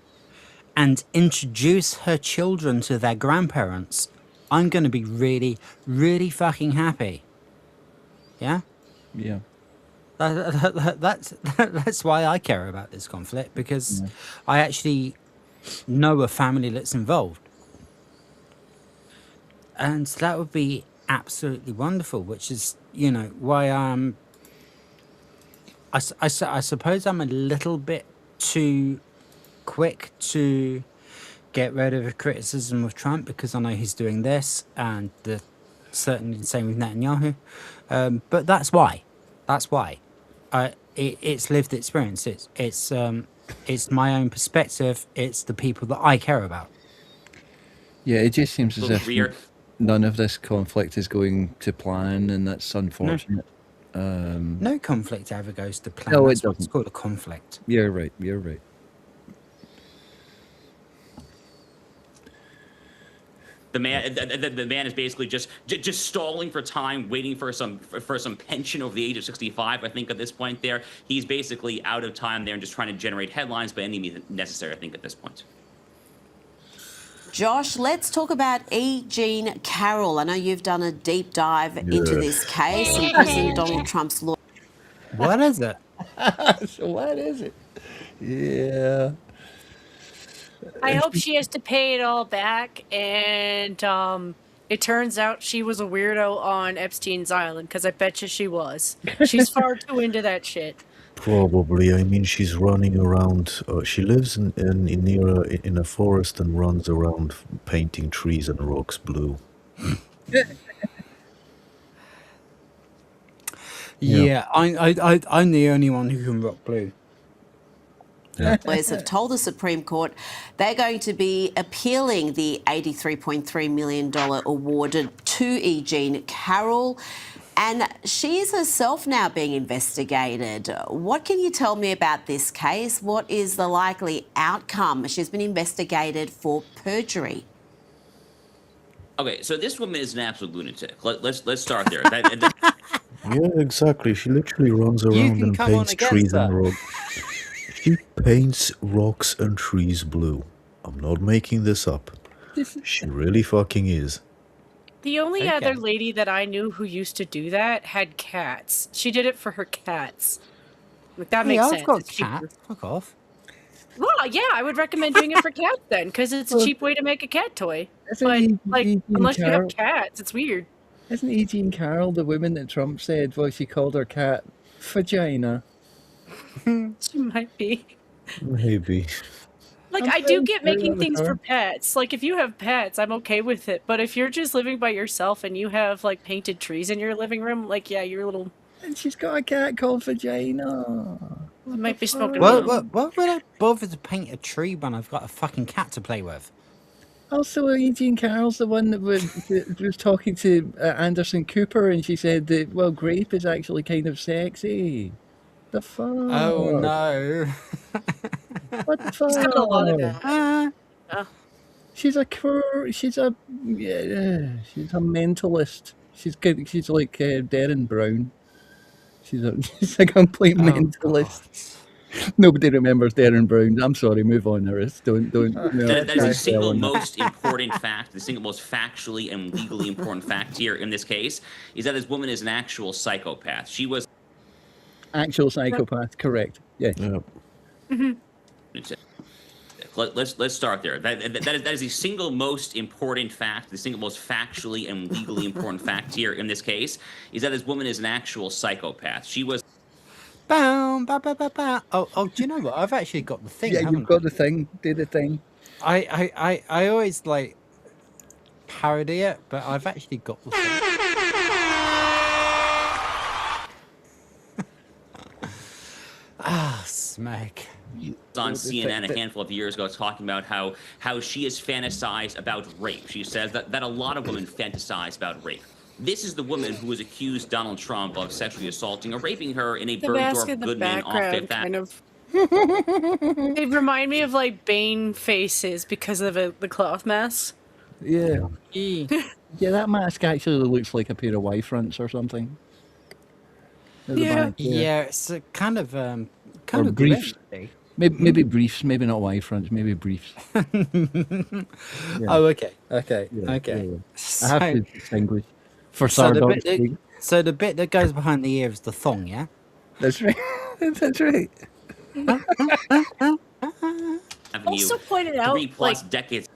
and introduce her children to their grandparents, I'm going to be really, really fucking happy. Yeah? Yeah. That's why I care about this conflict, because I actually know a family that's involved. And that would be absolutely wonderful, which is, you know, why I suppose I'm a little bit too quick to get rid of the criticism of Trump, because I know he's doing this, and certainly the same with Netanyahu. But that's why. It's lived experience. It's my own perspective. It's the people that I care about. Yeah, it just seems as if none of this conflict is going to plan, and that's unfortunate. No conflict ever goes to plan. No, That's it what's doesn't. called a conflict. You're right. You're right. The man is basically just stalling for time, waiting for some pension over the age of 65. I think at this point there, he's basically out of time there and just trying to generate headlines by any means necessary. I think at this point. Josh, let's talk about E. Jean Carroll. I know you've done a deep dive into this case, and President Donald Trump's law. What is it? So what is it? Yeah. I hope she has to pay it all back, and it turns out she was a weirdo on Epstein's Island, because I bet you she was. She's far too into that shit. Probably. I mean, she's running around. She lives in a forest and runs around painting trees and rocks blue. Yeah, I'm the only one who can rock blue. Lawyers have told the Supreme Court they're going to be appealing the $83.3 million awarded to E. Jean Carroll. And she's herself now being investigated. What can you tell me about this case? What is the likely outcome? She's been investigated for perjury. Okay, so this woman is an absolute lunatic. Let's start there. Yeah, exactly. She literally runs around and paints trees and rocks. She paints rocks and trees blue. I'm not making this up. She really fucking is. The only other lady that I knew who used to do that had cats. She did it for her cats. Like, that makes sense. I've got It's cat. cheaper. Fuck off. Well, yeah, I would recommend doing it for cats then, because it's a cheap way to make a cat toy. But, like, unless you have cats, it's weird. Isn't E. Jean Carroll the woman that Trump said, well, she called her cat vagina? She might be. Maybe. Like, I do get making things for pets. Like, if you have pets, I'm okay with it. But if you're just living by yourself and you have, like, painted trees in your living room, like, yeah, you're a little... And she's got a cat called Vagina. You might be smoking What would I bother to paint a tree when I've got a fucking cat to play with? Also, E. Jean Carroll's the one that was talking to Anderson Cooper, and she said that, well, grape is actually kind of sexy. The fuck? Oh, no. What the fuck? She's got a lot of that. She's a mentalist. She's like Darren Brown. She's a complete mentalist. Nobody remembers Darren Brown. I'm sorry. Move on, Iris. Don't. That is the single most important fact, the single most factually and legally important fact here in this case, is that this woman is an actual psychopath. She was actual psychopath. Correct. Yeah. Let's start there. That is the single most important fact, the single most factually and legally important fact here in this case, is that this woman is an actual psychopath. She was. Boom, ba, ba, ba, ba. Oh, do you know what? I've actually got the thing. Yeah, you've got the thing. Do the thing. I always like parody it, but I've actually got the thing. Smack. On CNN a handful of years ago talking about how she has fantasized about rape. She says that a lot of women fantasize about rape. This is the woman who was accused Donald Trump of sexually assaulting or raping her in a Bergdorf Goodman off Fifth Avenue. They remind me of, like, Bane faces because of the cloth mask. Yeah. Yeah, that mask actually looks like a pair of Y fronts or something. Yeah, it's a kind of briefs. gritty. Maybe briefs, maybe not Y fronts, maybe briefs. Oh, okay. Yeah. I have to distinguish. For so the bit that goes behind the ear is the thong, yeah? That's right. That's right. Also pointed out, 3+ decades.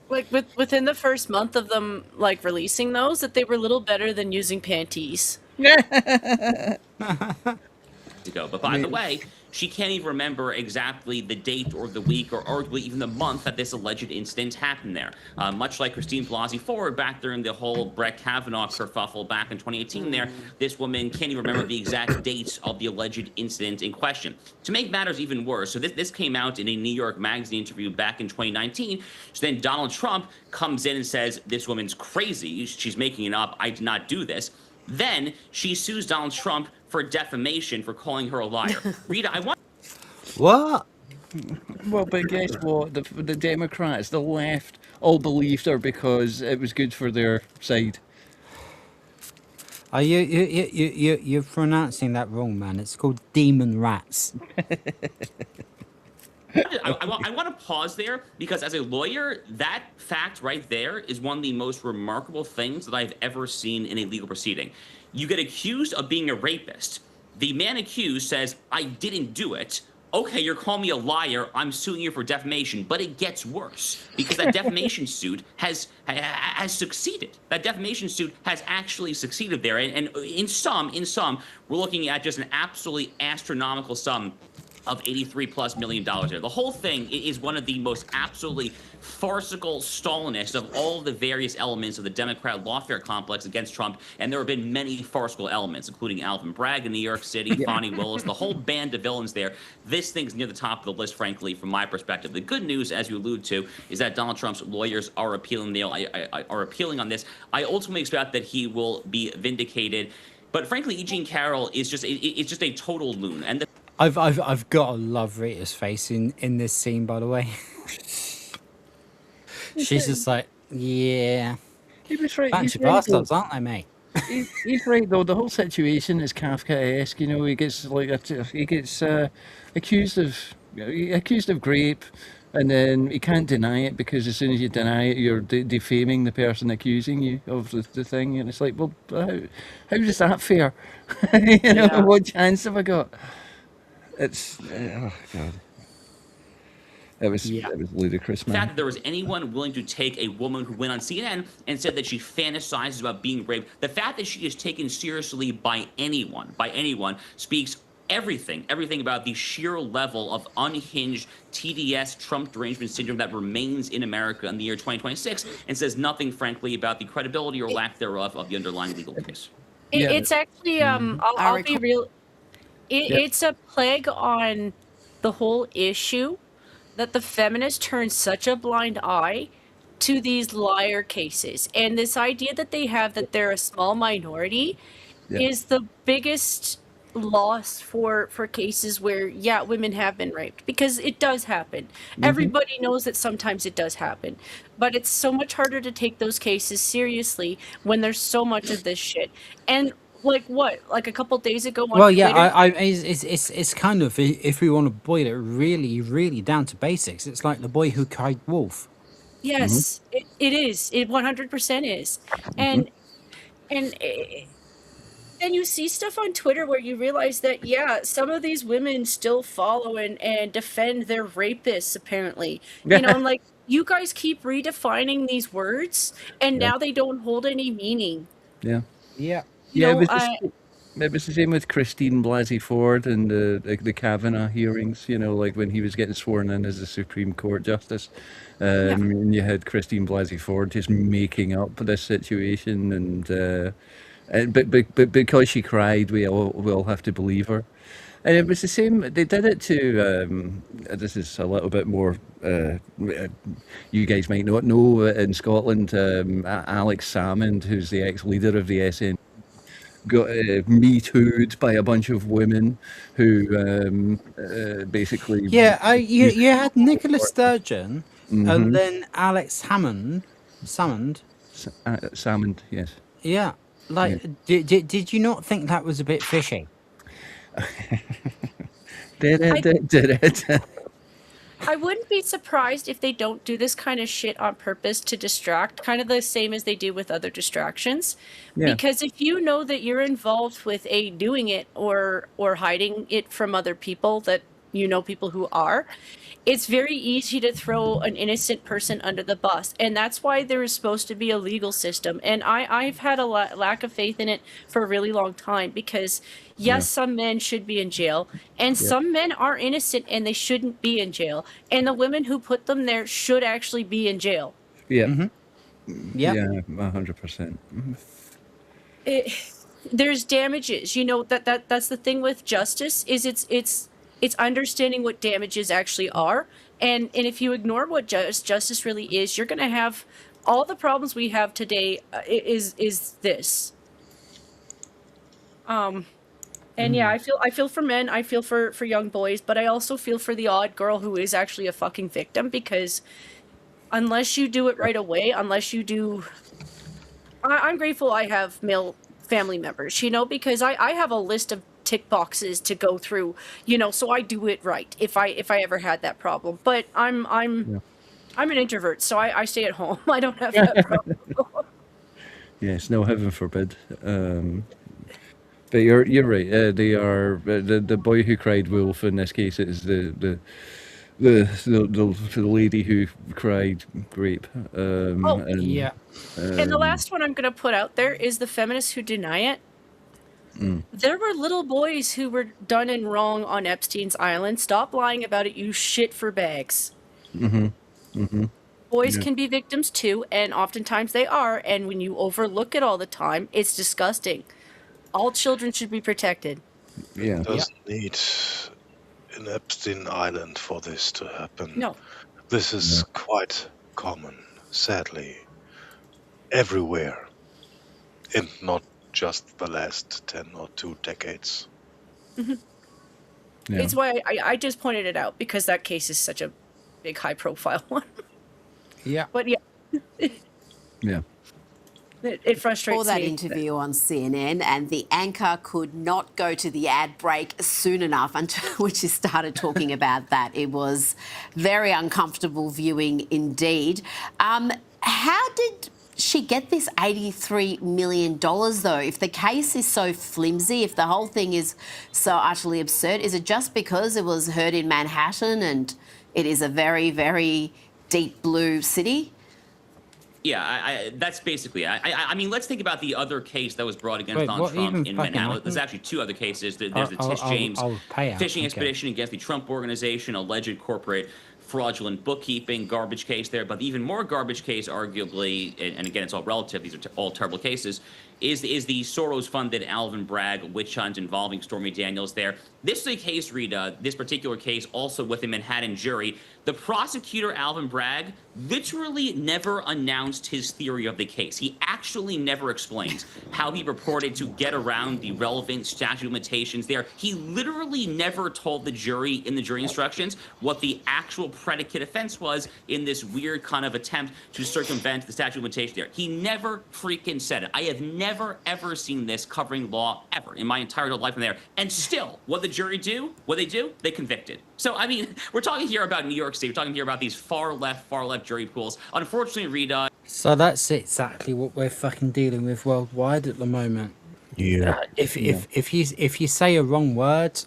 Like within the first month of them like releasing those, that they were a little better than using panties. Ago. But by the way, she can't even remember exactly the date or the week or arguably even the month that this alleged incident happened there. Much like Christine Blasey Ford back during the whole Brett Kavanaugh kerfuffle back in 2018 there, this woman can't even remember the exact dates of the alleged incident in question. To make matters even worse, so this came out in a New York Magazine interview back in 2019. So then Donald Trump comes in and says, this woman's crazy, she's making it up, I did not do this. Then she sues Donald Trump for defamation for calling her a liar. Rita, I want... What? Well, but guess what? The Democrats, the left, all believed her because it was good for their side. Are you're pronouncing that wrong, man. It's called demon rats. I want to pause there because as a lawyer, that fact right there is one of the most remarkable things that I've ever seen in a legal proceeding. You get accused of being a rapist. The man accused says, I didn't do it. okay, you're calling me a liar, I'm suing you for defamation, but it gets worse because that defamation suit has succeeded. That defamation suit has actually succeeded there, and in sum, we're looking at just an absolutely astronomical sum of $83+ million there. The whole thing is one of the most absolutely farcical, Stalinist of all of the various elements of the Democrat lawfare complex against Trump, and there have been many farcical elements, including Alvin Bragg in New York City, Fonnie Willis, the whole band of villains there. This thing's near the top of the list, frankly, from my perspective. The good news, as you allude to, is that Donald Trump's lawyers are appealing on this. I ultimately expect that he will be vindicated. But frankly, E. Jean Carroll is just it's just a total loon. And I've got to love Rita's face in this scene, by the way. She's just like, yeah. He was right. Bunch He's of right, bastards, though. aren't they, mate? He's right though. The whole situation is Kafkaesque. You know, he gets accused of rape, and then he can't deny it because as soon as you deny it, you're defaming the person accusing you of the thing. And it's like, well, how is that fair? You know, what chance have I got? It's oh god. It was ludicrous, the man. fact that there was anyone willing to take a woman who went on CNN and said that she fantasizes about being raped, the fact that she is taken seriously by anyone, speaks everything about the sheer level of unhinged TDS, Trump derangement syndrome that remains in America in the year 2026, and says nothing, frankly, about the credibility or lack thereof of the underlying legal case. It's actually, I'll be real. It's a plague on the whole issue that the feminists turn such a blind eye to these liar cases. And this idea that they have that they're a small minority is the biggest loss for cases where, women have been raped. Because it does happen. Everybody knows that sometimes it does happen. But it's so much harder to take those cases seriously when there's so much of this shit. And like a couple days ago on Twitter, it's kind of, if we want to boil it really, really down to basics, it's like the boy who cried wolf. Yes, it is. It 100% is. And then you see stuff on Twitter where you realize that, some of these women still follow and defend their rapists, apparently. You know, I'm like, you guys keep redefining these words, and now they don't hold any meaning. Yeah. It was the same with Christine Blasey Ford and the Kavanaugh hearings, you know, like when he was getting sworn in as a Supreme Court justice. And you had Christine Blasey Ford just making up this situation, but because she cried, we all have to believe her. And it was the same. They did it to. This is a little bit more. You guys might not know. In Scotland, Alex Salmond, who's the ex-leader of the SN, got Me Too'd by a bunch of women who basically. Yeah, you had Nicola Sturgeon, and then Alex Salmond, yes. Yeah, did you not think that was a bit fishy? Did it? I wouldn't be surprised if they don't do this kind of shit on purpose to distract, kind of the same as they do with other distractions. Because if you know that you're involved with doing it or hiding it from other people, that you know people who are, it's very easy to throw an innocent person under the bus. And that's why there is supposed to be a legal system. And I've had a lack of faith in it for a really long time because, some men should be in jail. And some men are innocent and they shouldn't be in jail. And the women who put them there should actually be in jail. Yeah. Yeah, 100%. There's damages. You know, that's the thing with justice is it's understanding what damages actually are. And if you ignore what justice really is, you're going to have all the problems we have today is this. And I feel for men, I feel for young boys, but I also feel for the odd girl who is actually a fucking victim because unless you do it right away, I'm grateful I have male family members, you know, because I have a list of tick boxes to go through, you know, so I do it right if I ever had that problem. But I'm an introvert, so I stay at home. I don't have that problem. Yes, no, heaven forbid. But you're right. They are the boy who cried wolf in this case is the lady who cried grape. Oh, Yeah. And the last one I'm going to put out there is the feminists who deny it. Mm. There were little boys who were done and wrong on Epstein's Island. Stop lying about it, you shit for bags. Boys Yeah. can be victims too, and oftentimes they are, and when you overlook it all the time, it's disgusting. All children should be protected. Yeah. Doesn't need an Epstein Island for this to happen. No. This is quite common, sadly, everywhere, and not just the last 10 or 2 decades. Yeah. It's why I just pointed it out, because that case is such a big, high-profile one. Yeah. But yeah, Yeah. it frustrates For that me. interview on CNN, and the anchor could not go to the ad break soon enough until when she started talking about that. It was very uncomfortable viewing indeed. How did she get this $83 million, though? If the case is so flimsy, if the whole thing is so utterly absurd, is it just because it was heard in Manhattan and it is a very, very deep blue city? Yeah, that's basically. I mean, let's think about the other case that was brought against Wait, Donald what Trump even in fucking Manhattan. There's happened? actually 2 other cases. There's the I'll- Tish I'll- James I'll pay out, phishing okay. expedition against the Trump Organization, alleged corporate fraudulent bookkeeping, garbage case there. But the even more garbage case, arguably, and again, it's all relative. These are all terrible cases. Is the Soros-funded Alvin Bragg witch hunt involving Stormy Daniels there? This is a case, Rita, this particular case, also with a Manhattan jury. The prosecutor, Alvin Bragg, literally never announced his theory of the case. He actually never explains how he purported to get around the relevant statute of limitations there. He literally never told the jury in the jury instructions what the actual predicate offense was in this weird kind of attempt to circumvent the statute of limitations there. He never freaking said it. I have never, ever seen this covering law ever in my entire adult life in there. And still, what the jury do, they convicted. So, I mean, we're talking here about New York State. We're talking here about these far left jury pools. Unfortunately, Rita. So that's exactly what we're fucking dealing with worldwide at the moment. Yeah. If you say a wrong word,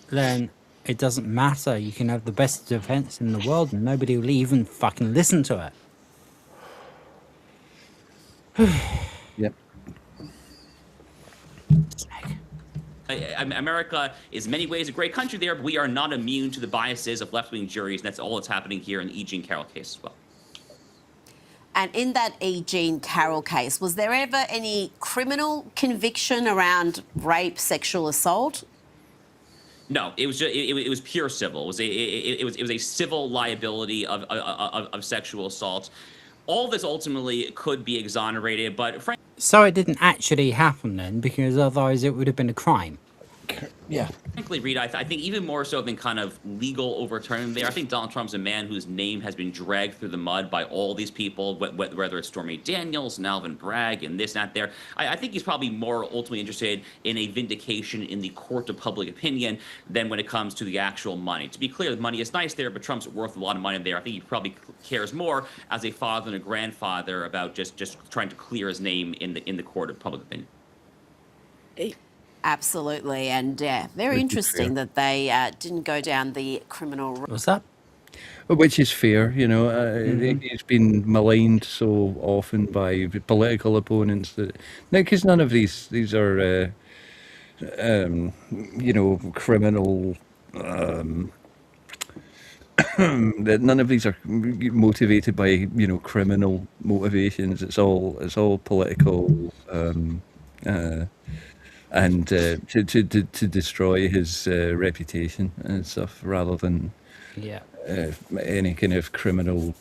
then it doesn't matter. You can have the best defense in the world, and nobody will even fucking listen to it. Yep. America is in many ways a great country there, but we are not immune to the biases of left-wing juries, and that's all that's happening here in the E. Jean Carroll case as well. And in that E. Jean Carroll case, was there ever any criminal conviction around rape, sexual assault? No, it was just, it was pure civil. It was a civil liability of sexual assault. All this ultimately could be exonerated, but frankly. So it didn't actually happen then, because otherwise it would have been a crime. Yeah. Frankly, Reed, I think even more so than kind of legal overturning there, I think Donald Trump's a man whose name has been dragged through the mud by all these people, whether it's Stormy Daniels and Alvin Bragg and this, that, there. I think he's probably more ultimately interested in a vindication in the court of public opinion than when it comes to the actual money. To be clear, the money is nice there, but Trump's worth a lot of money there. I think he probably cares more as a father and a grandfather about just trying to clear his name in the court of public opinion. Absolutely, and very interesting that they didn't go down the criminal route. What's that? Which is fair, you know. He's been maligned so often by political opponents that now, because none of these are, you know, criminal. That none of these are motivated by, you know, criminal motivations. It's all political. And to destroy his reputation and stuff, rather than any kind of criminal.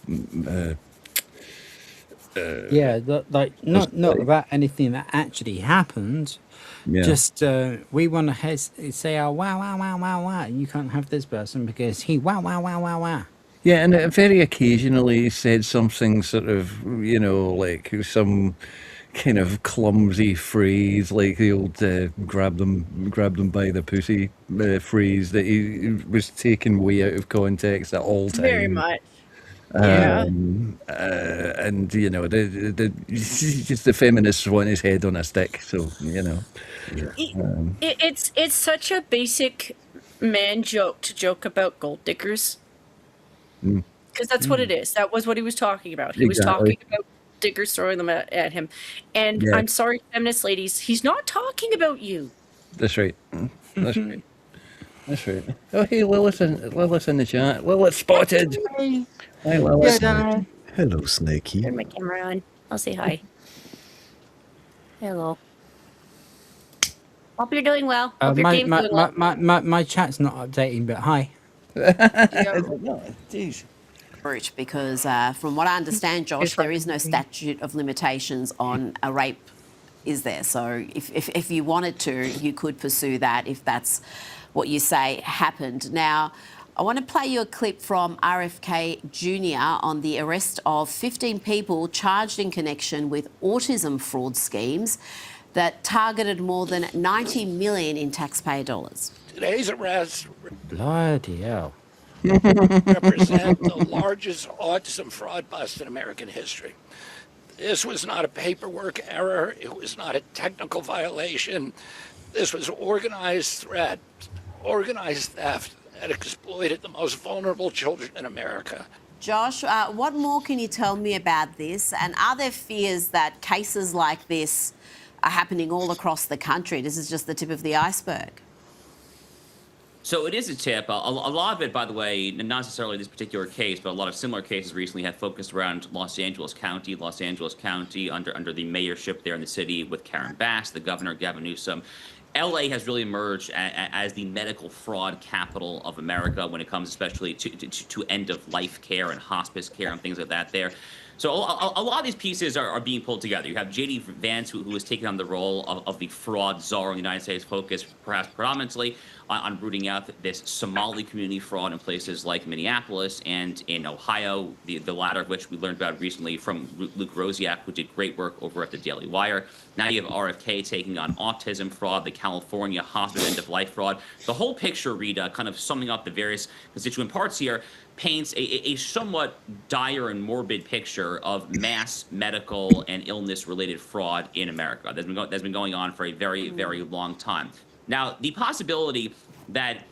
Not about anything that actually happened. Yeah. Just we want to say, oh wow, you can't have this person because he wow. Yeah, and very occasionally he said something sort of, you know, like some kind of clumsy phrase, like the old grab them by the pussy phrase that he was taken way out of context at all times. Very much. Yeah. And you know, just the feminists want his head on a stick. So you know, It's such a basic man joke to joke about gold diggers. mm, Because that's what it is. That was what he was talking about. He was exactly. talking about diggers throwing them at him. And Yeah, I'm sorry, feminist ladies, he's not talking about you. that's right. That's right. That's right. Oh, hey, Lilith in the chat. Lilith spotted. Hi. Hi, Lilith. Yoda. Hello, Snakey. Turn my camera on. I'll say hi. Hello. Hope you're doing well. Hope your My, game's my, doing my, well. my chat's not updating, but hi. Jeez. Brute, because from what I understand, Josh, there is no statute of limitations on a rape, is there? So if you wanted to, you could pursue that if that's what you say happened. Now, I want to play you a clip from RFK Jr. on the arrest of 15 people charged in connection with autism fraud schemes that targeted more than 90 million in taxpayer dollars. Today's arrests Bloody hell. represent the largest autism fraud bust in American history. This was not a paperwork error. It was not a technical violation. This was organized threat, organized theft that exploited the most vulnerable children in America. Josh, what more can you tell me about this? And are there fears that cases like this are happening all across the country? This is just the tip of the iceberg. So it is a tip. A lot of it, by the way, not necessarily this particular case, but a lot of similar cases recently have focused around Los Angeles County. Los Angeles County, under the mayorship there in the city with Karen Bass, the governor, Gavin Newsom. LA has really emerged as the medical fraud capital of America when it comes especially to end-of-life care and hospice care and things like that there. So a lot of these pieces are being pulled together. You have J.D. Vance, who has taken on the role of the fraud czar in the United States, focused perhaps predominantly on rooting out this Somali community fraud in places like Minneapolis and in Ohio, the latter of which we learned about recently from Luke Rosiak, who did great work over at the Daily Wire. Now you have RFK taking on autism fraud, the California hospital end-of-life fraud. The whole picture, Rita, kind of summing up the various constituent parts here, paints a somewhat dire and morbid picture of mass medical and illness-related fraud in America that's been going on for a very, very long time. Now, the possibility that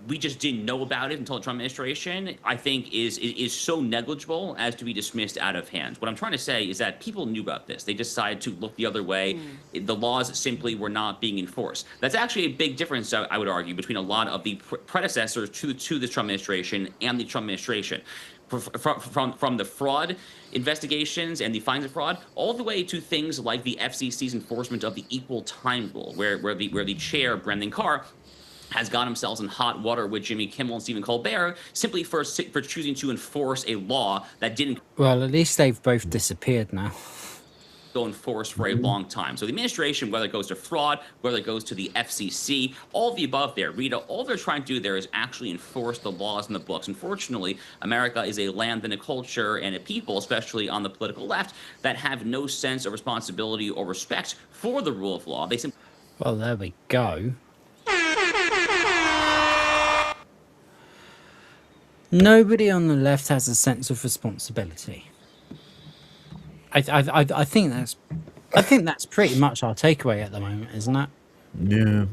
we just didn't know about it until the Trump administration, I think, is so negligible as to be dismissed out of hand. What I'm trying to say is that people knew about this. They decided to look the other way. The laws simply were not being enforced. That's actually a big difference, I would argue, between a lot of the predecessors to the Trump administration and the Trump administration. From the fraud investigations and the fines of fraud, all the way to things like the FCC's enforcement of the equal time rule, where the chair, Brendan Carr, has got themselves in hot water with Jimmy Kimmel and Stephen Colbert simply for choosing to enforce a law that didn't Well, at least they've both disappeared now. go in force for a long time. So the administration, whether it goes to fraud, whether it goes to the FCC, all of the above there, Rita, all they're trying to do there is actually enforce the laws and the books. Unfortunately, America is a land and a culture and a people, especially on the political left, that have no sense of responsibility or respect for the rule of law. They simply... Well, there we go. Nobody on the left has a sense of responsibility. I think that's pretty much our takeaway at the moment, isn't it? Yeah.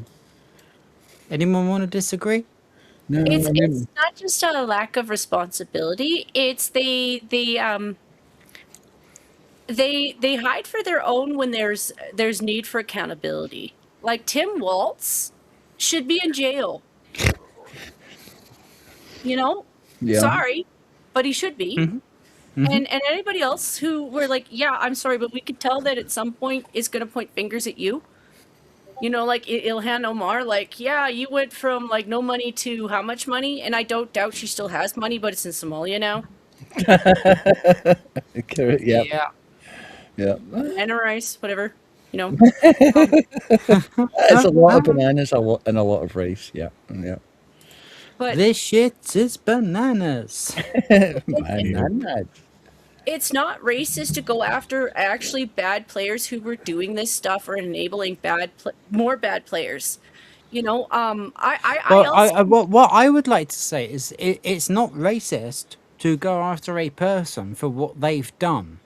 Anyone want to disagree? No, It's not just a lack of responsibility. It's they hide for their own when there's need for accountability. Like Tim Waltz should be in jail. You know? Yeah. Sorry, but he should be. Mm-hmm. And anybody else who were like, yeah, I'm sorry, but we could tell that at some point is going to point fingers at you. You know, like Ilhan Omar, like, yeah, you went from like no money to how much money? And I don't doubt she still has money, but it's in Somalia now. Correct. Yeah. Yeah. Yeah. Banana rice, whatever, you know. It's a lot of bananas and a lot of rice. Yeah. Yeah. But this shit is bananas. Bananas. it's not racist to go after actually bad players who were doing this stuff or enabling more bad players. You know, What I would like to say is it's not racist to go after a person for what they've done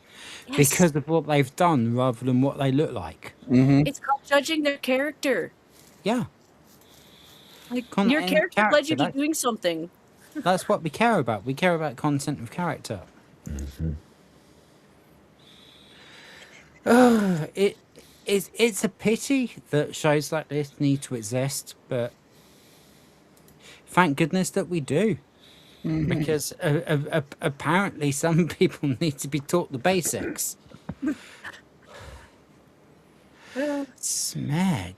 because of what they've done rather than what they look like. It's called judging their character. Yeah. Like Content your of character led you to that's, doing something. that's what we care about. We care about content of character. It's a pity that shows like this need to exist, but thank goodness that we do. Because apparently some people need to be taught the basics. Smeg.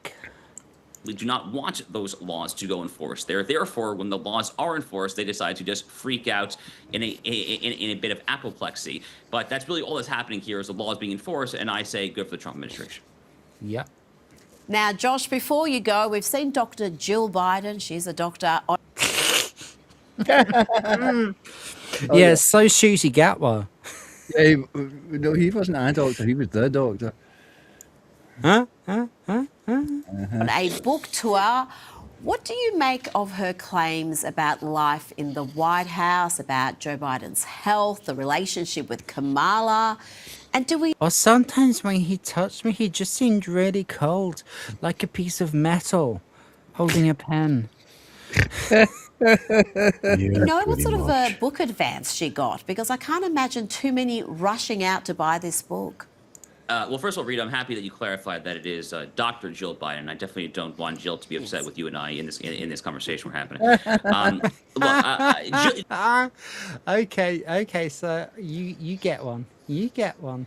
We do not want those laws to go enforced. They're therefore, when the laws are enforced, they decide to just freak out in a bit of apoplexy. But that's really all that's happening here is the laws being enforced, and I say good for the Trump administration. Yep. Now, Josh, before you go, we've seen Dr. Jill Biden. She's a doctor. Yeah, so Shooty Gatwa. Yeah, no, he wasn't a doctor. He was the doctor. On a book tour. What do you make of her claims about life in the White House, about Joe Biden's health, the relationship with Kamala? And do we... Or sometimes when he touched me, he just seemed really cold, like a piece of metal holding a pen. You know what sort of a book advance she got? Because I can't imagine too many rushing out to buy this book. Well, first of all, Rita, I'm happy that you clarified that it is Dr. Jill Biden. I definitely don't want Jill to be upset with you and I in this conversation we're having. Okay, so you get one. You get one.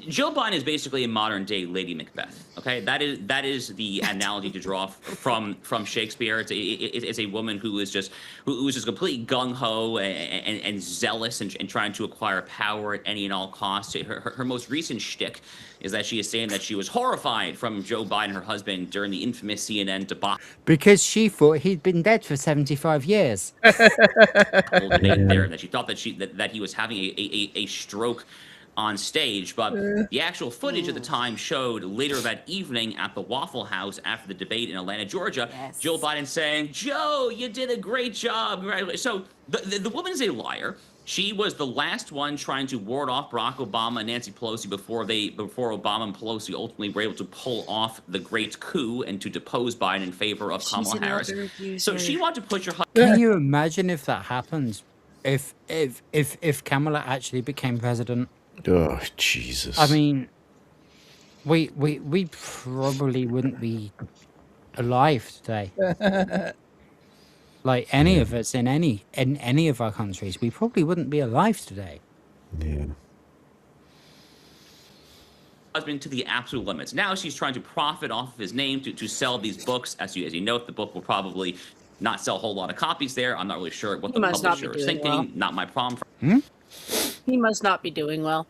Jill Biden is basically a modern day Lady Macbeth. Okay, that is the analogy to draw from Shakespeare. It's a woman who is just completely gung ho and zealous and trying to acquire power at any and all costs. Her most recent shtick is that she is saying that she was horrified from Joe Biden, her husband, during the infamous CNN debacle. Because she thought he'd been dead for 75 years. Debate there, that she thought that he was having a stroke on stage, but the actual footage at the time showed later that evening at the Waffle House after the debate in Atlanta, Georgia, Jill Biden saying, "Joe, you did a great job." So the woman is a liar. She was the last one trying to ward off Barack Obama and Nancy Pelosi before Obama and Pelosi ultimately were able to pull off the great coup and to depose Biden in favor of Kamala Harris. So she wanted to put your... Can you imagine if that happened? If Kamala actually became president? Oh, Jesus. I mean, we probably wouldn't be alive today. Like any of us in any of our countries, we probably wouldn't be alive today. Yeah. Husband to the absolute limits. Now she's trying to profit off of his name to sell these books. As you note, the book will probably not sell a whole lot of copies there. I'm not really sure what the publisher is thinking. Well. Not my problem. He must not be doing well.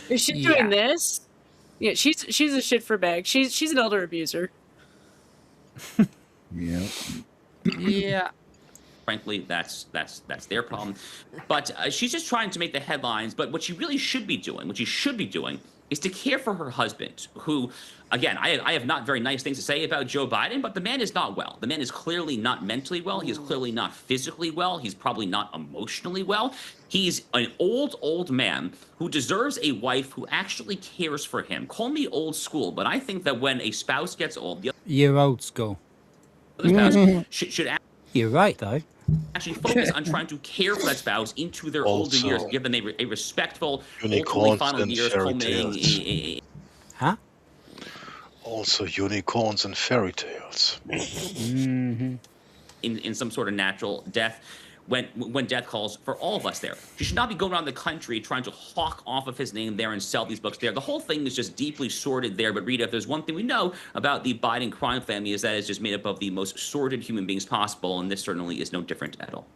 Is she doing this? Yeah, she's a shit for bag. She's an elder abuser. Yeah. Yeah. Frankly, that's their problem. But she's just trying to make the headlines. But what she really should be doing, is to care for her husband, who, again, I have not very nice things to say about Joe Biden, but the man is not well. The man is clearly not mentally well. He is clearly not physically well. He's probably not emotionally well. He's an old man who deserves a wife who actually cares for him. Call me old school, but I think that when a spouse gets old, the You're old school. other spouse should You're right, though. actually focus on trying to care for that spouse into their older Also, years, give them a respectful, ultimately unicorns final and years fairy culminating tales. Huh? Also, unicorns and fairy tales. Mm-hmm. in some sort of natural death when death calls for all of us there. She should not be going around the country trying to hawk off of his name there and sell these books there. The whole thing is just deeply sordid there. But Rita, if there's one thing we know about the Biden crime family, is that it's just made up of the most sordid human beings possible, and this certainly is no different at all.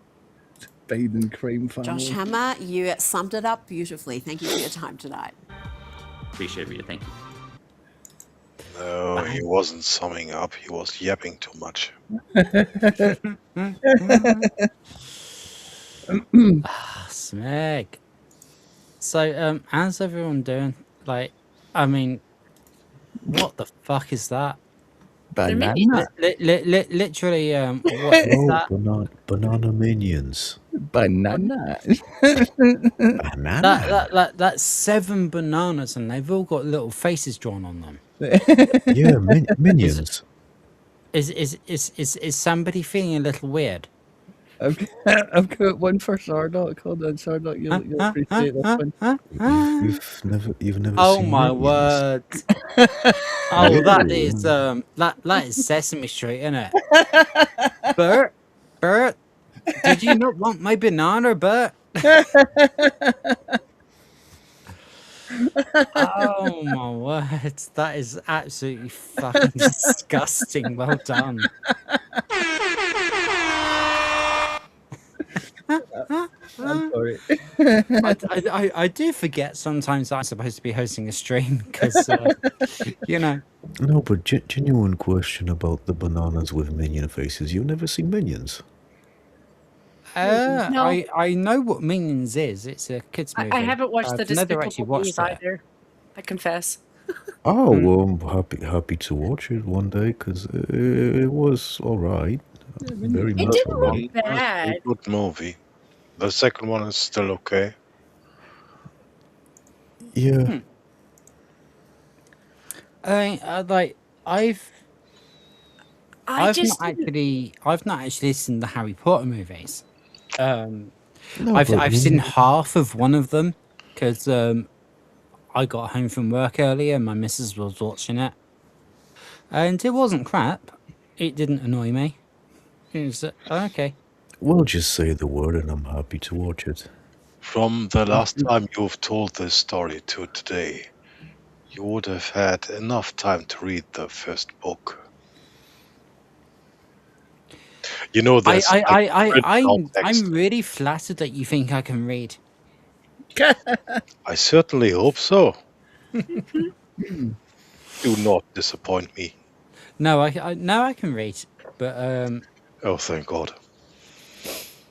Biden crime family. Josh Hammer, you summed it up beautifully. Thank you for your time tonight. Appreciate it, Rita. Thank you. No, he wasn't summing up. He was yapping too much. Smeg. So, how's everyone doing? Like, I mean, what the fuck is that? Banana. Literally, what is Oh, that? banana minions. Banana. Banana. That's 7 bananas, and they've all got little faces drawn on them. Yeah, minions. Is somebody feeling a little weird? I've got one for Sardock. Hold on, Sardock, you'll appreciate this one. You've never Oh seen my minions. word! Oh, that Really? is that is Sesame Street, isn't it? Bert, did you not want my banana, Bert? Oh my word! That is absolutely fucking disgusting. Well done. I'm sorry. I do forget sometimes I'm supposed to be hosting a stream because you know. No, but genuine question about the bananas with minion faces. You've never seen Minions? No. I know what Minions is. It's a kids movie. I haven't watched the I've never actually Despicable watched Me's it. either. I confess. Oh, well, I'm happy to watch it one day because it was all right. Very It much didn't all look right. bad. A good movie. The second one is still okay. Yeah. Like I've just I've not actually seen the Harry Potter movies. No, I've but I've seen half of one of them because I got home from work early and my missus was watching it, and it wasn't crap. It didn't annoy me. It was okay. Well, just say the word and I'm happy to watch it. From the last time you've told this story to today, you would have had enough time to read the first book. You know, there's I'm really flattered that you think I can read. I certainly hope so. Do not disappoint me. No, I can read, but Oh, thank God.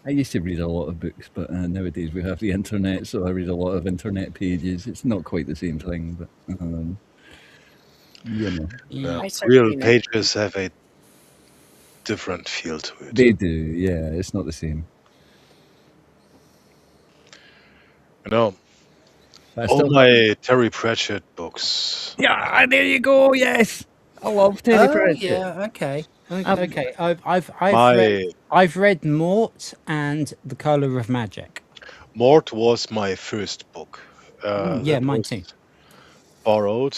I used to read a lot of books, but nowadays we have the internet, so I read a lot of internet pages. It's not quite the same thing, but you know. Real pages have a different feel to it. They do, yeah. It's not the same. You know, I all still my Terry Pratchett books. Yeah, there you go. Yes, I love Terry Pratchett. Yeah, okay. Um, Okay, My- I've read Mort and The Color of Magic. Mort was my first book. Yeah, that mine was too. Borrowed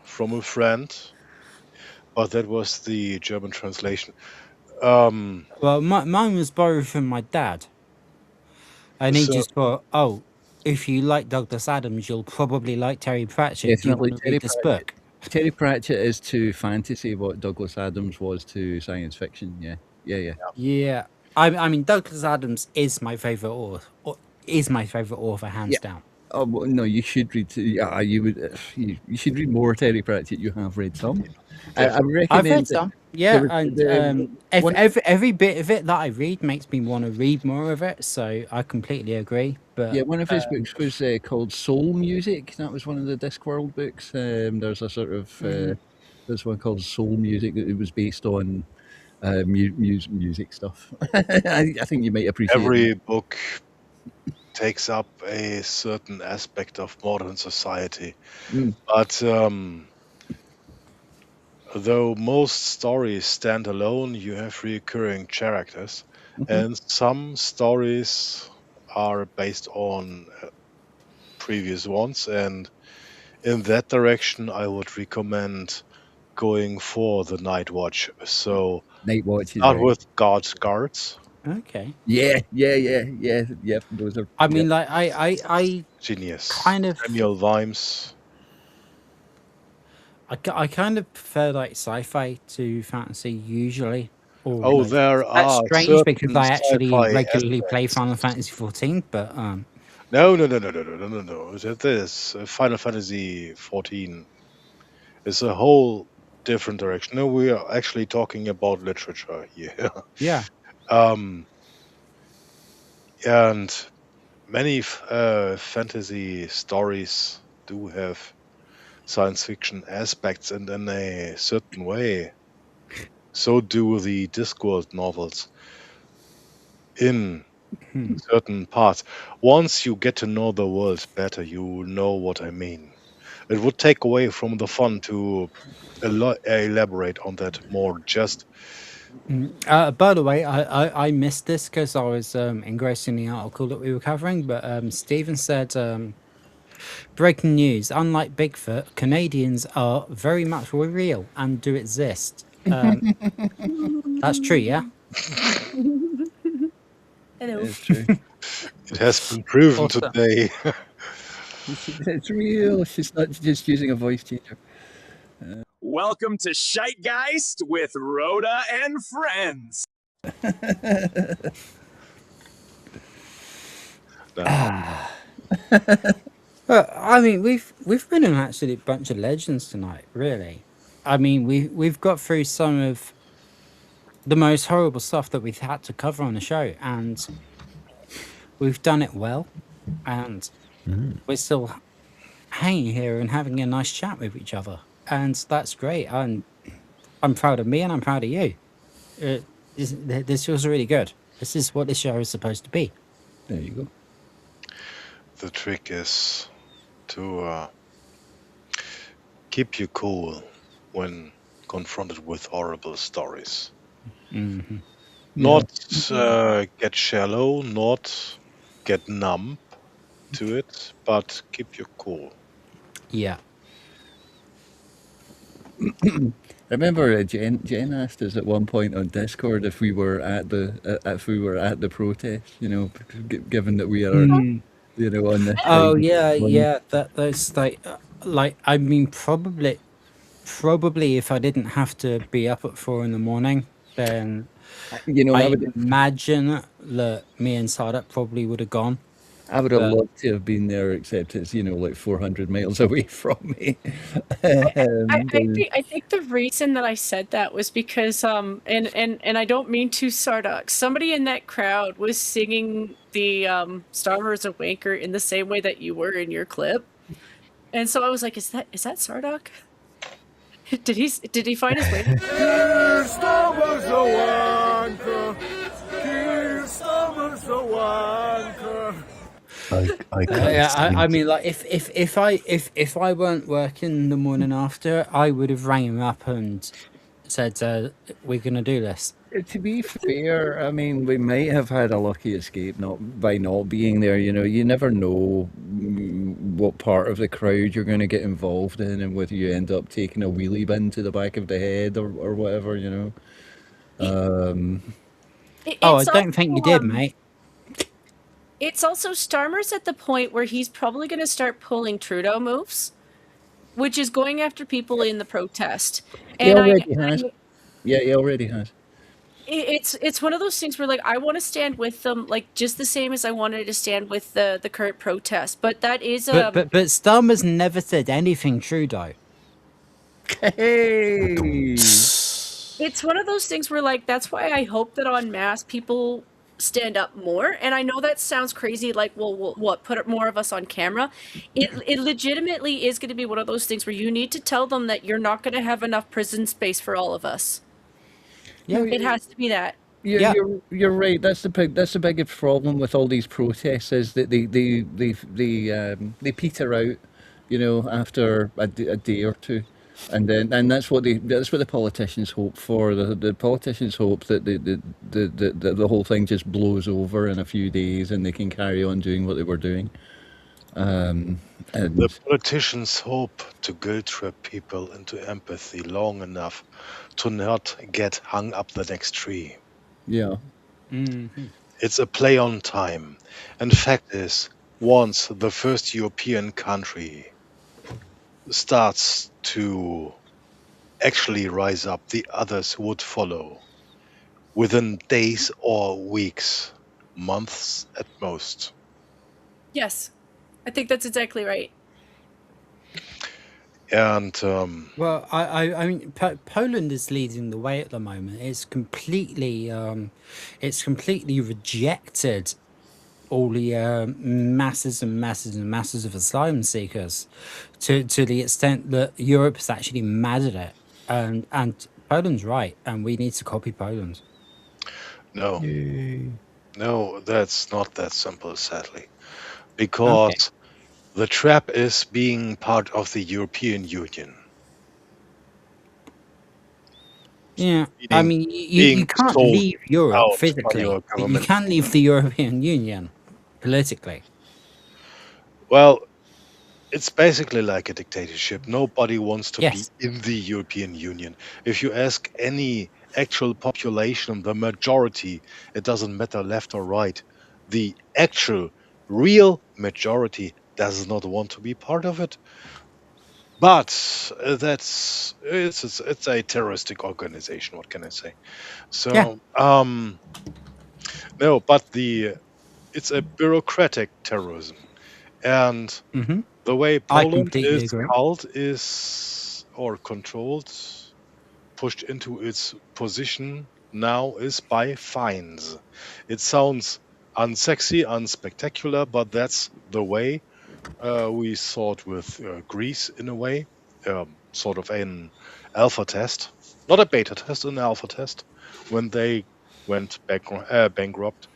from a friend, but that was the German translation. Well, mine was borrowed from my dad, and he So- just thought, "Oh, if you like Douglas Adams, you'll probably like Terry Pratchett. Do you Definitely want to Terry read this Pratchett. book?" Terry Pratchett is to fantasy what Douglas Adams was to science fiction. Yeah. Yeah. I mean, Douglas Adams is my favorite author, hands down. Oh well, no, you should read. Yeah, you would. You should read more Terry Pratchett. You have read some. I recommend. I've read some. Yeah, there was and every bit of it that I read makes me want to read more of it. So I completely agree. But Yeah, one of his books was called Soul Music. That was one of the Discworld books. There's a sort of there's one called Soul Music that it was based on music stuff. I think you might appreciate Every that. book takes up a certain aspect of modern society. But though most stories stand alone, you have recurring characters, and some stories are based on previous ones. And in that direction, I would recommend going for the Night Watch. So Night Watch is start very with God's Guards. Okay. Yeah. Those are. I mean, like I Genius. kind of Samuel Vimes. I kind of prefer like sci-fi to fantasy usually. Or, Oh, like, there that's are strange because certain I actually sci-fi regularly play aspects. Final Fantasy 14, but No. That is Final Fantasy 14 is a whole different direction. No, we are actually talking about literature here. yeah. And many fantasy stories do have science fiction aspects, and in a certain way, So do the Discworld novels in certain parts. Once you get to know the world better, you know what I mean. It would take away from the fun to elaborate on that more. Just By the way, I missed this because I was engrossed in the article that we were covering, but Stephen said, breaking news, unlike Bigfoot, Canadians are very much real and do exist. That's true, yeah? Hello. It's true. it has been proven Awesome. today. It's real. She's not just using a voice changer. Welcome to Shitegeist with Rhoda and friends. I mean, we've been an absolute bunch of legends tonight, really. I mean, we've got through some of the most horrible stuff that we've had to cover on the show, and we've done it well, and we're still hanging here and having a nice chat with each other, and that's great. I'm proud of me, and I'm proud of you. This feels really good. This is what this show is supposed to be. There you go. The trick is to keep you cool when confronted with horrible stories. Not get shallow, not get numb to it, but keep you cool. Yeah. I remember Jen asked us at one point on Discord if we were at the protest. You know, given that we are, you know, on this. Oh side yeah, of the yeah. That's like I mean, probably if I didn't have to be up at 4 a.m, then you know, I imagine that me and Sadat probably would have gone. I would have loved to have been there, except it's, you know, like 400 miles away from me. I think the reason that I said that was because and I don't mean to Sardock. Somebody in that crowd was singing the Starmer's a Wanker in the same way that you were in your clip. And so I was like, is that Sardock? Did he find his way? Starmer's a wanker. Starmer's a wanker. I can't I mean, like if I weren't working the morning after, I would have rang him up and said, "We're gonna do this." To be fair, I mean, we might have had a lucky escape not being there. You know, you never know what part of the crowd you're going to get involved in, and whether you end up taking a wheelie bin to the back of the head or whatever. You know. I don't think you did, mate. It's also Starmer's at the point where he's probably going to start pulling Trudeau moves, which is going after people in the protest. He already has. Yeah, he already has. It's one of those things where, like, I want to stand with them, like, just the same as I wanted to stand with the current protest. But that is But Starmer's never said anything true, though. Hey. It's one of those things where, like, that's why I hope that en masse people stand up more. And I know that sounds crazy, like, well, what, put more of us on camera? It legitimately is going to be one of those things where you need to tell them that you're not going to have enough prison space for all of us. Yeah, it has to be that. You're right. That's the biggest problem with all these protests is that they peter out, you know, after a day or two, and that's what the politicians hope for. The politicians hope that the whole thing just blows over in a few days and they can carry on doing what they were doing. And the politicians hope to guilt trip people into empathy long enough to not get hung up the next tree. Yeah. It's a play on time. And fact is, once the first European country starts to actually rise up, the others would follow within days or weeks, months at most. Yes, I think that's exactly right. And well, I mean, Poland is leading the way at the moment. It's completely rejected all the masses and masses and masses of asylum seekers, to the extent that Europe is actually mad at it, and Poland's right, and we need to copy Poland. No, no, that's not that simple, sadly, Okay. because the trap is being part of the European Union, Yeah, I meaning mean, being you can't sold leave Europe out by physically, your but you government. can leave the European Union politically. Well, it's basically like a dictatorship. Nobody wants to be Yes. in the European Union. If you ask any actual population, the majority, it doesn't matter left or right, the actual real majority does not want to be part of it. But that's it's a terroristic organization. What can I say? Yeah. So no, but the it's a bureaucratic terrorism, and Mm-hmm. the way I Poland completely is agree. culled is or controlled, pushed into its position now is by fines. It sounds unsexy, unspectacular, but that's the way. We saw it with Greece in a way, sort of an alpha test, not a beta test, an alpha test, when they went bankrupt.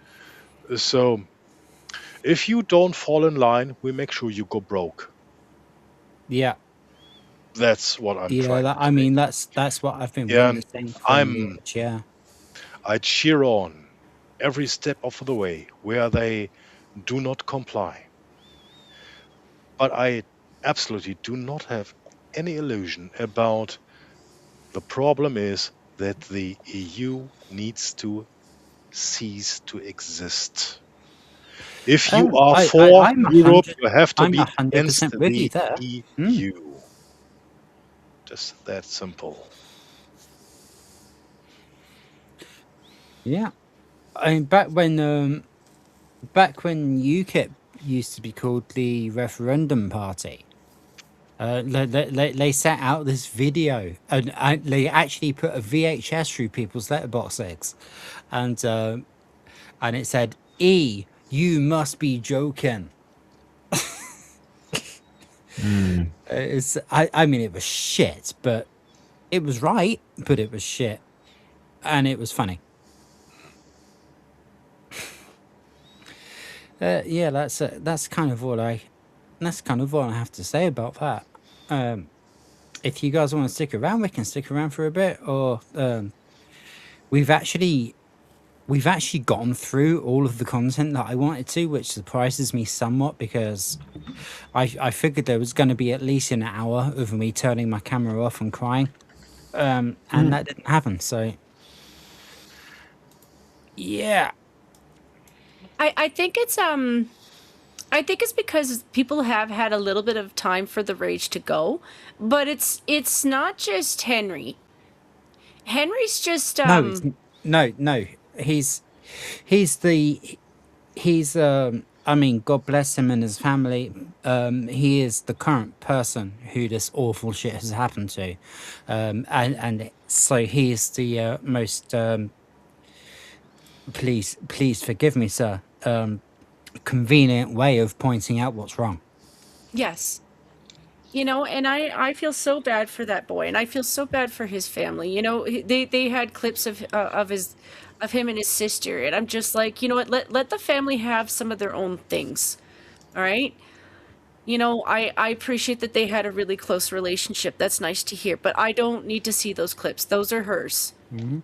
So if you don't fall in line, we make sure you go broke. Yeah. That's what I'm Yeah, trying that, to I say. mean, that's what I've been And witnessing from the I'm edge, yeah. I cheer on every step of the way where they do not comply. But I absolutely do not have any illusion about the problem is that the EU needs to cease to exist. If you are for I'm Europe, you have to I'm be 100% against with you the there. Mm. EU. Just that simple. Yeah. I mean, back when UKIP used to be called the Referendum Party, they set out this video, and they actually put a VHS through people's letterboxes, and it said, "E, you must be joking." I mean, it was shit, but it was right, but it was shit, and it was funny. Yeah, that's kind of all I have to say about that. If you guys want to stick around, we can stick around for a bit, or we've actually gone through all of the content that I wanted to, which surprises me somewhat because I figured there was going to be at least an hour of me turning my camera off and crying, and that didn't happen. So yeah, I think it's because people have had a little bit of time for the rage to go, but it's not just Henry. Henry's just no, no, he's the I mean, God bless him and his family. He is the current person who this awful shit has happened to, and so he is the most please forgive me, sir, convenient way of pointing out what's wrong. yes. You know, and I feel so bad for that boy, and I feel so bad for his family. You know, they had clips of him and his sister, and I'm just like, you know what, let the family have some of their own things. All right? You know, I appreciate that they had a really close relationship. That's nice to hear, but I don't need to see those clips. Those are hers. Mm-hmm.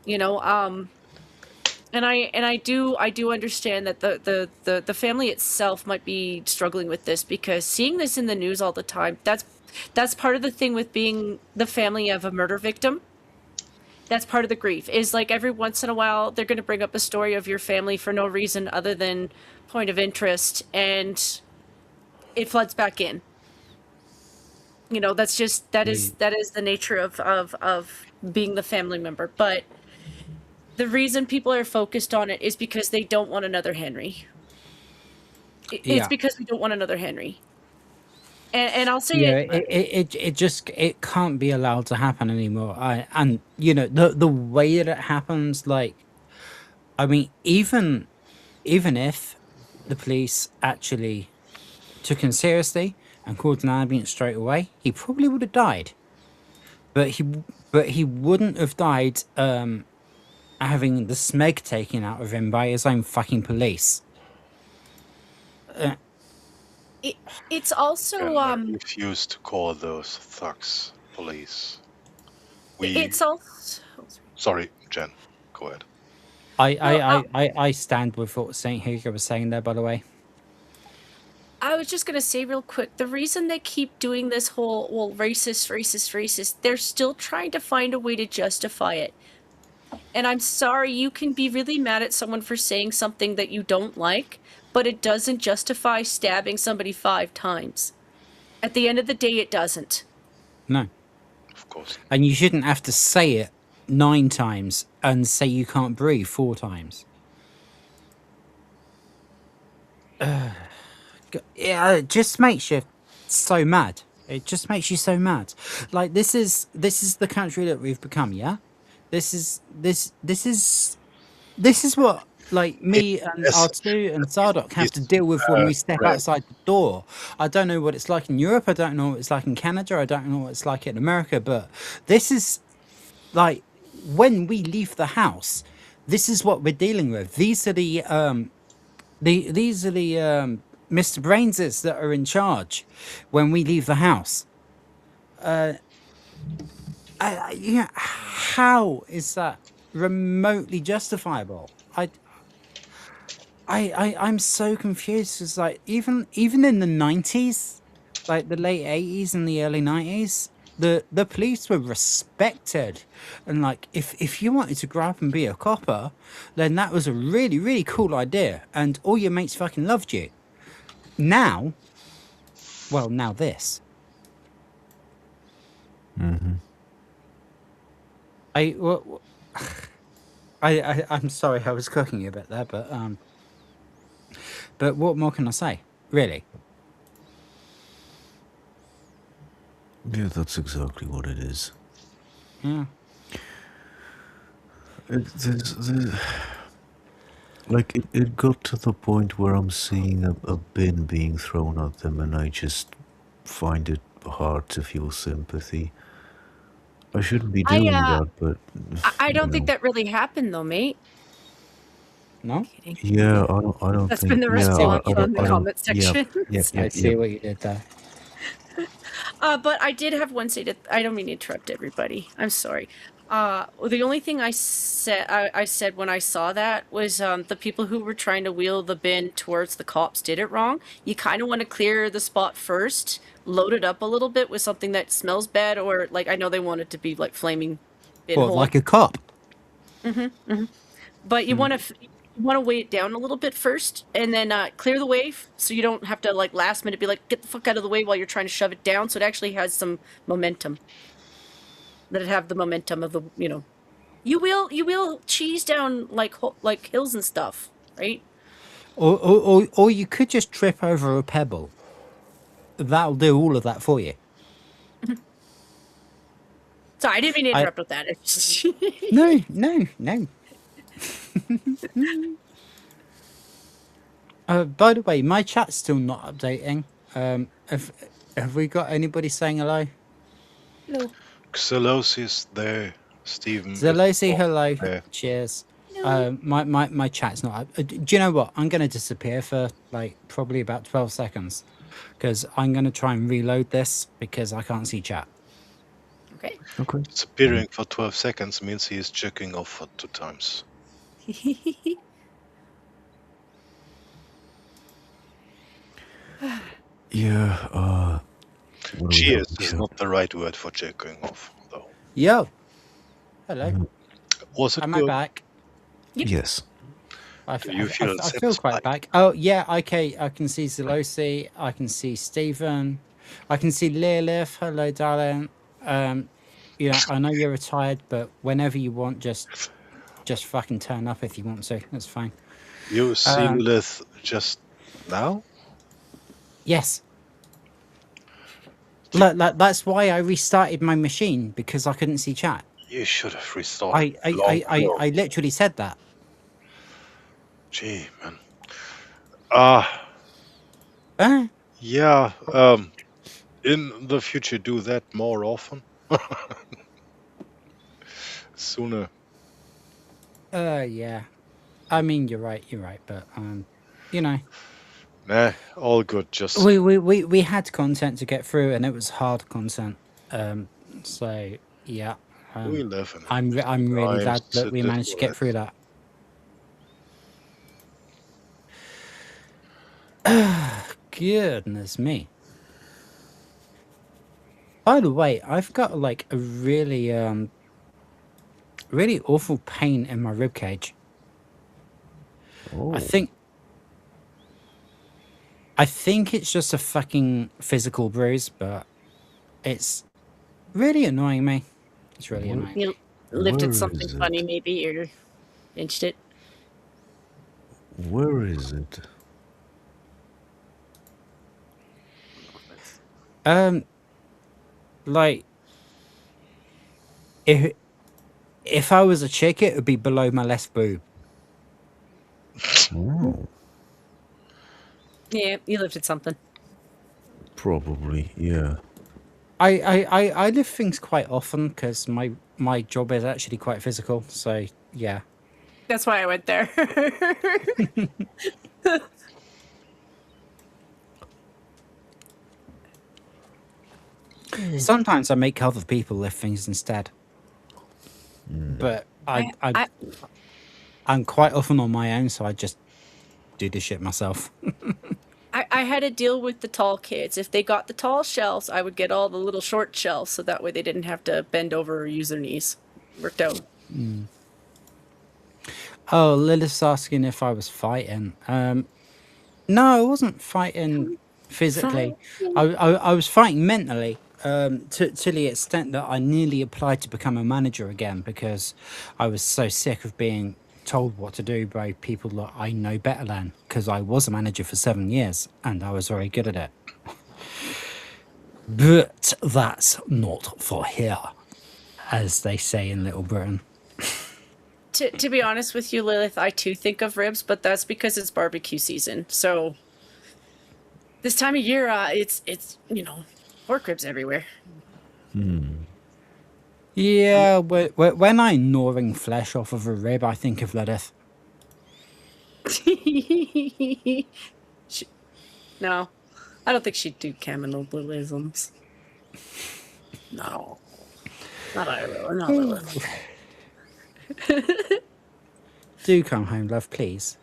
You know, and I do understand that the family itself might be struggling with this, because seeing this in the news all the time, that's part of the thing with being the family of a murder victim. That's part of the grief, is like every once in a while they're going to bring up a story of your family for no reason other than point of interest, and it floods back in. You know, that's just that is the nature of being the family member. But the reason people are focused on it is because they don't want another Henry. It's Yeah. because we don't want another Henry. And I'll say Yeah, it. it just it can't be allowed to happen anymore. And you know, the way that it happens, like, I mean, even if the police actually took him seriously and called an ambulance straight away, he probably would have died. but he wouldn't have died having the smeg taken out of him by his own fucking police. It's also I refuse to call those thugs police. it's also Sorry, Jen. Go ahead. I stand with what St. Hugo was saying there, by the way. I was just gonna say real quick, the reason they keep doing this whole, well, racist, they're still trying to find a way to justify it. And I'm sorry, you can be really mad at someone for saying something that you don't like, but it doesn't justify stabbing somebody 5 times. At the end of the day, it doesn't. No. Of course. And you shouldn't have to say it 9 times and say you can't breathe 4 times. Yeah, it just makes you so mad. It just makes you so mad. Like this is the country that we've become. Yeah, this is what like me and R2 and Zardock have to deal with when we step outside the door. I don't know what it's like in Europe. I don't know what it's like in Canada. I don't know what it's like in America. But this is like when we leave the house. This is what we're dealing with. These are the Mr. Brainses that are in charge when we leave the house. Yeah, how is that remotely justifiable? I'm so confused. It's like even in the 90s, like the late 80s and the early 90s, the police were respected, and like if you wanted to grow up and be a copper, then that was a really, really cool idea, and all your mates fucking loved you. Now, well, now this. I'm sorry, I was cooking a bit there, but what more can I say? Really? Yeah, that's exactly what it is. Yeah. It got to the point where I'm seeing a bin being thrown at them, and I just find it hard to feel sympathy. I shouldn't be doing that, but I don't think that really happened though, mate. No? yeah, I don't That's think. been the response on the comment Yeah, section. I see what you did there. But I did have one say that I don't mean to interrupt everybody. I'm sorry. The only thing I said when I saw that was the people who were trying to wheel the bin towards the cops did it wrong. You kind of want to clear the spot first, load it up a little bit with something that smells bad, or like I know they want it to be like flaming bin What, hole. like a cop? But you want to weigh it down a little bit first, and then clear the way so you don't have to like last minute be like get the fuck out of the way while you're trying to shove it down. So it actually has some momentum. That it have the momentum of the you will cheese down like hills and stuff, right? Or you could just trip over a pebble. That'll do all of that for you. Sorry, I didn't mean to interrupt with that. No. By the way, my chat's still not updating. Have we got anybody saying hello? No. Xelosi's there. Stephen. Zelosi, hello. There. Cheers. My chat's not up. Do you know what? I'm going to disappear for like probably about 12 seconds because I'm going to try and reload this because I can't see chat. Okay. Disappearing for 12 seconds means he is checking off for 2 times. Yeah, Cheers is not the right word for checking off, though. Yo. Hello. Was it Am good? I back? Yep. Yes. I feel quite back. Oh, yeah, okay. I can see Zelosi. I can see Stephen. I can see Lilith. Hello, darling. You know, I know you're retired, but whenever you want, just fucking turn up if you want to. That's fine. You see Lilith just now? Yes. That's why I restarted my machine, because I couldn't see chat. You should have restarted. I literally said that. Gee, man. Yeah. In the future, do that more often. sooner. Yeah. I mean, you're right, but you know, Nah, all good. Just we had content to get through, and it was hard content. So yeah, we live in I'm really glad times. that It we is managed to what get it through that. Goodness me. By the way, I've got like a really really awful pain in my rib cage. Oh. I think it's just a fucking physical bruise, but it's really annoying me. It's really annoying. You lifted something funny, maybe, or inched it. Where is it? Like if I was a chick, it would be below my left boob. Oh. Yeah, you lifted something. Probably, yeah. I lift things quite often because my job is actually quite physical. So yeah. That's why I went there. Sometimes I make other people lift things instead. But I'm quite often on my own, so I just do the shit myself. I had to deal with the tall kids. If they got the tall shelves, I would get all the little short shelves, so that way they didn't have to bend over or use their knees. Worked out. Oh, Lilith's asking if I was fighting. No, I wasn't fighting physically. I was fighting mentally. To the extent that I nearly applied to become a manager again because I was so sick of being told what to do by people that I know better than, because I was a manager for 7 years and I was very good at it. But that's not for here, as they say in Little Britain. To be honest with you, Lilith, I too think of ribs, but that's because it's barbecue season. So this time of year, it's pork ribs everywhere. Yeah, when I'm gnawing flesh off of a rib, I think of Lilith. No, I don't think she'd do cannibalisms. No, not Lilith. Do come home, love, please.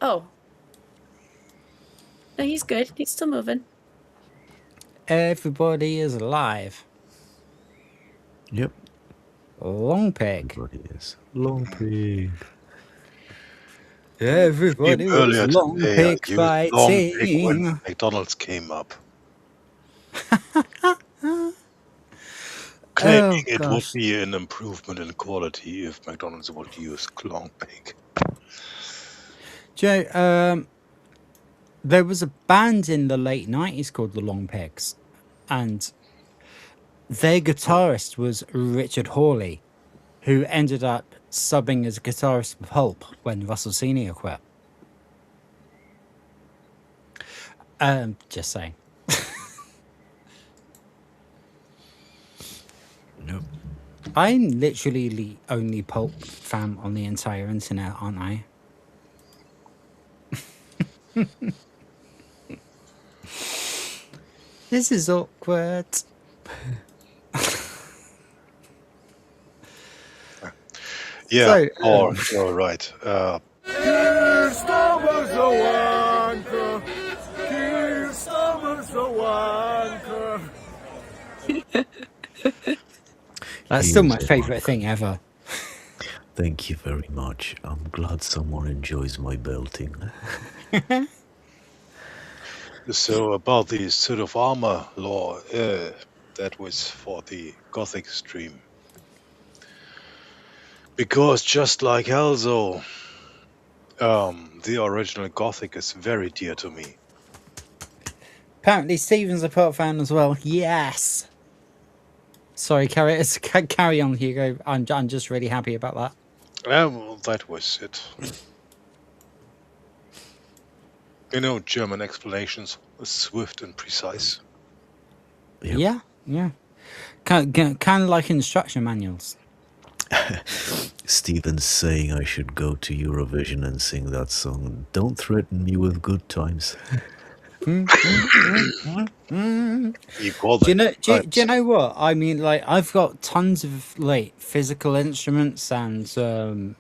Oh. No, he's good. He's still moving. Everybody is alive. Yep. Long pig. Everybody is. Long pig. Everybody was earlier long today, pig I used long pig fighting. when McDonald's came up. Claiming it would be an improvement in quality if McDonald's would use long pig. Joe, there was a band in the late 90s called the Long Pigs, and their guitarist was Richard Hawley, who ended up subbing as a guitarist with Pulp when Russell Senior quit. Just saying. Nope. I'm literally the only Pulp fan on the entire internet, aren't I? This is awkward. Yeah, So, you're right. That's still my favourite thing ever. Thank you very much. I'm glad someone enjoys my belting. So about the suit of armor law, that was for the Gothic stream. Because just like Elzo, the original Gothic is very dear to me. Apparently Stephen's a Pulp fan as well. Yes. Sorry, carry on, Hugo. I'm just really happy about that. Well, that was it. You know, German explanations are swift and precise. Yep. Yeah. Kind of like instruction manuals. Steven's saying I should go to Eurovision and sing that song. Don't threaten me with good times. You call Do you that know? Do you times. know what I mean? Like, I've got tons of like physical instruments and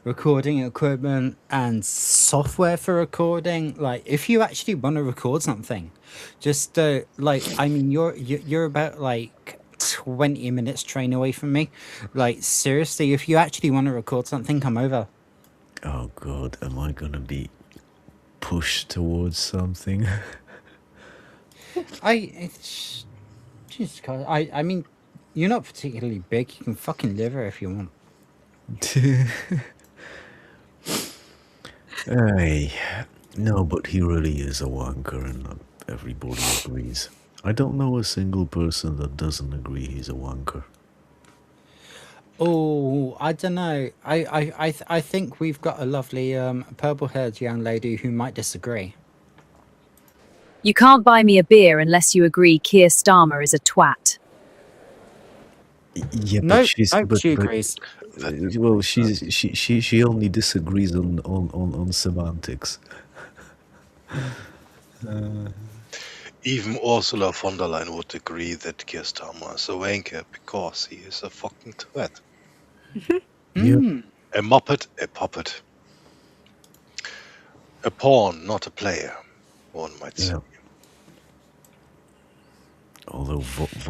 recording equipment and software for recording. Like, if you actually want to record something, just like, I mean, you're about like 20 minutes train away from me. Like, seriously, if you actually want to record something, come over. Oh god, am I gonna be pushed towards something? It's just, I mean, you're not particularly big. You can fucking live here if you want. Hey, no, but he really is a wanker, and everybody agrees. I don't know a single person that doesn't agree he's a wanker. Oh, I don't know. I think we've got a lovely purple-haired young lady who might disagree. You can't buy me a beer unless you agree Keir Starmer is a twat. Yeah, No, but she's no, but she agrees. well, she only disagrees on semantics. Even Ursula von der Leyen would agree that Keir Starmer is a wanker because he is a fucking twat. Yep. A muppet, a puppet. A pawn, not a player, one might say. Yeah. Although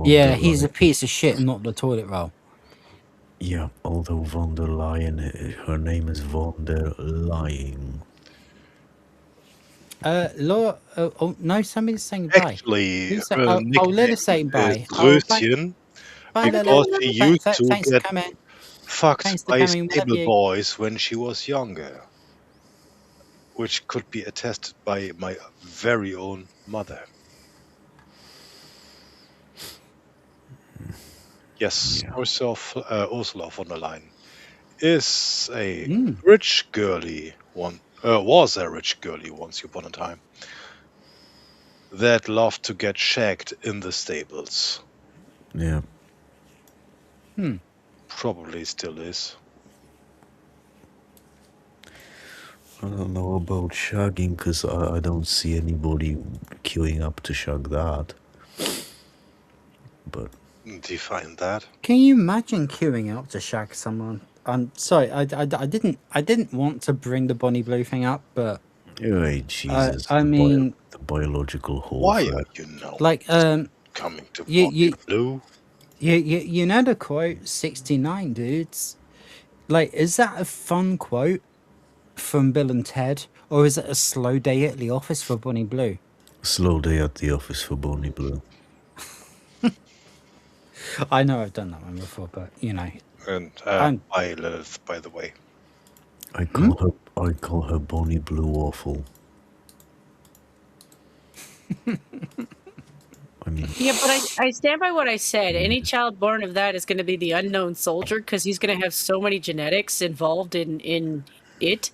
Yeah, he's a piece of shit, not the toilet roll. Yeah, although von der Leyen, her name is von der Leyen. Laura, oh no, somebody's saying bye. Actually, Who's that? her Oh, Lila's nickname saying bye. is Oh, bye, Röschen bye, because Lila. she used to Thanks for get coming. fucked Thanks for by coming. We love stable you. boys when she was younger, which could be attested by my very own mother. Yes, Ursula von der Leyen is a rich girly one. Was a rich girly once upon a time that loved to get shagged in the stables. Yeah. Probably still is. I don't know about shagging because I don't see anybody queuing up to shag that. But Define that. Can you imagine queuing up to shag someone? I'm sorry, I didn't want to bring the Bonnie Blue thing up, but hey, Jesus, I mean, the biological whole Why threat. are you now like coming to you Blue? you know the quote 69 dudes. Like, is that a fun quote from Bill and Ted, or is it a slow day at the office for Bonnie Blue? Slow day at the office for Bonnie Blue. I know I've done that one before, but you know. And I Lilith, by the way. I call her Bonnie Blue Waffle. I mean, Yeah, but I stand by what I said. Any child born of that is going to be the unknown soldier because he's going to have so many genetics involved in it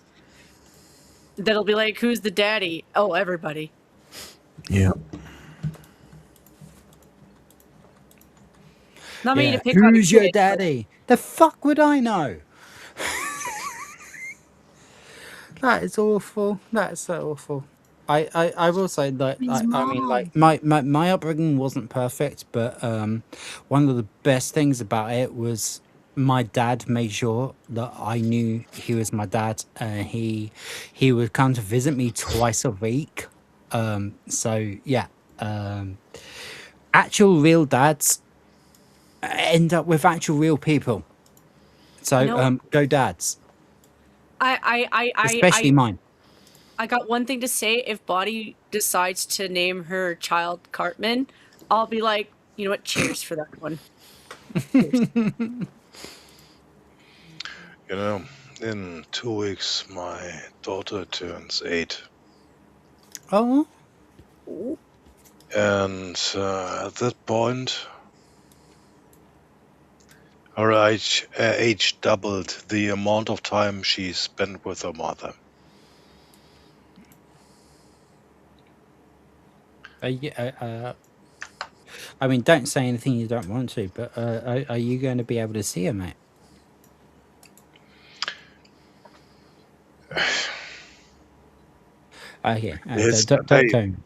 that'll be like, who's the daddy? Oh, everybody. Yeah. Not me to pick Who's on a your kid, but- daddy? The fuck would I know? That is awful. That is so awful. I will say that I mean, like, my upbringing wasn't perfect, but one of the best things about it was my dad made sure that I knew he was my dad, and he would come to visit me twice a week. So yeah, actual real dads end up with actual real people. So No. go dads, especially mine. I got one thing to say. If Bonnie decides to name her child Cartman, I'll be like, you know what? Cheers for that one. You know, in 2 weeks, my daughter turns 8. Oh. And at that point, her age doubled the amount of time she spent with her mother. I mean, don't say anything you don't want to, but are you going to be able to see her, mate? Okay, It's don't.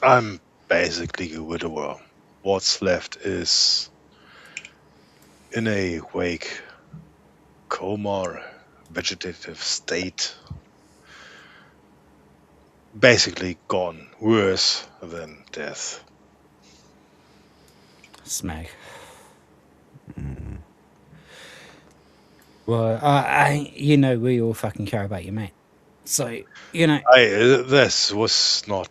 I'm basically a widower. What's left is in a wake coma or vegetative state. Basically gone, worse than death. Smeg. Well, we all fucking care about you, mate. So, This was not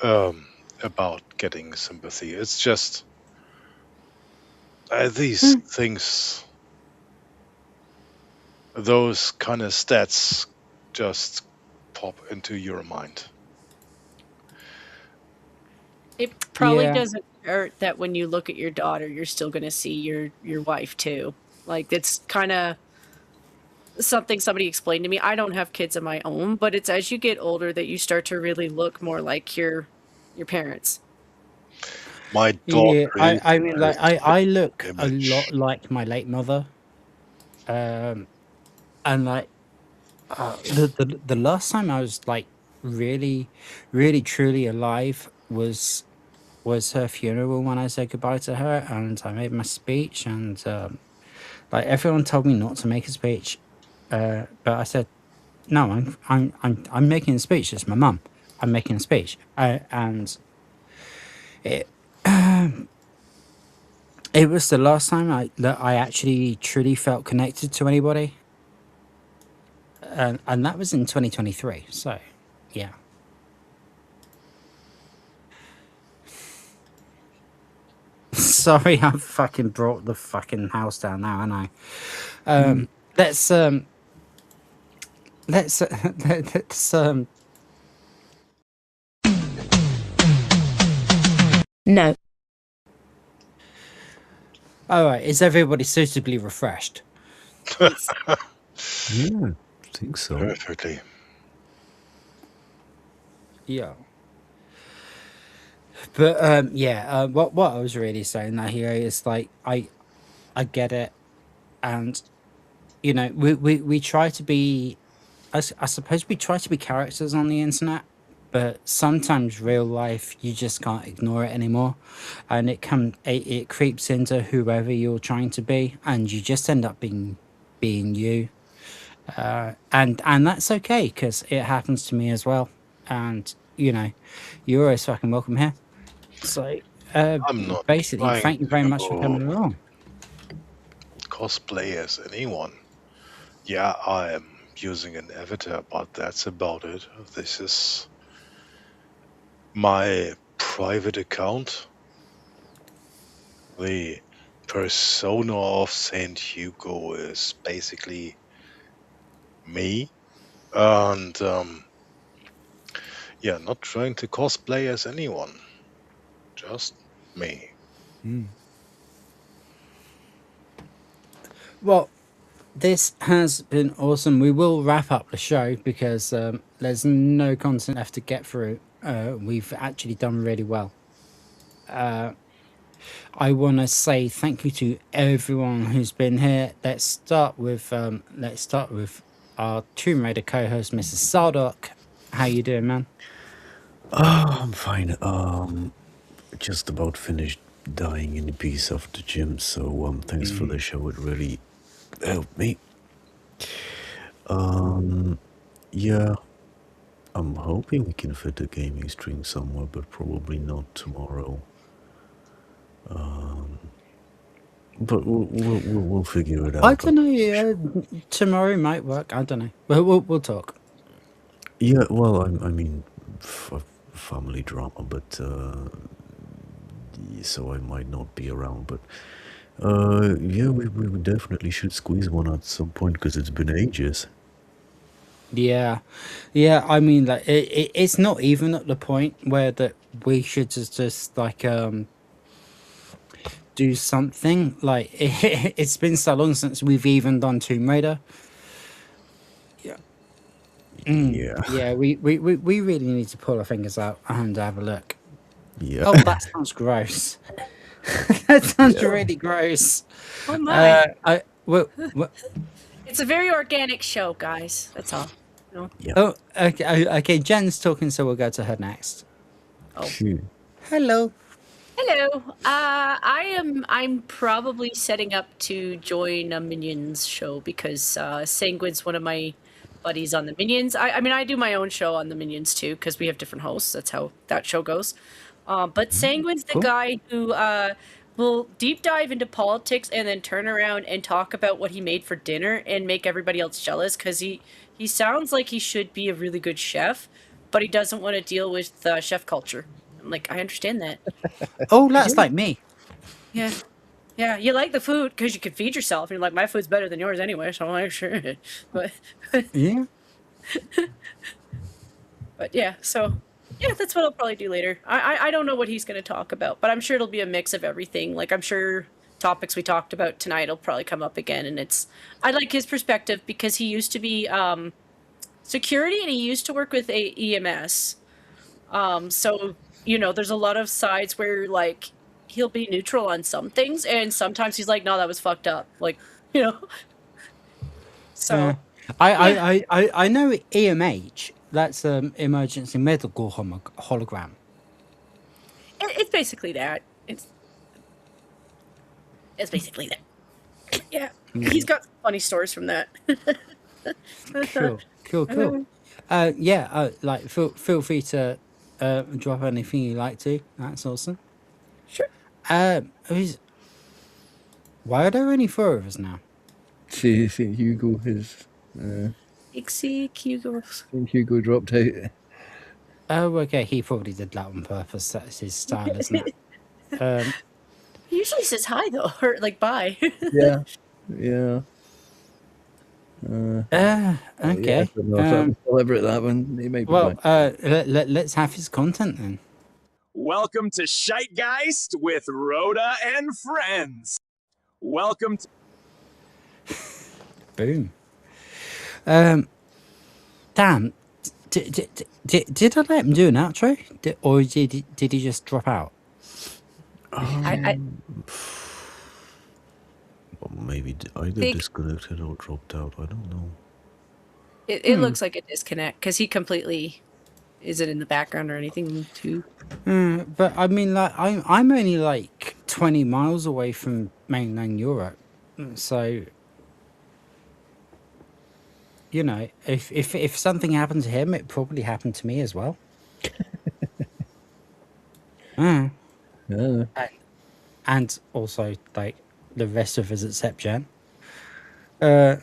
about getting sympathy. It's just these things, those kind of stats, just pop into your mind. It probably Yeah. doesn't hurt that when you look at your daughter, you're still going to see your wife too. Like it's kind of something somebody explained to me. I don't have kids of my own, but it's as you get older that you start to really look more like your parents. My Yeah, daughter I is mean, a like, I look a image. lot like my late mother. And like, the last time I was like really, really truly alive was her funeral when I said goodbye to her, and I made my speech, and like everyone told me not to make a speech, but I said no, I'm making a speech. It's my mum. I'm making a speech, and it it was the last time that I actually truly felt connected to anybody, and that was in 2023. So, yeah. Sorry, I fucking brought the fucking house down now, and let's let's No. all right, is everybody suitably refreshed? Yeah, I think so. Perfectly. Yeah. But what I was really saying that here is like I get it, and we try to be, I suppose we try to be characters on the internet, but sometimes real life you just can't ignore it anymore, and it creeps into whoever you're trying to be, and you just end up being you, and that's okay because it happens to me as well, and you're always fucking welcome here. So I'm not basically, trying thank you very much for to coming along. cosplay as anyone. Yeah, I am using an avatar, but that's about it. This is my private account. The persona of Saint Hugo is basically me, and yeah, not trying to cosplay as anyone, just me. Well, this has been awesome. We will wrap up the show because there's no content left to get through. We've actually done really well. I want to say thank you to everyone who's been here. Let's start with our Tomb Raider co-host, Mrs. Sardock. How you doing, man? I'm fine. Just about finished dying in a piece of the gym, so thanks for the show. It really helped me. Yeah, I'm hoping we can fit a gaming stream somewhere, but probably not tomorrow. But we'll figure it out. I don't know. Tomorrow might work. I don't know. We'll talk. Yeah, well, I mean, family drama, but so I might not be around. But yeah, we definitely should squeeze one at some point because it's been ages. Yeah, I mean, like it's not even at the point where that we should just like do something. Like it's been so long since we've even done Tomb Raider. Yeah. Yeah. Yeah, we really need to pull our fingers out and have a look. Yeah. Oh, that sounds gross. That sounds really gross. Oh my. It's a very organic show, guys. That's all. No. Oh, okay. Jen's talking, so we'll go to her next. Oh. Hello. Hello. I'm probably setting up to join a Minions show because Sanguine's one of my buddies on the Minions. I mean, I do my own show on the Minions too because we have different hosts. That's how that show goes. But Sanguine's the guy who will deep dive into politics and then turn around and talk about what he made for dinner and make everybody else jealous because he sounds like he should be a really good chef, but he doesn't want to deal with chef culture. I'm like, I understand that. Oh, that's like me. Yeah. Yeah, you like the food because you can feed yourself. You're like, my food's better than yours anyway, so I'm like, sure. But yeah. But yeah, so yeah, that's what I'll probably do later. I don't know what he's going to talk about, but I'm sure it'll be a mix of everything. Like I'm sure topics we talked about tonight will probably come up again, and I like his perspective because he used to be security and he used to work with a EMS. So you know, there's a lot of sides where like he'll be neutral on some things, and sometimes he's like, no, that was fucked up. Like, you know. So I know EMH. That's emergency medical hologram. It's basically that. It's basically that. Yeah, he's got funny stories from that. Cool. Like feel free to drop anything you like to. That's awesome. Sure. Why are there only 4 of us now? See, Hugo has. Hugo dropped out. Oh, okay. He probably did that on purpose. That's his style, isn't it? He usually says hi though, or like bye. Yeah. Okay. Yeah, I don't know if that was deliberate, that one. He might be let's have his content then. Welcome to Shitegeist with Rhoda and friends. Welcome to... Boom. Dan, did I let him do an outro? Or did he just drop out? Maybe either disconnected or dropped out. I don't know. It looks like a disconnect because he completely isn't in the background or anything too. But I mean, like I'm only like 20 miles away from mainland Europe, so you know, if something happened to him, it probably happened to me as well. Yeah. And also like the rest of us except Jen. This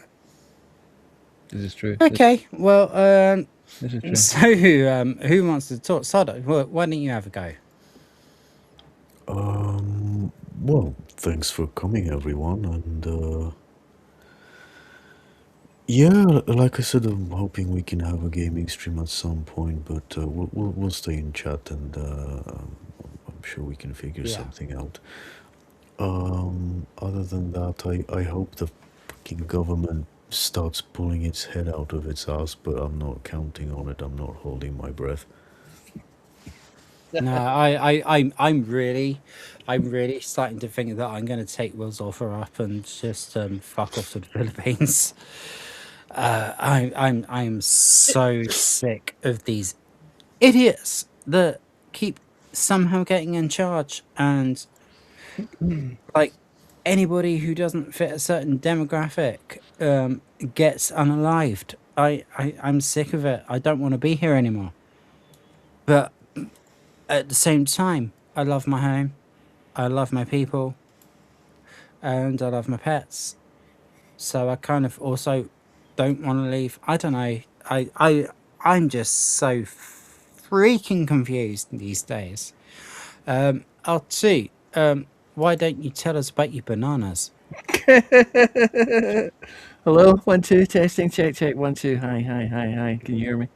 is true. Okay, well, this is true. So who wants to talk? Sado, why don't you have a go? Well, thanks for coming, everyone, and yeah, like I said, I'm hoping we can have a gaming stream at some point, but we'll stay in chat, and I'm sure we can figure something out. Other than that, I hope the fucking government starts pulling its head out of its ass, but I'm not counting on it. I'm not holding my breath. No, I'm really starting to think that I'm going to take Will's offer up and just fuck off to the Philippines. I'm so sick of these idiots that keep somehow getting in charge, and like anybody who doesn't fit a certain demographic gets unalived. I'm sick of it. I don't want to be here anymore. But at the same time, I love my home, I love my people, and I love my pets. So I kind of also don't want to leave. I don't know. I'm just so freaking confused these days. R2, why don't you tell us about your bananas? Hello, 1 2 testing, check 1 2. Hi. Can you hear me?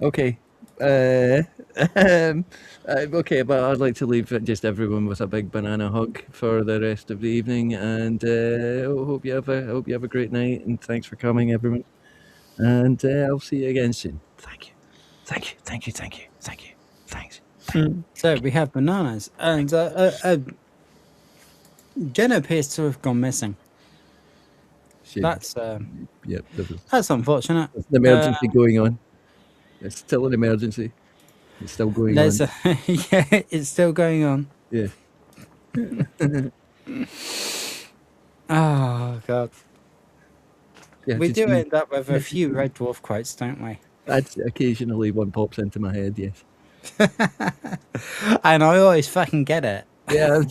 Okay. Okay, but I'd like to leave just everyone with a big banana hug for the rest of the evening, and hope you have a great night, and thanks for coming, everyone. And I'll see you again soon. Thank you. Thank you. Thanks. So we have bananas, and Jenna appears to have gone missing. That's Yep, that's unfortunate. there's an emergency going on. It's still an emergency. It's still going on. Yeah, it's still going on. Yeah. Oh god. Yeah, We did do you- end up with a few Red Dwarf quotes, don't we? That's occasionally one pops into my head. Yes. And I always fucking get it. Yeah.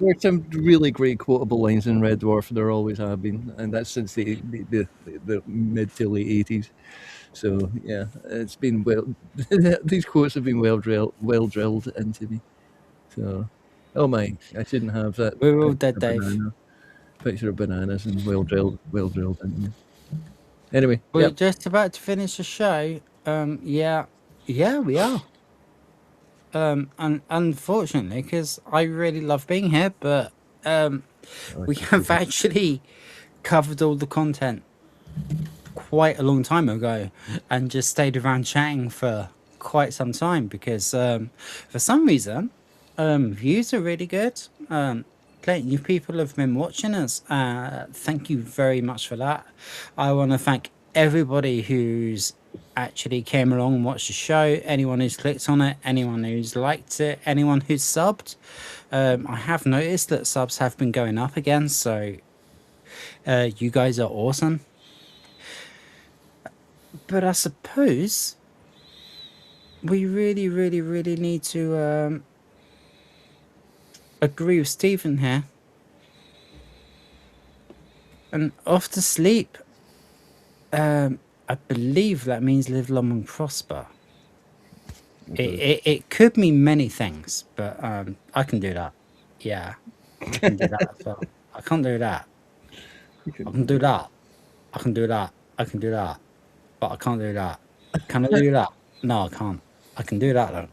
There's some really great quotable lines in Red Dwarf. There always have been, and that's since the mid to late 80s. So yeah, it's been well. These quotes have been well drilled into me. So, oh my, I shouldn't have that. We're all picture dead, of Dave. Picture of bananas and well drilled into me. Anyway, We're yep. just about to finish the show. Yeah, we are. And unfortunately, because I really love being here, but we have actually covered all the content quite a long time ago, and just stayed around chatting for quite some time because for some reason views are really good. Plenty of people have been watching us. Thank you very much for that. I want to thank everybody who's actually came along and watched the show, anyone who's clicked on it, anyone who's liked it, anyone who's subbed. I have noticed that subs have been going up again, so you guys are awesome. But I suppose we really need to agree with Stephen here and off to sleep. I believe that means live long and prosper. It could mean many things, but I can do that. Yeah, I can do that as well. I can't do that. I can do that. I can do that. I can do that. But I can't do that. Can I do that? No, I can't. I can do that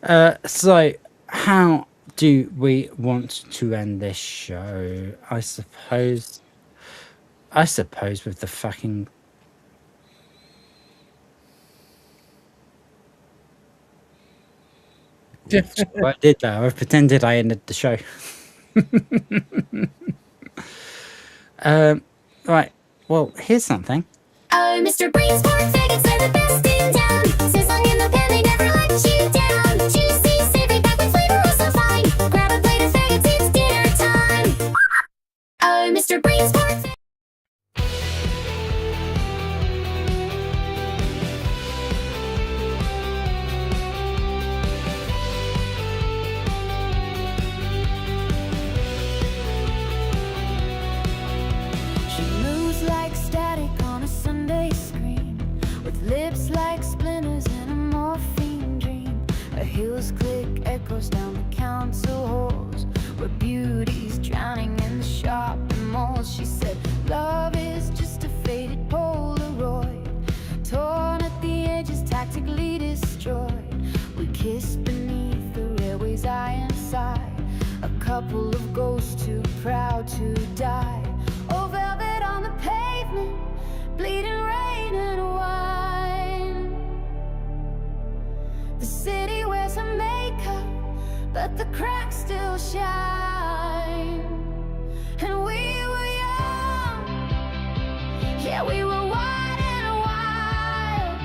though. So how do we want to end this show? I suppose with the fucking I did that. I pretended I ended the show. Right. Well, here's something. Oh, Mr. Brainsport faggots are the best in town. Sizzling in the pan, they never let you down. Juicy, savory, back with flavor, oh so fine. Grab a plate of faggots, it's dinner time. Oh, Mr. Brainsport. She moves like static on a Sunday screen, with lips like splinters in a morphine dream. Her heels click echoes down the council halls, where beauty's drowning in the shopping malls. She said, love is just a faded Polaroid, torn at the edges, tactically destroyed. We kiss beneath the railway's iron side, a couple of ghosts too proud to die. Oh, velvet on the pavement, bleeding rain and wine. The city wears her makeup, but the cracks still shine. And we were young, yeah, we were wide and wild.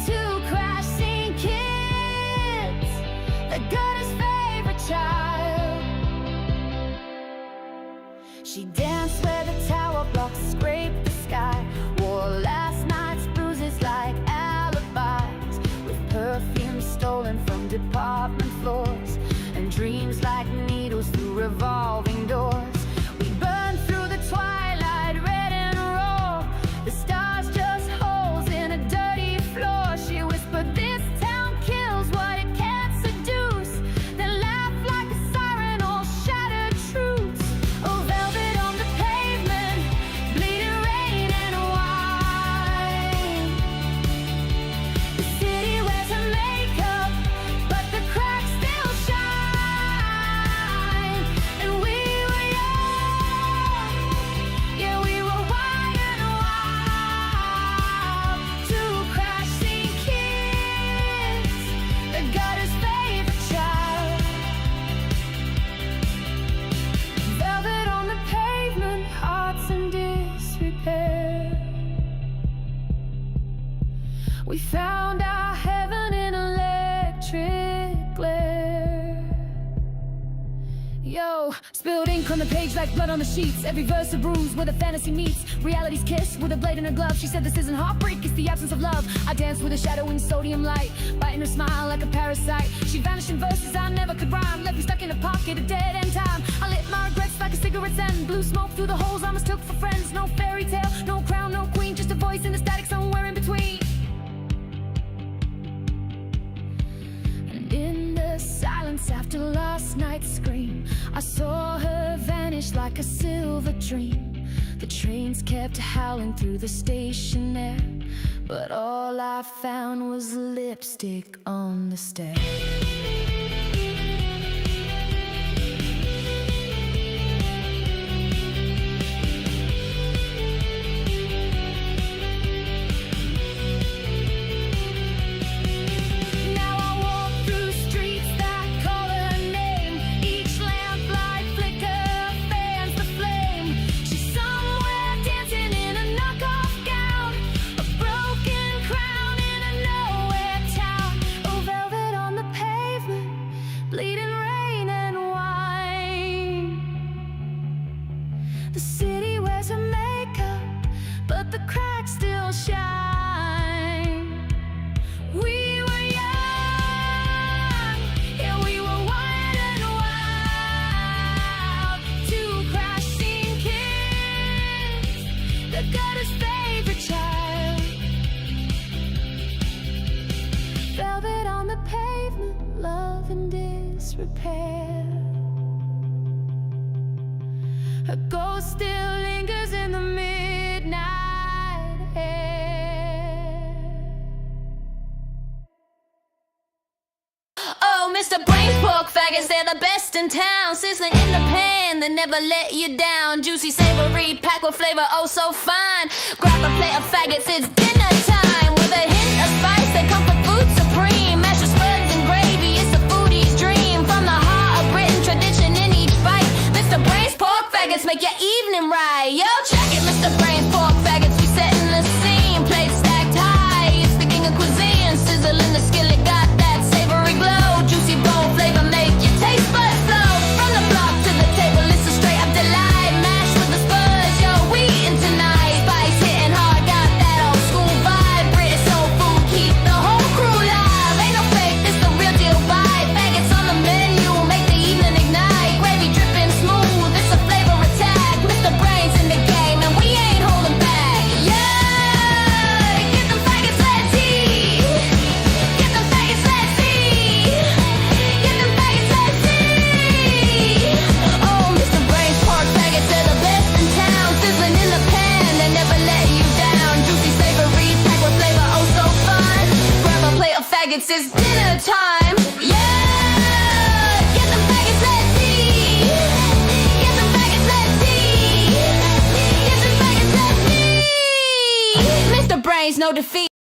Two crash scene kids, the gutter's favorite child. She danced where the tower blocks scraped the sky, wore last night's bruises like alibis, with perfume stolen from department floors, and dreams like needles through revolving doors. We burned through the twilight, red and raw, the stars just holes in a dirty floor. She whispered, this town kills what it can't seduce, then laughed like a siren, all shattered truths. Oh, velvet on the pavement, ink on the page like blood on the sheets. Every verse a bruise where the fantasy meets reality's kiss with a blade in her glove. She said this isn't heartbreak, it's the absence of love. I danced with a shadow in sodium light, biting her smile like a parasite. She vanished in verses I never could rhyme, left me stuck in a pocket of dead end time. I lit my regrets like a cigarette's end, blew smoke through the holes I mistook for friends. No fairy tale, no crown, no queen, just a voice in the static somewhere in between. And in the silence after last night's scream, I saw her vanish like a silver dream. The trains kept howling through the station there, but all I found was lipstick on the stair. Now I walk through streets that call her name. Each lamplight flicker fans the flame. She's somewhere dancing in a knockoff gown, a broken crown in a nowhere town. Oh, velvet on the pavement, bleeding rain and wine. The city wears her makeup, but the cracks still shine. We were young, yeah, we were wild and wild. Two crashing kids, the gutter's favorite child. Velvet on the pavement, love in disrepair. Her ghost still lingers in the midnight air. Oh, Mr. Brain Pork faggots, they're the best in town. Sizzling in the pan, they never let you down. Juicy, savory, packed with flavor, oh so fine. Grab a plate of faggots, it's dinner time. With a hint of spice, they come for food supreme. Mashed with spuds and gravy, it's a foodie's dream. From the heart of Britain, tradition in each bite. Mr. Brain's Pork faggots make your evening right. Yo, check it, Mr. Brain's Pork faggots, we setting the scene. Plates stacked high, it's the king of cuisine. Sizzle in the skillet, got that savory glow. Juicy bold flavor make your taste buds flow. From the block to the table, it's a straight up delight. Mashed with the spuds, yo, we eating tonight. Spice hitting hard, got that old school vibe. British soul food, keep the whole crew live. Ain't no fake, this the real deal vibe. Faggots on the menu, make the evening ignite. Gravy dripping smooth, it's a flavor attack. Mr. Brain's in the game, and we ain't holding back. Yeah, get them faggots, let's eat. Get them faggots, let's eat. Get them faggots, let's eat. Oh, Mr. Brain's Pork faggots, they're the best in town. Sizzling in the pan, they never let you down. Juicy, savory, packed with flavor, oh so fun. Grab a plate of faggots, it's dinner time. Yeah, get them faggots, let's eat. Get them faggots, let's eat. Get them faggots, let's eat. Mr. Brain's no defeat.